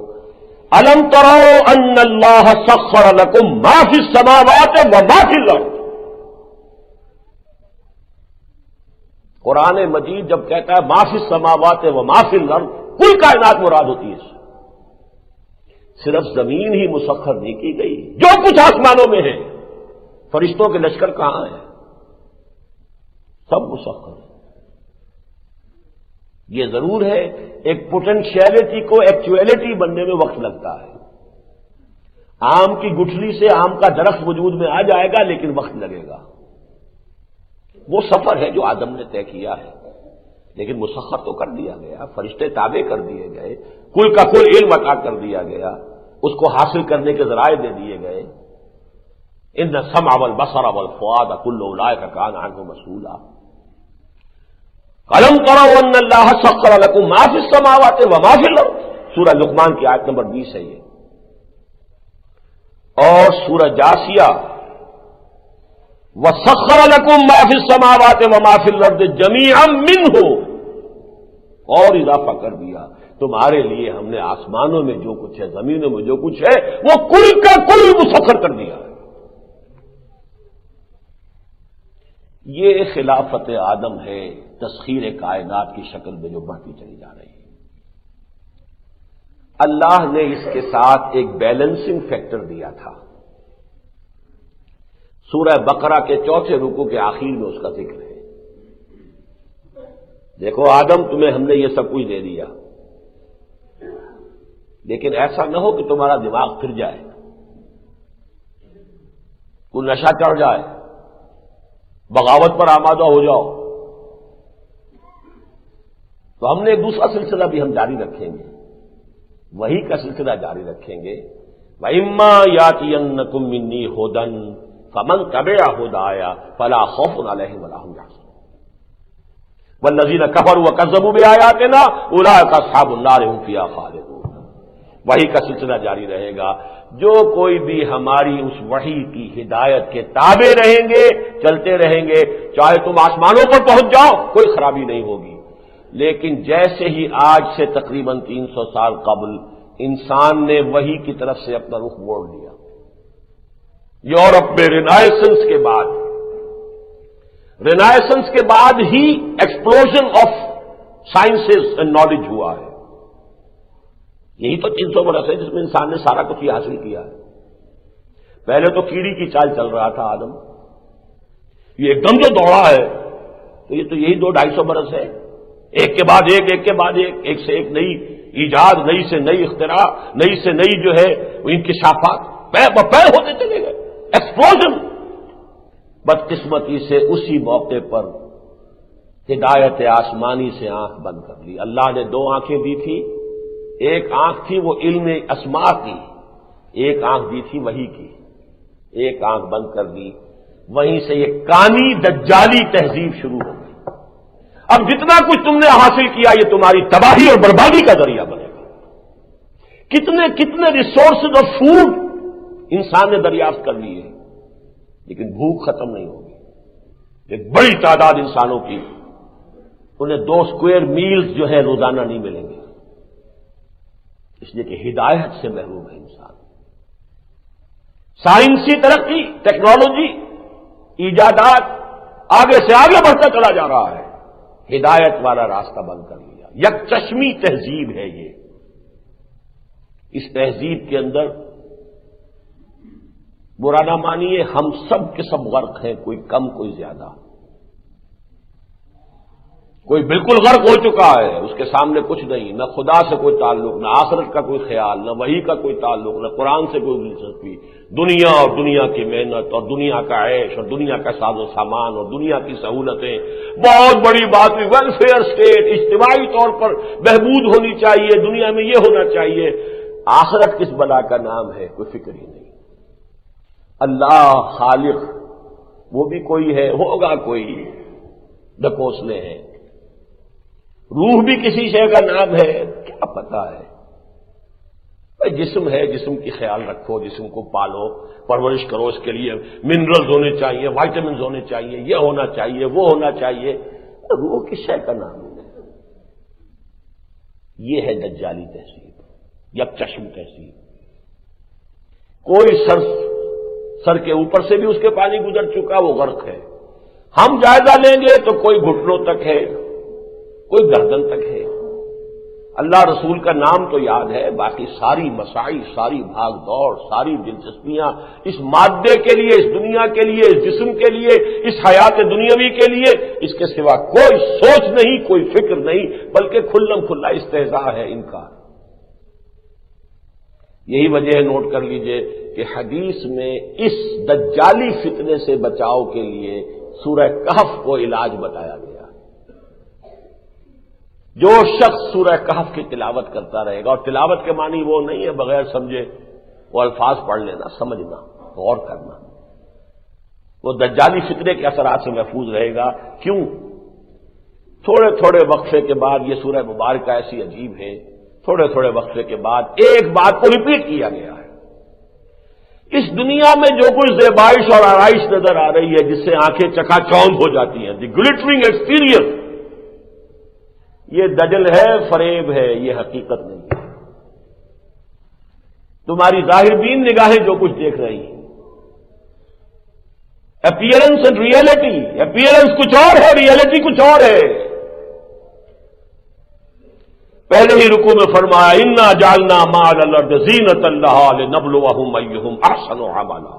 الم تروا ان اللہ سخر لکم ما فی السماوات وما فی الارض. قرآن مجید جب کہتا ہے ما فی السماوات وما فی الارض، کل کائنات مراد ہوتی ہے. صرف زمین ہی مسخر نہیں کی گئی، جو کچھ آسمانوں میں ہے، فرشتوں کے لشکر کہاں ہیں؟ سب مسخر ہے. یہ ضرور ہے ایک پوٹینشیلٹی کو ایکچویلٹی بننے میں وقت لگتا ہے. آم کی گٹھلی سے آم کا درخت وجود میں آ جائے گا، لیکن وقت لگے گا. وہ سفر ہے جو آدم نے طے کیا ہے، لیکن مسخر تو کر دیا گیا. فرشتے تابع کر دیے گئے، کل کا کل علم عطا کر دیا گیا، اس کو حاصل کرنے کے ذرائع دے دیے گئے. ان السمع والبصر والفؤاد کل اولئک کان عنہ مسئولا. الم تروا ان اللہ سخر لکم ما فی السماوات وما فی الارض. سورہ لقمان کی آیت نمبر 20 ہے یہ. اور سورہ جاثیہ وسخر لکم ما فی السماوات وما فی الارض جمیعا منہ، اور اضافہ کر دیا تمہارے لیے ہم نے آسمانوں میں جو کچھ ہے، زمینوں میں جو کچھ ہے، وہ کل کا کل مسخر کر دیا. یہ خلافت آدم ہے، تسخیر کائنات کی شکل میں جو بڑھتی چلی جا رہی ہے. اللہ نے اس کے ساتھ ایک بیلنسنگ فیکٹر دیا تھا. سورہ بقرہ کے 4 رکوع کے آخر میں اس کا ذکر ہے. دیکھو آدم، تمہیں ہم نے یہ سب کچھ دے دیا، لیکن ایسا نہ ہو کہ تمہارا دماغ پھر جائے، کوئی نشہ چڑھ جائے، بغاوت پر آمادہ ہو جاؤ، تو ہم نے ایک دوسرا سلسلہ بھی ہم جاری رکھیں گے، وہی کا سلسلہ جاری رکھیں گے۔ وَإِمَّا يَأْتِيَنَّكُم مِّنِّي هُدًى فَمَن تَبِعَ هُدَايَ فَلَا خَوْفٌ عَلَيْهِمْ وَلَا هُمْ يَحْزَنُونَ وَالَّذِينَ كَفَرُوا وَكَذَّبُوا بِآيَاتِنَا أُولَٰئِكَ أَصْحَابُ النَّارِ هُمْ فِيهَا خَالِدُونَ۔ وحی کا سلسلہ جاری رہے گا، جو کوئی بھی ہماری اس وحی کی ہدایت کے تابع رہیں گے، چلتے رہیں گے، چاہے تم آسمانوں پر پہنچ جاؤ کوئی خرابی نہیں ہوگی۔ لیکن جیسے ہی آج سے تقریباً 300 سال قبل انسان نے وحی کی طرف سے اپنا رخ موڑ لیا، یورپ میں رینائسنس کے بعد ہی explosion of sciences and knowledge ہوا ہے۔ یہی تو 300 برس ہے جس میں انسان نے سارا کچھ حاصل کیا ہے۔ پہلے تو کیڑی کی چال چل رہا تھا آدم، یہ ایک دم جو دوڑا ہے تو یہ تو یہی 200-250 برس ہے، ایک کے بعد ایک، ایک کے بعد ایک، ایک سے ایک نئی ایجاد، نئی سے نئی اختراع، نئی سے نئی جو ہے وہ انکشافات پیر بپیر ہوتے چلے گئے، ایکسپلوژن۔ بدقسمتی سے اسی موقع پر ہدایت آسمانی سے آنکھ بند کر لی۔ اللہ نے 2 آنکھیں دی تھی، ایک آنکھ تھی وہ علم اسماء کی، ایک آنکھ دی تھی وحی کی، ایک آنکھ بند کر دی۔ وہیں سے یہ کانی دجالی تہذیب شروع ہو گئی۔ اب جتنا کچھ تم نے حاصل کیا یہ تمہاری تباہی اور بربادی کا ذریعہ بنے گا۔ کتنے کتنے ریسورسز اور فوڈ انسان نے دریافت کر لیے، لیکن بھوک ختم نہیں ہوگی۔ ایک بڑی تعداد انسانوں کی انہیں 2 اسکوائر میلز جو ہے روزانہ نہیں ملیں گے، اس لیے کہ ہدایت سے محروم ہے انسان۔ سائنسی ترقی، ٹیکنالوجی، ایجادات آگے سے آگے بڑھتا چلا جا رہا ہے، ہدایت والا راستہ بند کر لیا۔ یک چشمی تہذیب ہے یہ۔ اس تہذیب کے اندر برا نہ مانیے، ہم سب کے سب غرق ہیں، کوئی کم کوئی زیادہ۔ کوئی بالکل غرق ہو چکا ہے، اس کے سامنے کچھ نہیں، نہ خدا سے کوئی تعلق، نہ آخرت کا کوئی خیال، نہ وحی کا کوئی تعلق، نہ قرآن سے کوئی دلچسپی۔ دنیا اور دنیا کی محنت اور دنیا کا عیش اور دنیا کا ساز و سامان اور دنیا کی سہولتیں، بہت بڑی بات ہے۔ ویلفیئر اسٹیٹ، اجتماعی طور پر بہبود ہونی چاہیے، دنیا میں یہ ہونا چاہیے۔ آخرت کس بلا کا نام ہے، کوئی فکر ہی نہیں۔ اللہ خالق وہ بھی کوئی ہے، ہوگا کوئی، ڈکوسلے ہیں۔ روح بھی کسی شے کا نام ہے، کیا پتا ہے۔ جسم ہے، جسم کی خیال رکھو، جسم کو پالو، پرورش کرو، اس کے لیے منرلز ہونے چاہیے، وائٹامنز ہونے چاہیے، یہ ہونا چاہیے، وہ ہونا چاہیے۔ روح کس شے کا نام ہے؟ یہ ہے دجالی تہذیب، یک چشم تہذیب۔ کوئی سر کے اوپر سے بھی اس کے پانی گزر چکا، وہ غرق ہے۔ ہم جائزہ لیں گے تو کوئی گھٹنوں تک ہے، کوئی گردن تک ہے۔ اللہ رسول کا نام تو یاد ہے، باقی ساری مساعی، ساری بھاگ دوڑ، ساری دلچسپیاں اس مادے کے لیے، اس دنیا کے لیے، اس جسم کے لیے، اس حیات دنیاوی کے لیے، اس کے سوا کوئی سوچ نہیں، کوئی فکر نہیں، بلکہ کھلم کھلا استہزاء ہے، انکار۔ یہی وجہ ہے، نوٹ کر لیجئے کہ حدیث میں اس دجالی فتنے سے بچاؤ کے لیے سورہ کہف کو علاج بتایا گیا۔ جو شخص سورہ کہف کی تلاوت کرتا رہے گا، اور تلاوت کے معنی وہ نہیں ہے بغیر سمجھے وہ الفاظ پڑھ لینا، سمجھنا، غور کرنا، وہ دجالی فتنے کے اثرات سے محفوظ رہے گا۔ کیوں؟ تھوڑے تھوڑے وقفے کے بعد، یہ سورہ مبارکہ ایسی عجیب ہے، تھوڑے تھوڑے وقفے کے بعد ایک بات کو ریپیٹ کیا گیا ہے۔ اس دنیا میں جو کچھ زیبائش اور آرائش نظر آ رہی ہے، جس سے آنکھیں چکا چوند ہو جاتی ہیں، دی گلٹرنگ ایکسپیرئنس، یہ دجل ہے، فریب ہے، یہ حقیقت نہیں ہے۔ تمہاری ظاہر بین نگاہیں جو کچھ دیکھ رہی ہیں، اپیئرنس اینڈ ریئلٹی، اپیئرنس کچھ اور ہے، ریئلٹی کچھ اور ہے۔ پہلے ہی رکوع میں فرمایا انا جعلنا ما علی الارض زینۃ لہا لنبلوہم ایہم احسن عملا۔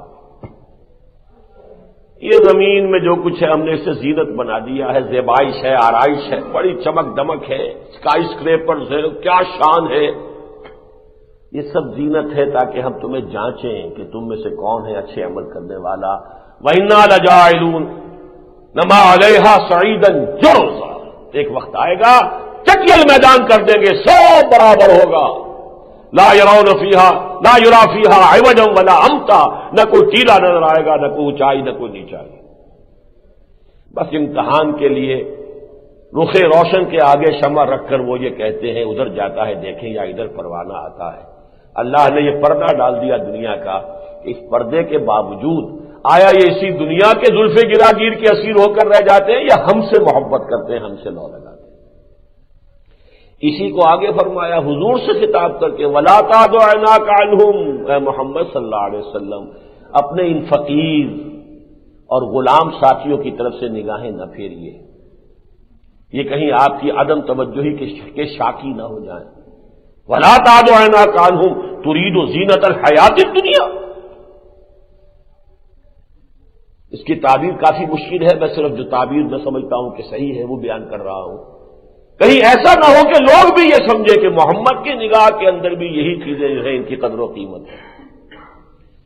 یہ زمین میں جو کچھ ہے ہم نے اسے زینت بنا دیا ہے، زیبائش ہے، آرائش ہے، بڑی چمک دمک ہے، اسکائی اسکریپرز ہے، کیا شان ہے۔ یہ سب زینت ہے تاکہ ہم تمہیں جانچیں کہ تم میں سے کون ہے اچھے عمل کرنے والا۔ وَإِنَّا لَجَاعِلُونَ مَا عَلَيْهَا صَعِيدًا جُرُزًا۔ ایک وقت آئے گا چٹیل میدان کر دیں گے، سب برابر ہوگا، لا یرون فیہا لا یرا فیہا عوجا ولا امتا، نہ کوئی ٹیلا نظر آئے گا، نہ کوئی اونچائی نہ کوئی نیچائی۔ بس امتحان کے لیے رخ روشن کے آگے شمع رکھ کر وہ یہ کہتے ہیں ادھر جاتا ہے دیکھیں یا ادھر پروانہ آتا ہے۔ اللہ نے یہ پردہ ڈال دیا دنیا کا، اس پردے کے باوجود آیا یہ اسی دنیا کے زلف گراگیر کے اسیر ہو کر رہ جاتے ہیں یا ہم سے محبت کرتے ہیں، ہم سے لو لگاتے ہیں؟ اسی کو آگے فرمایا حضور سے خطاب کر کے، وَلَا تَعْدُ عَيْنَاكَ عَنْهُمْ، اے محمد صلی اللہ علیہ وسلم اپنے ان فقیر اور غلام ساتھیوں کی طرف سے نگاہیں نہ پھیریے، یہ کہیں آپ کی عدم توجہی کے شاکی نہ ہو جائیں۔ وَلَا تَعْدُ عَيْنَاكَ عَنْهُمْ تُرِيدُ زِينَةَ الْحَيَاةِ الدُّنْيَا۔ اس کی تعبیر کافی مشکل ہے، میں صرف جو تعبیر میں سمجھتا ہوں کہ صحیح ہے وہ بیان کر رہا ہوں۔ کہیں ایسا نہ ہو کہ لوگ بھی یہ سمجھے کہ محمد کی نگاہ کے اندر بھی یہی چیزیں جو ہیں ان کی قدر و قیمت ہے،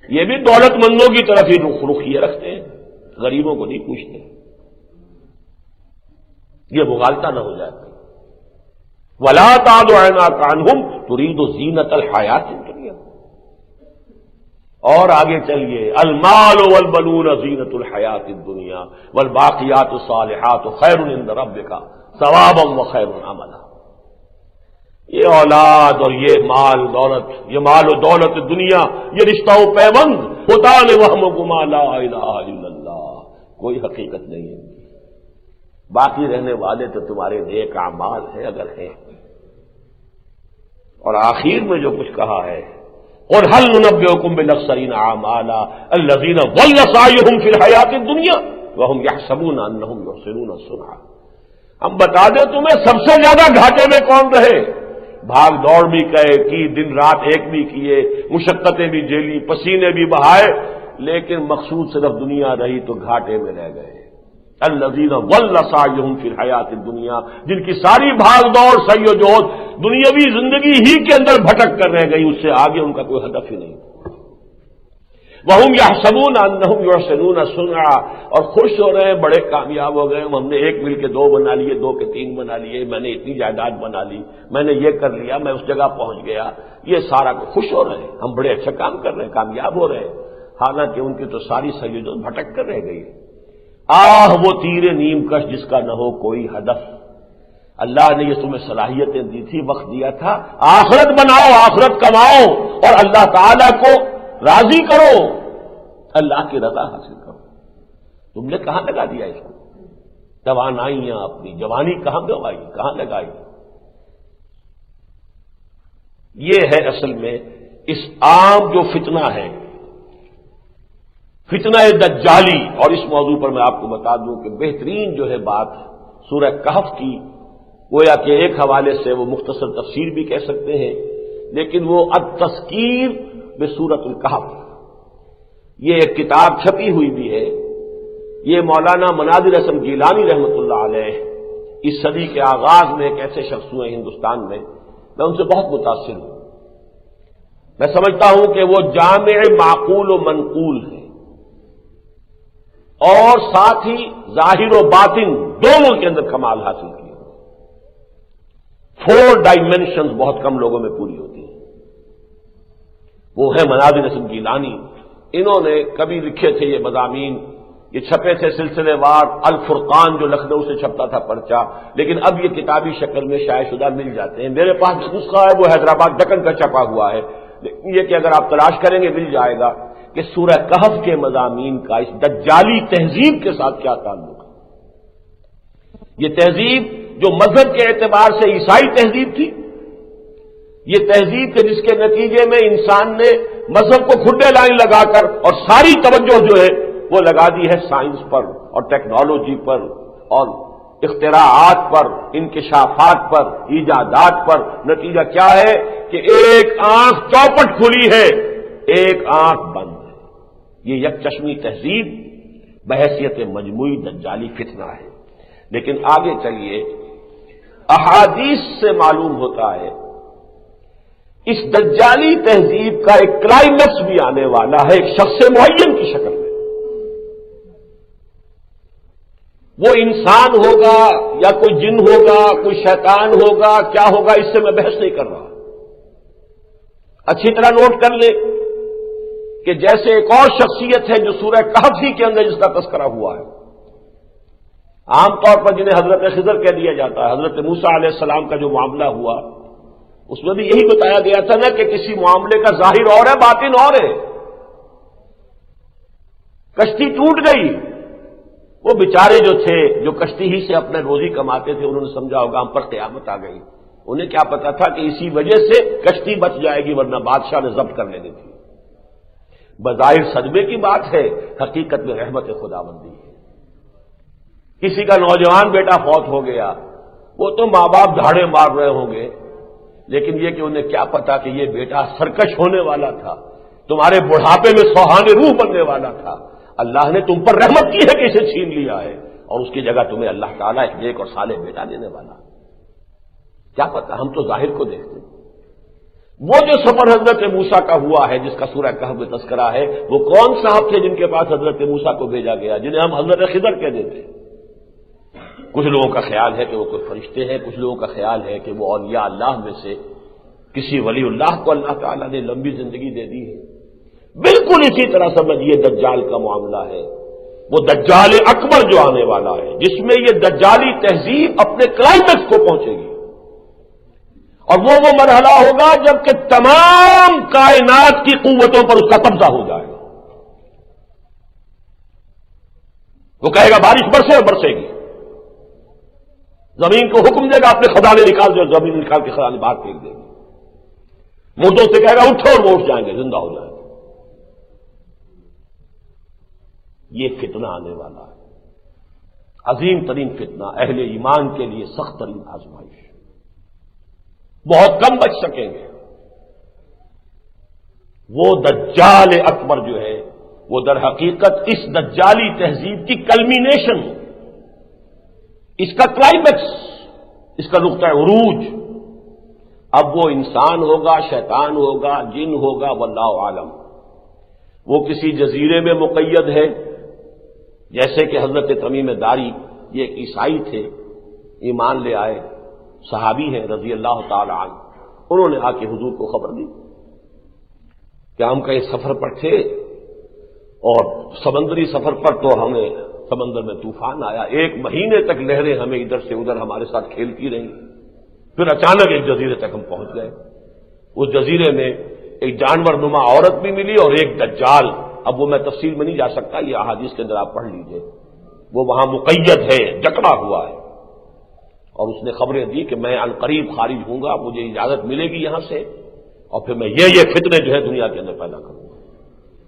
یہ بھی دولت مندوں کی طرف ہی رخ یہ رکھتے ہیں، غریبوں کو نہیں پوچھتے، یہ مغالطہ نہ ہو جائے۔ وَلَا تَعْدُ عَيْنَاكَ عَنْهُمْ تُرِيدُ زِينَةَ الْحَيَاةِ الدُّنْيَا۔ اور آگے چلیے، المال والبنون زینۃ الحیات الدنیا والباقیات الصالحات خیر عند ربک ثوابا وخیر عملا۔ یہ اولاد اور یہ مال و دولت دنیا، یہ رشتہ و پیوند ہوتا نے وہم و گما، لا الہ الا اللہ، کوئی حقیقت نہیں ہے، باقی رہنے والے تو تمہارے نیک اعمال ہیں اگر ہیں۔ اور آخر میں جو کچھ کہا ہے، اور هل ننبئکم بالاخسرین اعمالا الذین ضل سعیہم فی الحیاۃ الدنیا وهم یحسبون انہم یحسنون صنعا۔ ہم بتا دیں تمہیں سب سے زیادہ گھاٹے میں کون رہے؟ بھاگ دوڑ بھی کی، دن رات ایک بھی کیے، مشقتیں بھی جھیلی، پسینے بھی بہائے، لیکن مقصود صرف دنیا رہی تو گھاٹے میں رہ گئے۔ الذین ضل سعیہم فی الحیاۃ الدنیا، جن کی ساری بھاگ دوڑ سعی و جہد دنیاوی زندگی ہی کے اندر بھٹک کر رہ گئی، اس سے آگے ان کا کوئی ہدف ہی نہیں۔ وَهُمْ يَحْسَبُونَ أَنَّهُمْ يُحْسِنُونَ صُنْعًا، اور خوش ہو رہے ہیں، بڑے کامیاب ہو گئے، ہم نے ایک مل کے 2 بنا لیے، 2 کے 3 بنا لیے، میں نے اتنی جائیداد بنا لی، میں نے یہ کر لیا، میں اس جگہ پہنچ گیا، یہ سارا خوش ہو رہے ہیں، ہم بڑے اچھا کام کر رہے ہیں، کامیاب ہو رہے ہیں، حالانکہ ان کی تو ساری سعی بھٹک کر رہ گئی۔ وہ تیر نیم کش جس کا نہ ہو کوئی ہدف۔ اللہ نے یہ تمہیں صلاحیتیں دی تھی، وقت دیا تھا، آخرت بناؤ، آخرت کماؤ اور اللہ تعالی کو راضی کرو، اللہ کی رضا حاصل کرو۔ تم نے کہاں لگا دیا اس کو؟ توانائیاں اپنی جوانی کہاں گوائی، کہاں لگائی؟ یہ ہے اصل میں اس عام جو فتنہ ہے، فتنہ دجالی۔ اور اس موضوع پر میں آپ کو بتا دوں کہ بہترین جو ہے بات سورہ کہف کی، گویا کہ ایک حوالے سے وہ مختصر تفسیر بھی کہہ سکتے ہیں، لیکن وہ التذکیر بسورۃ الکہف، یہ ایک کتاب چھپی ہوئی بھی ہے، یہ مولانا مناظر احسن گیلانی رحمۃ اللہ علیہ اس صدی کے آغاز میں ایک ایسے شخص ہوئے ہندوستان میں ان سے بہت متاثر ہوں۔ میں سمجھتا ہوں کہ وہ جامع معقول و منقول ہے، اور ساتھ ہی ظاہر و باطن دونوں کے اندر کمال حاصل کیا۔ 4 ڈائمینشنز بہت کم لوگوں میں پوری ہوتی ہیں، وہ ہے مناظر احسن گیلانی۔ انہوں نے کبھی لکھے تھے یہ مضامین، یہ چھپے تھے سلسلے وار، الفرقان جو لکھنؤ سے چھپتا تھا پرچہ، لیکن اب یہ کتابی شکل میں شائع شدہ مل جاتے ہیں۔ میرے پاس جو نسخہ ہے وہ حیدرآباد دکن کا چھپا ہوا ہے، یہ کہ اگر آپ تلاش کریں گے مل جائے گا کہ سورہ کہف کے مضامین کا اس دجالی تہذیب کے ساتھ کیا تعلق ہے۔ یہ تہذیب جو مذہب کے اعتبار سے عیسائی تہذیب تھی، یہ تہذیب کے جس کے نتیجے میں انسان نے مذہب کو کھڈے لائن لگا کر اور ساری توجہ جو ہے وہ لگا دی ہے سائنس پر اور ٹیکنالوجی پر اور اختراعات پر، انکشافات پر، ایجادات پر۔ نتیجہ کیا ہے کہ ایک آنکھ چوپٹ کھلی ہے، ایک آنکھ بند ہے۔ یہ یک چشمی تہذیب بحیثیت مجموعی دجالی فتنہ ہے۔ لیکن آگے چلیے، احادیث سے معلوم ہوتا ہے اس دجالی تہذیب کا ایک کلائمیکس بھی آنے والا ہے، ایک شخص معین کی شکل میں۔ وہ انسان ہوگا یا کوئی جن ہوگا، کوئی شیطان ہوگا، کیا ہوگا، اس سے میں بحث نہیں کر رہا. اچھی طرح نوٹ کر لیں کہ جیسے ایک اور شخصیت ہے جو سورہ کہف ہی کے اندر جس کا تذکرہ ہوا ہے، عام طور پر جنہیں حضرت خضر کہہ دیا جاتا ہے، حضرت موسیٰ علیہ السلام کا جو معاملہ ہوا اس میں بھی یہی بتایا گیا تھا نا کہ کسی معاملے کا ظاہر اور ہے، باطن اور ہے. کشتی ٹوٹ گئی، وہ بیچارے جو تھے جو کشتی ہی سے اپنے روزی کماتے تھے انہوں نے سمجھا ہوگا ہم پر قیامت آ گئی. انہیں کیا پتا تھا کہ اسی وجہ سے کشتی بچ جائے گی ورنہ بادشاہ نے ضبط کر لینی تھی. بظاہر صدمے کی بات ہے، حقیقت میں رحمت خداوندی ہے. کسی کا نوجوان بیٹا فوت ہو گیا، وہ تو ماں باپ دھاڑے مار رہے ہوں گے، لیکن یہ کہ انہیں کیا پتا کہ یہ بیٹا سرکش ہونے والا تھا، تمہارے بڑھاپے میں سوہانے روح بننے والا تھا. اللہ نے تم پر رحمت کی ہے کہ اسے چھین لیا ہے اور اس کی جگہ تمہیں اللہ تعالیٰ ایک نیک اور صالح بیٹا دینے والا. کیا پتا، ہم تو ظاہر کو دیکھتے ہیں. وہ جو سفر حضرت موسیٰ کا ہوا ہے جس کا سورہ کہف میں تذکرہ ہے، وہ کون صاحب تھے جن کے پاس حضرت موسیٰ کو بھیجا گیا، جنہیں ہم حضرت خضر کہتے تھے؟ کچھ لوگوں کا خیال ہے کہ وہ کوئی فرشتے ہیں، کچھ لوگوں کا خیال ہے کہ وہ اولیاء اللہ میں سے کسی ولی اللہ کو اللہ تعالیٰ نے لمبی زندگی دے دی ہے. بالکل اسی طرح سمجھیے دجال کا معاملہ ہے. وہ دجال اکبر جو آنے والا ہے، جس میں یہ دجالی تہذیب اپنے کلائمیکس کو پہنچے گی، اور وہ مرحلہ ہوگا جب کہ تمام کائنات کی قوتوں پر اس کا قبضہ ہو جائے گا. وہ کہے گا بارش برسے اور برسے گی، زمین کو حکم دے گا اپنے خزانے نکال دو، زمین نکال کے خزانے باہر پھینک دے گی. مردوں سے کہے گا اٹھو اور وہ اٹھ جائیں گے، زندہ ہو جائیں گے. یہ فتنہ آنے والا ہے، عظیم ترین فتنہ، اہل ایمان کے لیے سخت ترین آزمائش. بہت کم بچ سکیں گے. وہ دجال اکبر جو ہے وہ در حقیقت اس دجالی تہذیب کی کلمینیشن، اس کا کلائمیکس، اس کا نقطہ عروج. اب وہ انسان ہوگا، شیطان ہوگا، جن ہوگا، واللہ عالم. وہ کسی جزیرے میں مقید ہے، جیسے کہ حضرت تمیم داری، یہ ایک عیسائی تھے، ایمان لے آئے، صحابی ہیں رضی اللہ تعالی عنہ. انہوں نے آ کے حضور کو خبر دی کہ ہم کہیں سفر پر تھے اور سمندری سفر پر تو ہمیں سمندر میں طوفان آیا، 1 مہینے تک لہریں ہمیں ادھر سے ادھر ہمارے ساتھ کھیلتی رہیں. پھر اچانک ایک جزیرے تک ہم پہنچ گئے. اس جزیرے میں ایک جانور نما عورت بھی ملی اور ایک دجال. اب وہ میں تفصیل میں نہیں جا سکتا، یہ احادیث کے اندر آپ پڑھ لیجئے. وہ وہاں مقید ہے، جکڑا ہوا ہے، اور اس نے خبریں دی کہ میں عنقریب خارج ہوں گا، مجھے اجازت ملے گی یہاں سے، اور پھر میں یہ فتنے جو ہے دنیا کے اندر پیدا کروں گا.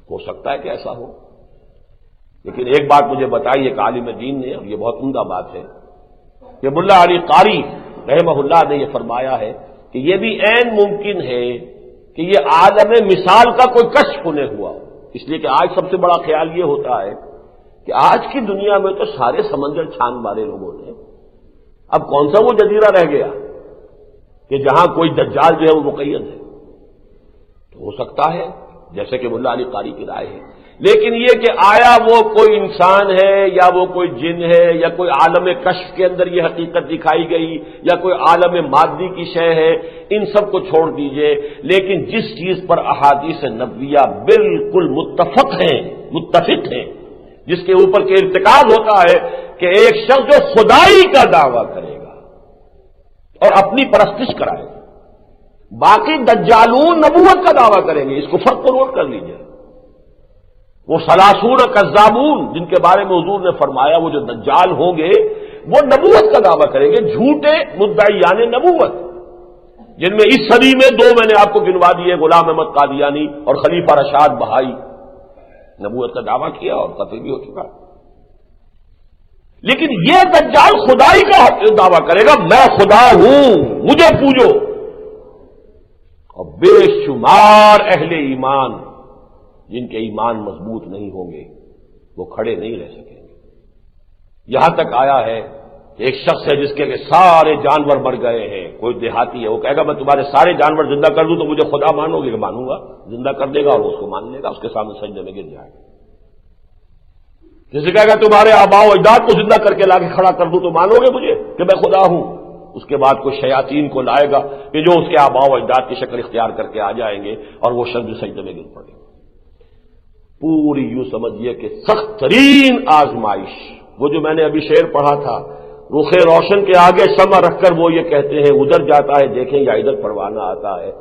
ہو سکتا ہے کہ ایسا ہو، لیکن ایک بات مجھے بتائی ایک عالم دین نے، اور یہ بہت عمدہ بات ہے، کہ ملا علی قاری رحمہ اللہ نے یہ فرمایا ہے کہ یہ بھی عین ممکن ہے کہ یہ عالم مثال کا کوئی کشف ہونے ہوا. اس لیے کہ آج سب سے بڑا خیال یہ ہوتا ہے کہ آج کی دنیا میں تو سارے سمندر چھان مارے لوگوں نے، اب کون سا وہ جزیرہ رہ گیا کہ جہاں کوئی دجال جو ہے وہ مقید ہے. تو ہو سکتا ہے جیسے کہ ملا علی قاری کی رائے ہے، لیکن یہ کہ آیا وہ کوئی انسان ہے یا وہ کوئی جن ہے یا کوئی عالم کشف کے اندر یہ حقیقت دکھائی گئی یا کوئی عالم مادی کی شے ہے، ان سب کو چھوڑ دیجئے. لیکن جس چیز پر احادیث نبویہ بالکل متفق ہیں، جس کے اوپر کے ارتکاز ہوتا ہے کہ ایک شخص جو خدائی کا دعویٰ کرے گا اور اپنی پرستش کرائے گا، باقی دجالون نبوت کا دعویٰ کریں گے. اس کو فرق کو نوٹ کر لیجئے. وہ سلاسون کذابون جن کے بارے میں حضور نے فرمایا وہ جو دجال ہوں گے وہ نبوت کا دعویٰ کریں گے، جھوٹے مدعیان نبوت، جن میں اس صدی میں 2 میں نے آپ کو گنوا دیے، غلام احمد قادیانی اور خلیفہ رشاد بہائی. نبوت کا دعویٰ کیا اور قتل بھی ہو چکا. لیکن یہ دجال خدائی کا دعویٰ کرے گا، میں خدا ہوں، مجھے پوجو. اور بے شمار اہل ایمان جن کے ایمان مضبوط نہیں ہوں گے وہ کھڑے نہیں رہ سکیں گے. یہاں تک آیا ہے کہ ایک شخص ہے جس کے سارے جانور مر گئے ہیں، کوئی دیہاتی ہے، وہ کہے گا میں تمہارے سارے جانور زندہ کر دوں تو مجھے خدا مانو گے؟ کہ مانوں گا. زندہ کر دے گا اور اس کو مان لے گا، اس کے سامنے سجدے میں گر جائے گا. جسے کہے گا تمہارے آباء و اجداد کو زندہ کر کے لا کے کھڑا کر دوں تو مانو گے مجھے کہ میں خدا ہوں؟ اس کے بعد کوئی شیاطین کو لائے گا کہ جو اس کے آباء و اجداد کی شکل اختیار کر کے آ جائیں گے اور وہ شخص سجدے میں گر پڑے گا۔ پوری یوں سمجھیے کہ سخت ترین آزمائش، وہ جو میں نے ابھی شعر پڑھا تھا، رخ روشن کے آگے شمع رکھ کر وہ یہ کہتے ہیں ادھر جاتا ہے دیکھیں یا ادھر پروانہ آتا ہے،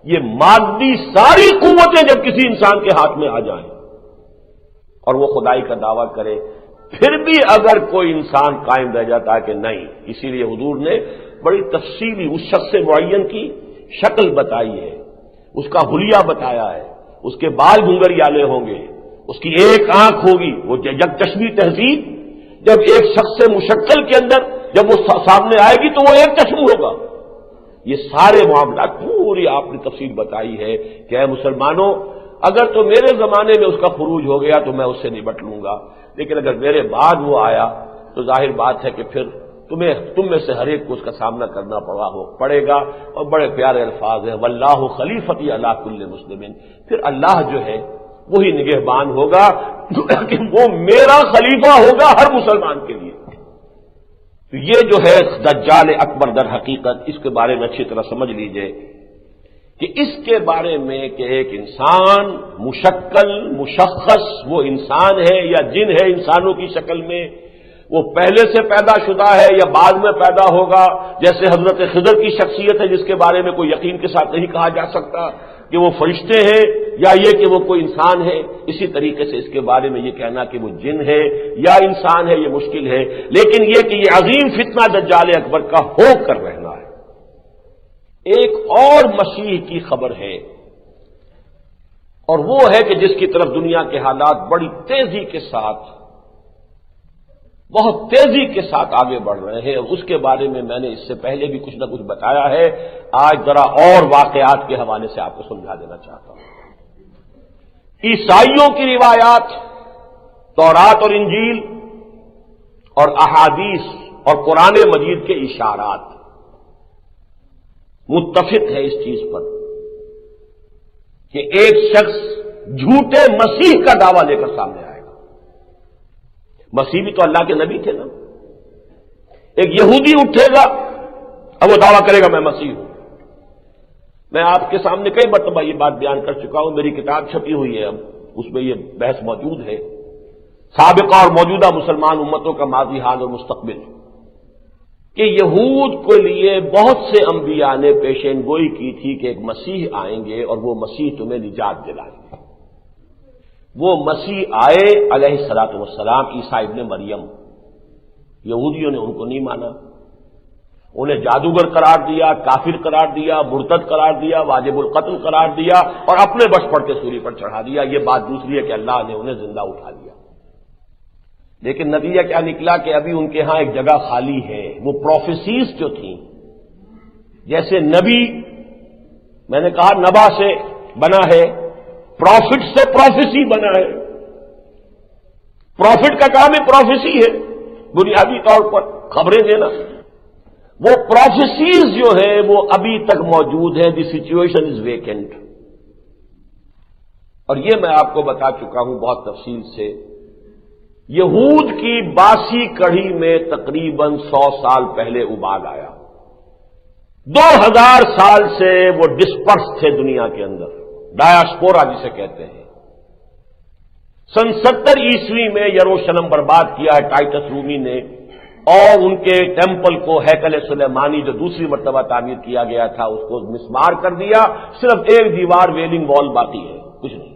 یہ مادی ساری قوتیں جب کسی انسان کے ہاتھ میں آ جائیں اور وہ خدائی کا دعویٰ کرے، پھر بھی اگر کوئی انسان قائم رہ جاتا ہے کہ نہیں، اسی لیے حضور نے بڑی تفصیلی اس شخص معین کی شکل بتائی ہے، اس کا حلیہ بتایا ہے، اس کے بال گھنگریالے ہوں گے، اس کی ایک آنکھ ہوگی، وہ یک چشمی تہذیب جب ایک شخص سے مشکل کے اندر جب وہ سامنے آئے گی تو وہ ایک چشم ہوگا۔ یہ سارے معاملات پوری آپ نے تفصیل بتائی ہے کہ اے مسلمانوں، اگر تو میرے زمانے میں اس کا خروج ہو گیا تو میں اس سے نبٹ لوں گا، لیکن اگر میرے بعد وہ آیا تو ظاہر بات ہے کہ پھر تم میں سے ہر ایک کو اس کا سامنا کرنا پڑے گا۔ اور بڑے پیارے الفاظ ہیں، واللہ خلیفتی علی کل مسلم، پھر اللہ جو ہے وہی نگہبان ہوگا کہ وہ میرا خلیفہ ہوگا ہر مسلمان کے لیے۔ تو یہ جو ہے دجال اکبر در حقیقت، اس کے بارے میں اچھی طرح سمجھ لیجئے کہ اس کے بارے میں کہ ایک انسان مشکل مشخص وہ انسان ہے یا جن ہے انسانوں کی شکل میں، وہ پہلے سے پیدا شدہ ہے یا بعد میں پیدا ہوگا، جیسے حضرت خضر کی شخصیت ہے جس کے بارے میں کوئی یقین کے ساتھ نہیں کہا جا سکتا کہ وہ فرشتے ہیں یا یہ کہ وہ کوئی انسان ہے، اسی طریقے سے اس کے بارے میں یہ کہنا کہ وہ جن ہے یا انسان ہے یہ مشکل ہے، لیکن یہ کہ یہ عظیم فتنہ دجال اکبر کا ہو کر رہنا ہے۔ ایک اور مسیح کی خبر ہے اور وہ ہے کہ جس کی طرف دنیا کے حالات بڑی تیزی کے ساتھ، بہت تیزی کے ساتھ آگے بڑھ رہے ہیں، اور اس کے بارے میں میں نے اس سے پہلے بھی کچھ نہ کچھ بتایا ہے، آج ذرا اور واقعات کے حوالے سے آپ کو سمجھا دینا چاہتا ہوں۔ عیسائیوں کی روایات، تورات اور انجیل اور احادیث اور قرآن مجید کے اشارات متفق ہے اس چیز پر کہ ایک شخص جھوٹے مسیح کا دعویٰ لے کر سامنے آئے گا۔ مسیح بھی تو اللہ کے نبی تھے نا۔ ایک یہودی اٹھے گا اب وہ دعویٰ کرے گا میں مسیح ہوں۔ میں آپ کے سامنے کئی مرتبہ یہ بات بیان کر چکا ہوں، میری کتاب چھپی ہوئی ہے، اب اس میں یہ بحث موجود ہے، سابقہ اور موجودہ مسلمان امتوں کا ماضی حال اور مستقبل، کہ یہود کے لیے بہت سے انبیاء نے پیشین گوئی کی تھی کہ ایک مسیح آئیں گے اور وہ مسیح تمہیں نجات دلائیں گے۔ وہ مسیح آئے علیہ الصلوۃ والسلام، عیسیٰ ابن مریم۔ یہودیوں نے ان کو نہیں مانا، انہیں جادوگر قرار دیا، کافر قرار دیا، مرتد قرار دیا، واجب القتل قرار دیا اور اپنے بش پڑ کے سولی پر چڑھا دیا۔ یہ بات دوسری ہے کہ اللہ نے انہیں زندہ اٹھا لیا، لیکن نتیجہ کیا نکلا کہ ابھی ان کے ہاں ایک جگہ خالی ہے۔ وہ پروفیسیز جو تھیں، جیسے نبی میں نے کہا نبا سے بنا ہے، پروفٹ سے پروفیسی بنا ہے۔ پروفٹ کا کام ہے پروفیسی ہے، بنیادی طور پر خبریں دینا۔ وہ پروفیسیز جو ہے وہ ابھی تک موجود ہیں، دی سچویشن از ویکنٹ۔ اور یہ میں آپ کو بتا چکا ہوں بہت تفصیل سے، یہود کی باسی کڑھی میں تقریباً 100 سال پہلے ابال آیا۔ 2000 سال سے وہ ڈسپرس تھے دنیا کے اندر، ڈایاسپورا جسے کہتے ہیں۔ سن 70 عیسوی میں یروشلم برباد کیا ہے ٹائٹس رومی نے، اور ان کے ٹیمپل کو، ہیکل سلیمانی جو دوسری مرتبہ تعمیر کیا گیا تھا، اس کو مسمار کر دیا، صرف ایک دیوار ویلنگ وال باقی ہے، کچھ نہیں۔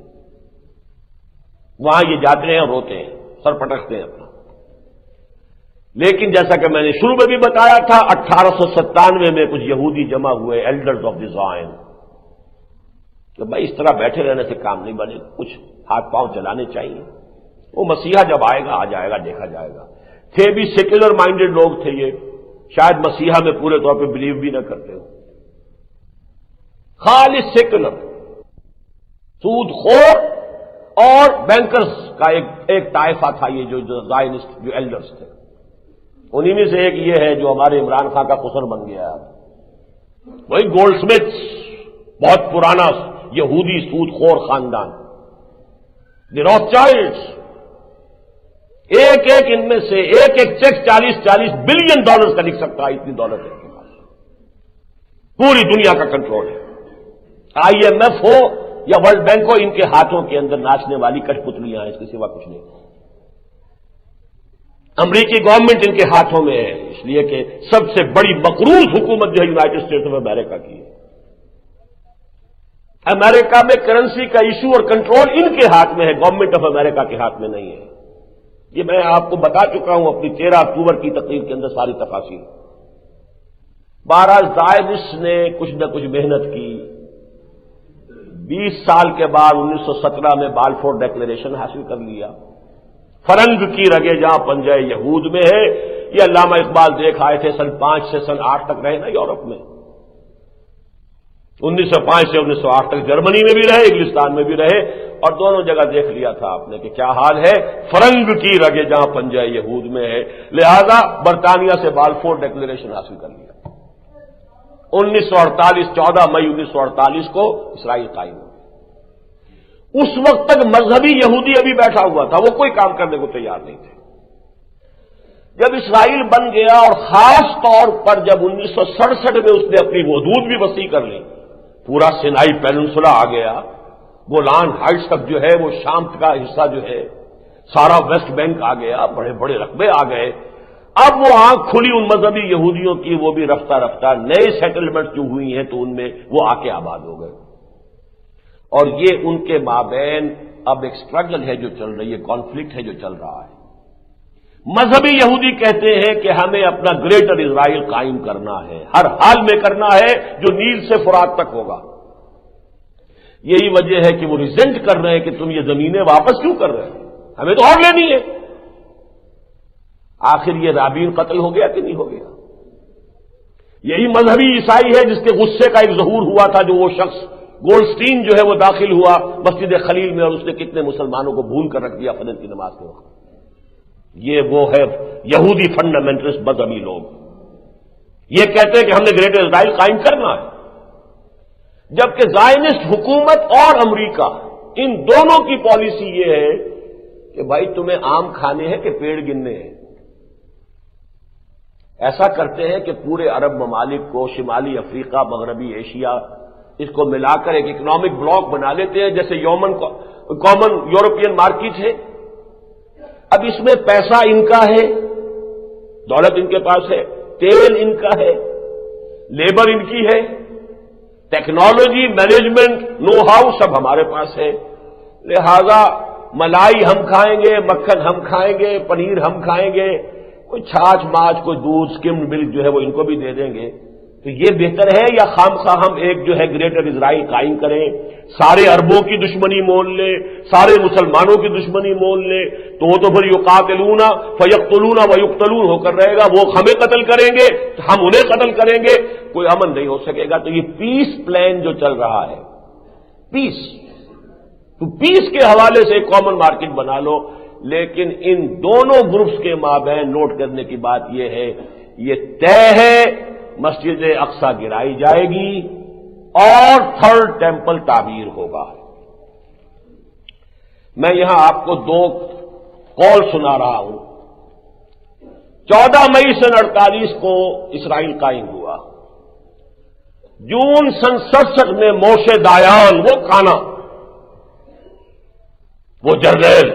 وہاں یہ جاتے ہیں اور روتے ہیں، سر پٹکتے ہیں اپنا۔ لیکن جیسا کہ میں نے شروع میں بھی بتایا تھا، 1897 میں کچھ یہودی جمع ہوئے، ایلڈرز آف دی زائن، کہ بھائی اس طرح بیٹھے رہنے سے کام نہیں بنے، کچھ ہاتھ پاؤں چلانے چاہیے۔ وہ مسیحا جب آئے گا آ جائے گا، دیکھا جائے گا۔ تھے بھی سیکولر مائنڈڈ لوگ تھے یہ، شاید مسیحا میں پورے طور پہ بلیو بھی نہ کرتے ہو، خالص سیکولر، سود خور اور بینکرز کا ایک طائفہ تھا یہ جو زائنسٹ، جو ایلڈرز تھے۔ انہی میں سے ایک یہ ہے جو ہمارے عمران خان کا قصر بن گیا ہے، وہی گولڈ سمتھس، بہت پرانا یہودی سود خور خاندان، دی روتھشائلڈز۔ ایک ایک ان میں سے ایک ایک چیک 40-40 بلین ڈالر کا لکھ سکتا ہے، اتنی دولت ہے ان کے پاس، پوری دنیا کا کنٹرول ہے۔ IMF ہو یا ورلڈ بینک ہو، ان کے ہاتھوں کے اندر ناچنے والی کٹھ پتلیاں ہیں، اس کے سوا کچھ نہیں۔ امریکی گورنمنٹ ان کے ہاتھوں میں ہے، اس لیے کہ سب سے بڑی مقروض حکومت جو ہے یونائٹڈ اسٹیٹس آف امریکہ کی ہے۔ امریکہ میں کرنسی کا ایشو اور کنٹرول ان کے ہاتھ میں ہے، گورنمنٹ آف امریکہ کے ہاتھ میں نہیں ہے۔ یہ میں آپ کو بتا چکا ہوں اپنی 13 اکتوبر کی تقریر کے اندر ساری تفاصیل۔ بہرحال زائنسٹ نے کچھ نہ کچھ محنت کی، 20 سال کے بعد 1917 میں بالفور ڈیکلیریشن حاصل کر لیا۔ فرنگ کی رگے جہاں پنجہ یہود میں ہے، یہ علامہ اقبال دیکھ آئے تھے، سن 5 سے سن 8 تک رہے نا یورپ میں، 1905 سے 1908 تک جرمنی میں بھی رہے، انگلستان میں بھی رہے، اور دونوں جگہ دیکھ لیا تھا آپ نے کہ کیا حال ہے، فرنگ کی رگے جہاں پنجہ یہود میں ہے، لہذا برطانیہ سے بالفور ڈیکلیریشن حاصل کر لیا۔ 1948 14 مئی 1948 کو اسرائیل قائم ہوا۔ اس وقت تک مذہبی یہودی ابھی بیٹھا ہوا تھا، وہ کوئی کام کرنے کو تیار نہیں تھے۔ جب اسرائیل بن گیا اور خاص طور پر جب 1967 میں اس نے اپنی حدود بھی وسیع کر لی، پورا سینائی پیننسولا آ گیا، گولان ہائٹس تک جو ہے وہ شام کا حصہ جو ہے، سارا ویسٹ بینک آ گیا، بڑے بڑے رقبے آ گئے۔ اب وہ آنکھ کھلی ان مذہبی یہودیوں کی، وہ بھی رفتہ رفتہ نئے سیٹلمنٹ جو ہوئی ہیں تو ان میں وہ آ کے آباد ہو گئے، اور یہ ان کے مابین اب ایک اسٹرگل ہے جو چل رہی ہے، کانفلکٹ ہے جو چل رہا ہے۔ مذہبی یہودی کہتے ہیں کہ ہمیں اپنا گریٹر اسرائیل قائم کرنا ہے، ہر حال میں کرنا ہے، جو نیل سے فرات تک ہوگا۔ یہی وجہ ہے کہ وہ ریزنٹ کر رہے ہیں کہ تم یہ زمینیں واپس کیوں کر رہے ہیں، ہمیں تو اور لینی ہے۔ آخر یہ رابین قتل ہو گیا کہ نہیں ہو گیا؟ یہی مذہبی عیسائی ہے جس کے غصے کا ایک ظہور ہوا تھا، جو وہ شخص گولڈسٹین جو ہے وہ داخل ہوا مسجد خلیل میں، اور اس نے کتنے مسلمانوں کو بھون کر رکھ دیا فجر کی نماز کے وقت۔ یہ وہ ہے یہودی فنڈامنٹلسٹ مذہبی لوگ، یہ کہتے ہیں کہ ہم نے گریٹر اسرائیل قائم کرنا ہے، جبکہ زائنسٹ حکومت اور امریکہ ان دونوں کی پالیسی یہ ہے کہ بھائی تمہیں آم کھانے ہیں کہ پیڑ گننے ہیں۔ ایسا کرتے ہیں کہ پورے عرب ممالک کو، شمالی افریقہ، مغربی ایشیا، اس کو ملا کر ایک اکنامک بلاک بنا لیتے ہیں، جیسے کامن یورپین مارکیٹ ہے۔ اب اس میں پیسہ ان کا ہے، دولت ان کے پاس ہے، تیل ان کا ہے، لیبر ان کی ہے، ٹیکنالوجی، مینجمنٹ، نو ہاؤ سب ہمارے پاس ہے، لہذا ملائی ہم کھائیں گے، مکھن ہم کھائیں گے، پنیر ہم کھائیں گے، کوئی چھاچھ ماچھ، کوئی دودھ، سکمڈ ملک جو ہے وہ ان کو بھی دے دیں گے۔ تو یہ بہتر ہے یا خامخواہ ہم ایک جو ہے گریٹر اسرائیل قائم کریں، سارے عربوں کی دشمنی مول لیں، سارے مسلمانوں کی دشمنی مول لیں، تو وہ تو پھر یقاتلون فیقتلون ویقتلون ہو کر رہے گا، وہ ہمیں قتل کریں گے ہم انہیں قتل کریں گے، کوئی امن نہیں ہو سکے گا۔ تو یہ پیس پلان جو چل رہا ہے، پیس، تو پیس کے حوالے سے ایک کامن مارکیٹ بنا لو، لیکن ان دونوں گروپس کے مابین نوٹ کرنے کی بات یہ ہے، یہ طے ہے مسجد اقصی گرائی جائے گی اور تھرڈ ٹیمپل تعمیر ہوگا۔ میں یہاں آپ کو 2 قول سنا رہا ہوں۔ 14 مئی سن 48 کو اسرائیل قائم ہوا، جون سن 67 میں موشے دایان، وہ کانا، وہ جرنیل،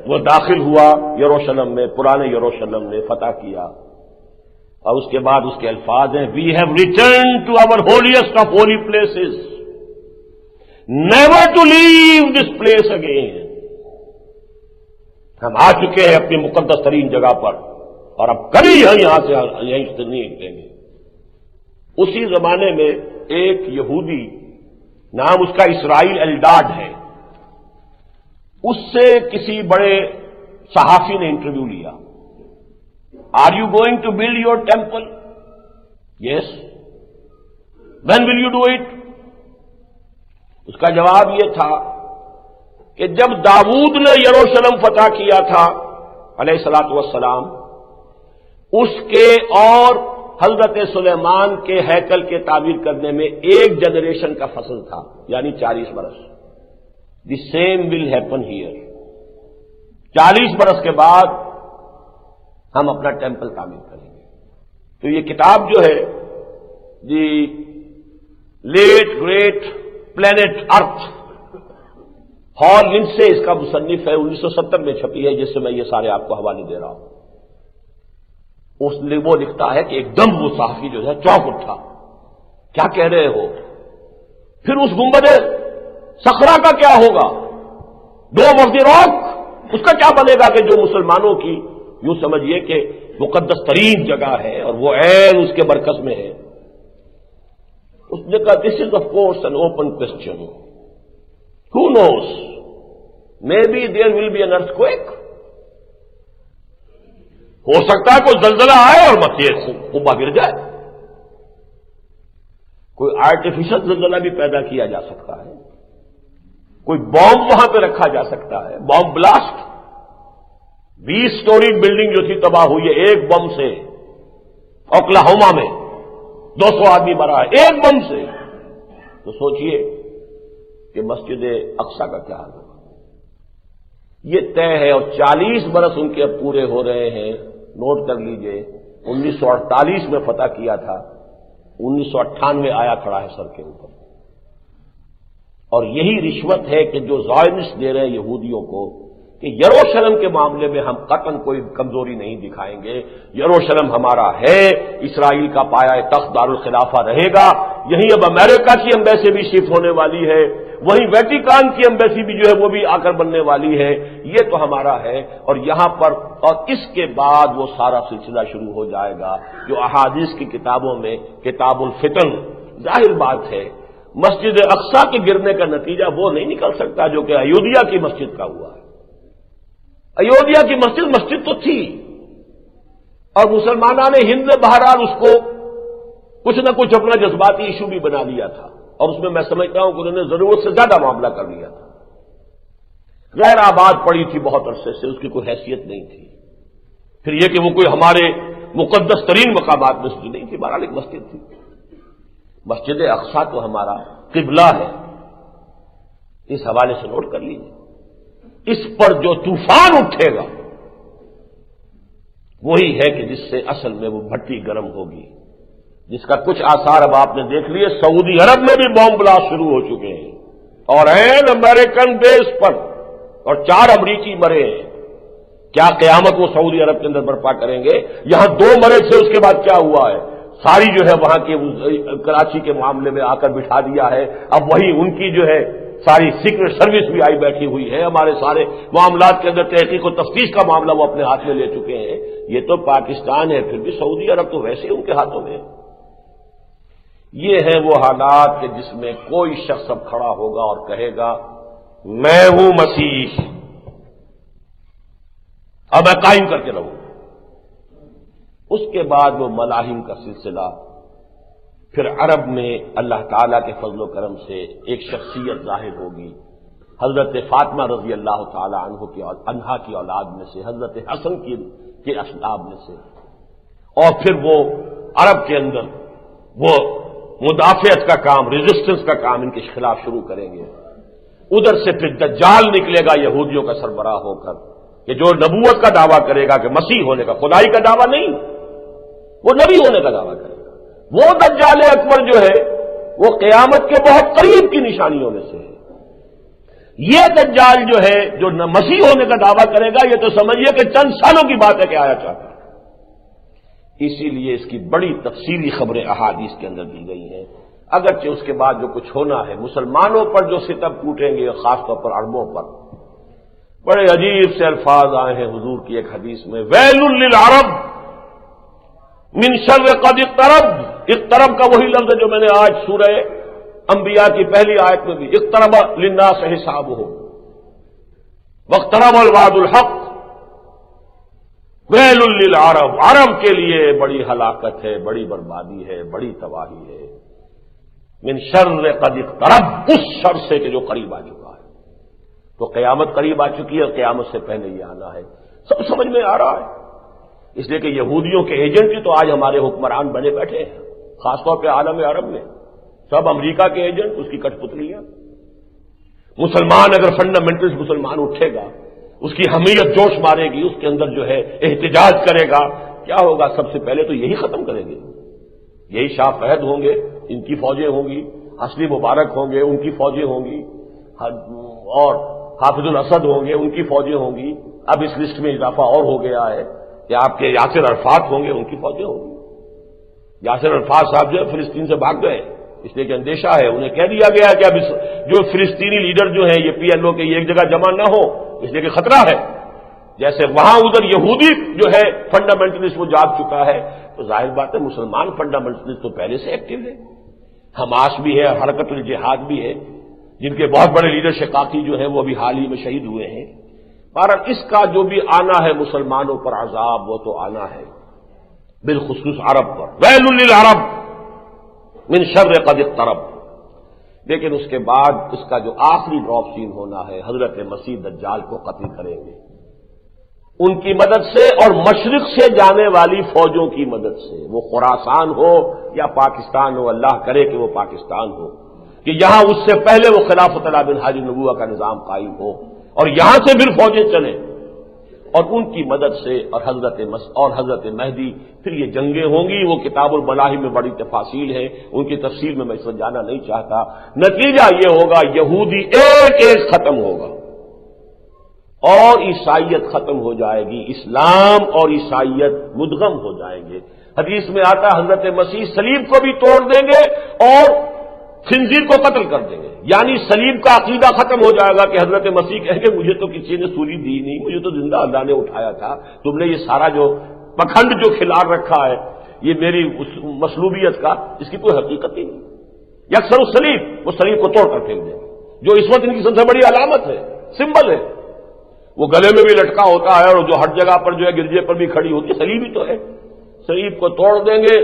وہ داخل ہوا یروشلم میں، پرانے یروشلم نے فتح کیا، اور اس کے بعد اس کے الفاظ ہیں، we have return to our holiest of holy places, never to leave this place again. ہم آ چکے ہیں اپنی مقدس ترین جگہ پر، اور اب کبھی یہاں سے یہیں سے نہیں نکلیں گے۔ اسی زمانے میں ایک یہودی، نام اس کا اسرائیل ایلڈاڈ ہے، اس سے کسی بڑے صحافی نے انٹرویو لیا، are you going to build your temple? Yes. When will you do it? اس کا جواب یہ تھا کہ جب داؤد نے یروشلم فتح کیا تھا علیہ الصلوۃ والسلام، اس کے اور حضرت سلیمان کے ہیکل کے تعمیر کرنے میں 1 جنریشن کا فصل تھا، یعنی 40 برس۔ The same will happen here. 40 برس کے بعد ہم اپنا ٹیمپل تعمیر کریں گے۔ تو یہ کتاب جو ہے دی لیٹ گریٹ پلینٹ ارتھ، ہال لنڈسے اس کا مصنف ہے، 1970 میں چھپی ہے، جس سے میں یہ سارے آپ کو حوالے دے رہا ہوں۔ وہ لکھتا ہے کہ ایک دم وہ صحافی جو ہے چونک اٹھا، کیا کہہ رہے ہو؟ پھر اس گنبد صخرہ کا کیا ہوگا؟ ڈوم آف دی راک، اس کا کیا بنے گا کہ جو مسلمانوں کی یوں سمجھیے کہ مقدس ترین جگہ ہے اور وہ عین اس کے مرکز میں ہے۔ اس نے کہا this is of course an open question, who knows maybe there will be an earthquake, ہو سکتا ہے کوئی زلزلہ آئے اور مسجد قبہ گر جائے، کوئی آرٹیفیشل زلزلہ بھی پیدا کیا جا سکتا ہے، کوئی بام وہاں پہ رکھا جا سکتا ہے، بام بلاسٹ، 20 سٹوری بلڈنگ جو تھی تباہ ہوئی ہے ایک بم سے، اوکلاہوما میں 200 آدمی مرا ہے ایک بم سے۔ تو سوچئے کہ مسجد اقصی کا کیا حال ہوگا؟ یہ طے ہے، اور 40 برس ان کے اب پورے ہو رہے ہیں۔ نوٹ کر لیجئے 1948 میں فتح کیا تھا، 1998 آیا کھڑا ہے سر کے اوپر۔ اور یہی رشوت ہے کہ جو زائنسٹ دے رہے ہیں یہودیوں کو کہ یروشلم کے معاملے میں ہم قطعاً کوئی کمزوری نہیں دکھائیں گے، یروشلم ہمارا ہے، اسرائیل کا پایہ تخت دارالخلافہ رہے گا، یہیں اب امریکہ کی ایمبیسی بھی شفٹ ہونے والی ہے، وہیں ویٹیکان کی ایمبیسی بھی جو ہے وہ بھی آ کر بننے والی ہے، یہ تو ہمارا ہے۔ اور یہاں پر اور اس کے بعد وہ سارا سلسلہ شروع ہو جائے گا جو احادیث کی کتابوں میں کتاب الفتن۔ ظاہر بات ہے مسجد اقصی کے گرنے کا نتیجہ وہ نہیں نکل سکتا جو کہ ایودھیا کی مسجد کا ہوا ہے۔ ایودھیا کی مسجد تو تھی، اور مسلمانوں نے ہند نے بہرحال اس کو کچھ نہ کچھ اپنا جذباتی ایشو بھی بنا لیا تھا، اور اس میں میں سمجھتا ہوں کہ انہوں نے ضرورت سے زیادہ معاملہ کر لیا تھا۔ غیر آباد پڑی تھی بہت عرصے سے، اس کی کوئی حیثیت نہیں تھی۔ پھر یہ کہ وہ کوئی ہمارے مقدس ترین مقامات میں سے نہیں تھی، بہرحال ایک مسجد تھی۔ مسجد اقصی تو ہمارا قبلہ ہے، اس حوالے سے نوٹ کر لیجیے۔ اس پر جو طوفان اٹھے گا وہی ہے کہ جس سے اصل میں وہ بھٹی گرم ہوگی، جس کا کچھ آثار اب آپ نے دیکھ لیے۔ سعودی عرب میں بھی بم بلاسٹ شروع ہو چکے ہیں، اور این امریکن بیس پر، اور 4 امریکی مرے ہیں۔ کیا قیامت وہ سعودی عرب کے اندر برپا کریں گے؟ یہاں 2 مرے تھے، اس کے بعد کیا ہوا ہے؟ ساری جو ہے وہاں کے کراچی کے معاملے میں آ کر بٹھا دیا ہے۔ اب وہی ان کی جو ہے ساری سیکرٹ سروس بھی آئی بیٹھی ہوئی ہے، ہمارے سارے معاملات کے اندر تحقیق و تفتیش کا معاملہ وہ اپنے ہاتھ میں لے چکے ہیں۔ یہ تو پاکستان ہے، پھر بھی سعودی عرب تو ویسے ان کے ہاتھوں میں ہے۔ یہ ہے وہ حالات کہ جس میں کوئی شخص اب کھڑا ہوگا اور کہے گا میں ہوں مسیح، اب میں قائم کر کے رہوں۔ اس کے بعد وہ ملاحم کا سلسلہ، پھر عرب میں اللہ تعالیٰ کے فضل و کرم سے ایک شخصیت ظاہر ہوگی، حضرت فاطمہ رضی اللہ تعالی عنہا کی اولاد میں سے، حضرت حسن کے اسباب میں سے، اور پھر وہ عرب کے اندر وہ مدافعت کا کام، ریزسٹنس کا کام ان کے خلاف شروع کریں گے۔ ادھر سے پھر دجال نکلے گا یہودیوں کا سربراہ ہو کر، کہ جو نبوت کا دعویٰ کرے گا کہ مسیح ہونے کا، خدائی کا دعویٰ نہیں، وہ نبی ہونے کا دعویٰ کرے گا۔ وہ دجال اکبر جو ہے وہ قیامت کے بہت قریب کی نشانیوں میں سے ہے۔ یہ دجال جو ہے جو مسیح ہونے کا دعویٰ کرے گا، یہ تو سمجھیے کہ چند سالوں کی بات ہے کہ آیا چاہتا ہے۔ اسی لیے اس کی بڑی تفصیلی خبریں احادیث کے اندر دی گئی ہیں، اگرچہ اس کے بعد جو کچھ ہونا ہے، مسلمانوں پر جو ستم ٹوٹیں گے، خاص طور پر عربوں پر، بڑے عجیب سے الفاظ آئے ہیں حضور کی ایک حدیث میں، ویل للعرب من شر قد اقترب۔ اقترب کا وہی لفظ ہے جو میں نے آج سورہ انبیاء کی پہلی آیت میں بھی، اقترب للناس حسابهم واقترب الوعد الحق ویل للعرب۔ عرب کے لیے بڑی ہلاکت ہے، بڑی بربادی ہے، بڑی تباہی ہے، من شر قد اقترب، اس شر سے کہ جو قریب آ چکا ہے۔ تو قیامت قریب آ چکی ہے، اور قیامت سے پہلے یہ آنا ہے، سب سمجھ میں آ رہا ہے۔ اس لیے کہ یہودیوں کے ایجنٹ بھی تو آج ہمارے حکمران بنے بیٹھے ہیں، خاص طور پہ عالم عرب میں، سب امریکہ کے ایجنٹ، اس کی کٹ پتلیاں۔ مسلمان اگر فنڈامنٹل مسلمان اٹھے گا اس کی حمیت جوش مارے گی، اس کے اندر جو ہے احتجاج کرے گا، کیا ہوگا؟ سب سے پہلے تو یہی ختم کریں گے، یہی شاہ فہد ہوں گے، ان کی فوجیں ہوں گی، حسنی مبارک ہوں گے، ان کی فوجیں ہوں گی، اور حافظ الاسد ہوں گے، ان کی فوجیں ہوں گی۔ اب اس لسٹ میں اضافہ اور ہو گیا ہے کہ آپ کے یاسر عرفات ہوں گے، ان کی فوجیں ہوں گی۔ یاسر عرفات صاحب جو ہے فلسطین سے بھاگ گئے، اس لیے کہ اندیشہ ہے، انہیں کہہ دیا گیا کہ اب جو فلسطینی لیڈر جو ہیں یہ پی ایل او کے ایک جگہ جمع نہ ہو، اس لیے کہ خطرہ ہے۔ جیسے وہاں ادھر یہودی جو ہے فنڈامنٹلسٹ وہ جاگ چکا ہے، تو ظاہر بات ہے مسلمان فنڈامنٹلسٹ تو پہلے سے ایکٹیو ہے، حماس بھی ہے اور حرکت الجہاد بھی ہے، جن کے بہت بڑے لیڈر شقاقی جو ہیں وہ ابھی حال ہی میں شہید ہوئے ہیں۔ بہرحال اس کا جو بھی آنا ہے مسلمانوں پر عذاب، وہ تو آنا ہے، بالخصوص عرب پر، ویل للعرب من شر قد اقترب۔ لیکن اس کے بعد اس کا جو آخری ڈراپ سین ہونا ہے، حضرت مسیح دجال کو قتل کریں گے، ان کی مدد سے اور مشرق سے جانے والی فوجوں کی مدد سے، وہ خراسان ہو یا پاکستان ہو، اللہ کرے کہ وہ پاکستان ہو، کہ یہاں اس سے پہلے وہ خلافت علی منہاج النبوہ کا نظام قائم ہو اور یہاں سے پھر فوجیں چلیں، اور ان کی مدد سے اور حضرت مہدی، پھر یہ جنگیں ہوں گی۔ وہ کتاب الملاحم میں بڑی تفاصیل ہے، ان کی تفصیل میں اس وقت جانا نہیں چاہتا۔ نتیجہ یہ ہوگا یہودی ایک ختم ہوگا اور عیسائیت ختم ہو جائے گی، اسلام اور عیسائیت مدغم ہو جائیں گے۔ حدیث میں آتا ہے حضرت مسیح صلیب کو بھی توڑ دیں گے اور خنزیر کو قتل کر دیں گے، یعنی صلیب کا عقیدہ ختم ہو جائے گا کہ حضرت مسیح کہیں گے مجھے تو کسی نے سولی دی نہیں، مجھے تو زندہ اللہ نے اٹھایا تھا، تم نے یہ سارا جو پکھنڈ جو کھلا رکھا ہے یہ میری مصلوبیت کا، اس کی کوئی حقیقت ہی نہیں۔ یکسر الصلیب، وہ صلیب کو توڑ کر پھینک دیں گے، جو اس وقت ان کی سب سے بڑی علامت ہے، سمبل ہے، وہ گلے میں بھی لٹکا ہوتا ہے اور جو ہر جگہ پر جو ہے گرجے پر بھی کھڑی ہوتی ہے، صلیب ہی تو ہے۔ صلیب کو توڑ دیں گے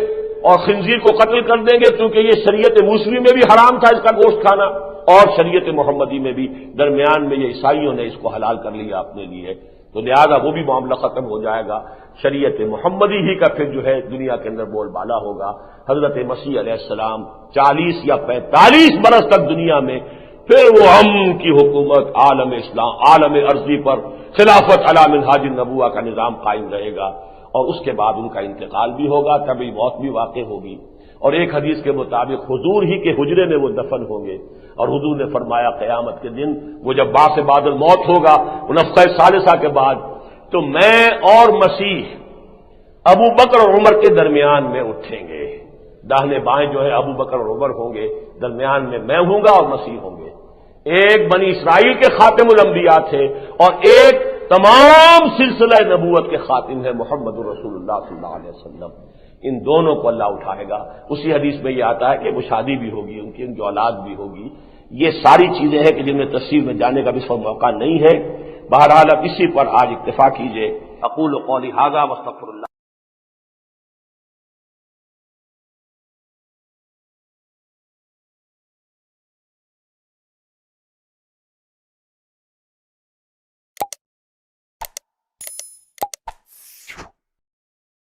اور خنزیر کو قتل کر دیں گے، کیونکہ یہ شریعت موسوی میں بھی حرام تھا اس کا گوشت کھانا، اور شریعت محمدی میں بھی، درمیان میں یہ عیسائیوں نے اس کو حلال کر لیا اپنے لیے، تو لہذا وہ بھی معاملہ ختم ہو جائے گا۔ شریعت محمدی ہی کا پھر جو ہے دنیا کے اندر بول بالا ہوگا۔ حضرت مسیح علیہ السلام 40 یا 45 برس تک دنیا میں، پھر وہ امن کی حکومت، عالم اسلام، عالم ارضی پر خلافت علی منہاج النبوہ کا نظام قائم رہے گا، اور اس کے بعد ان کا انتقال بھی ہوگا، کبھی موت بھی واقع ہوگی، اور ایک حدیث کے مطابق حضور ہی کے حجرے میں وہ دفن ہوں گے، اور حضور نے فرمایا قیامت کے دن وہ جب بعث بعد الموت ہوگا، نفخہ ثالثہ کے بعد، تو میں اور مسیح ابو بکر اور عمر کے درمیان میں اٹھیں گے، داہنے بائیں جو ہے ابو بکر اور عمر ہوں گے، درمیان میں ہوں گا اور مسیح ہوں گے۔ ایک بنی اسرائیل کے خاتم الانبیاء تھے اور ایک تمام سلسلہ نبوت کے خاتم ہے محمد رسول اللہ صلی اللہ علیہ وسلم۔ ان دونوں کو اللہ اٹھائے گا۔ اسی حدیث میں یہ آتا ہے کہ وہ شادی بھی ہوگی، ان کی اولاد بھی ہوگی۔ یہ ساری چیزیں ہیں کہ جن میں تفصیل میں جانے کا بھی اس وقت موقع نہیں ہے۔ بہرحال اب اسی پر آج اکتفا کیجیے۔ اقول قولی ھذا واستغفر اللہ۔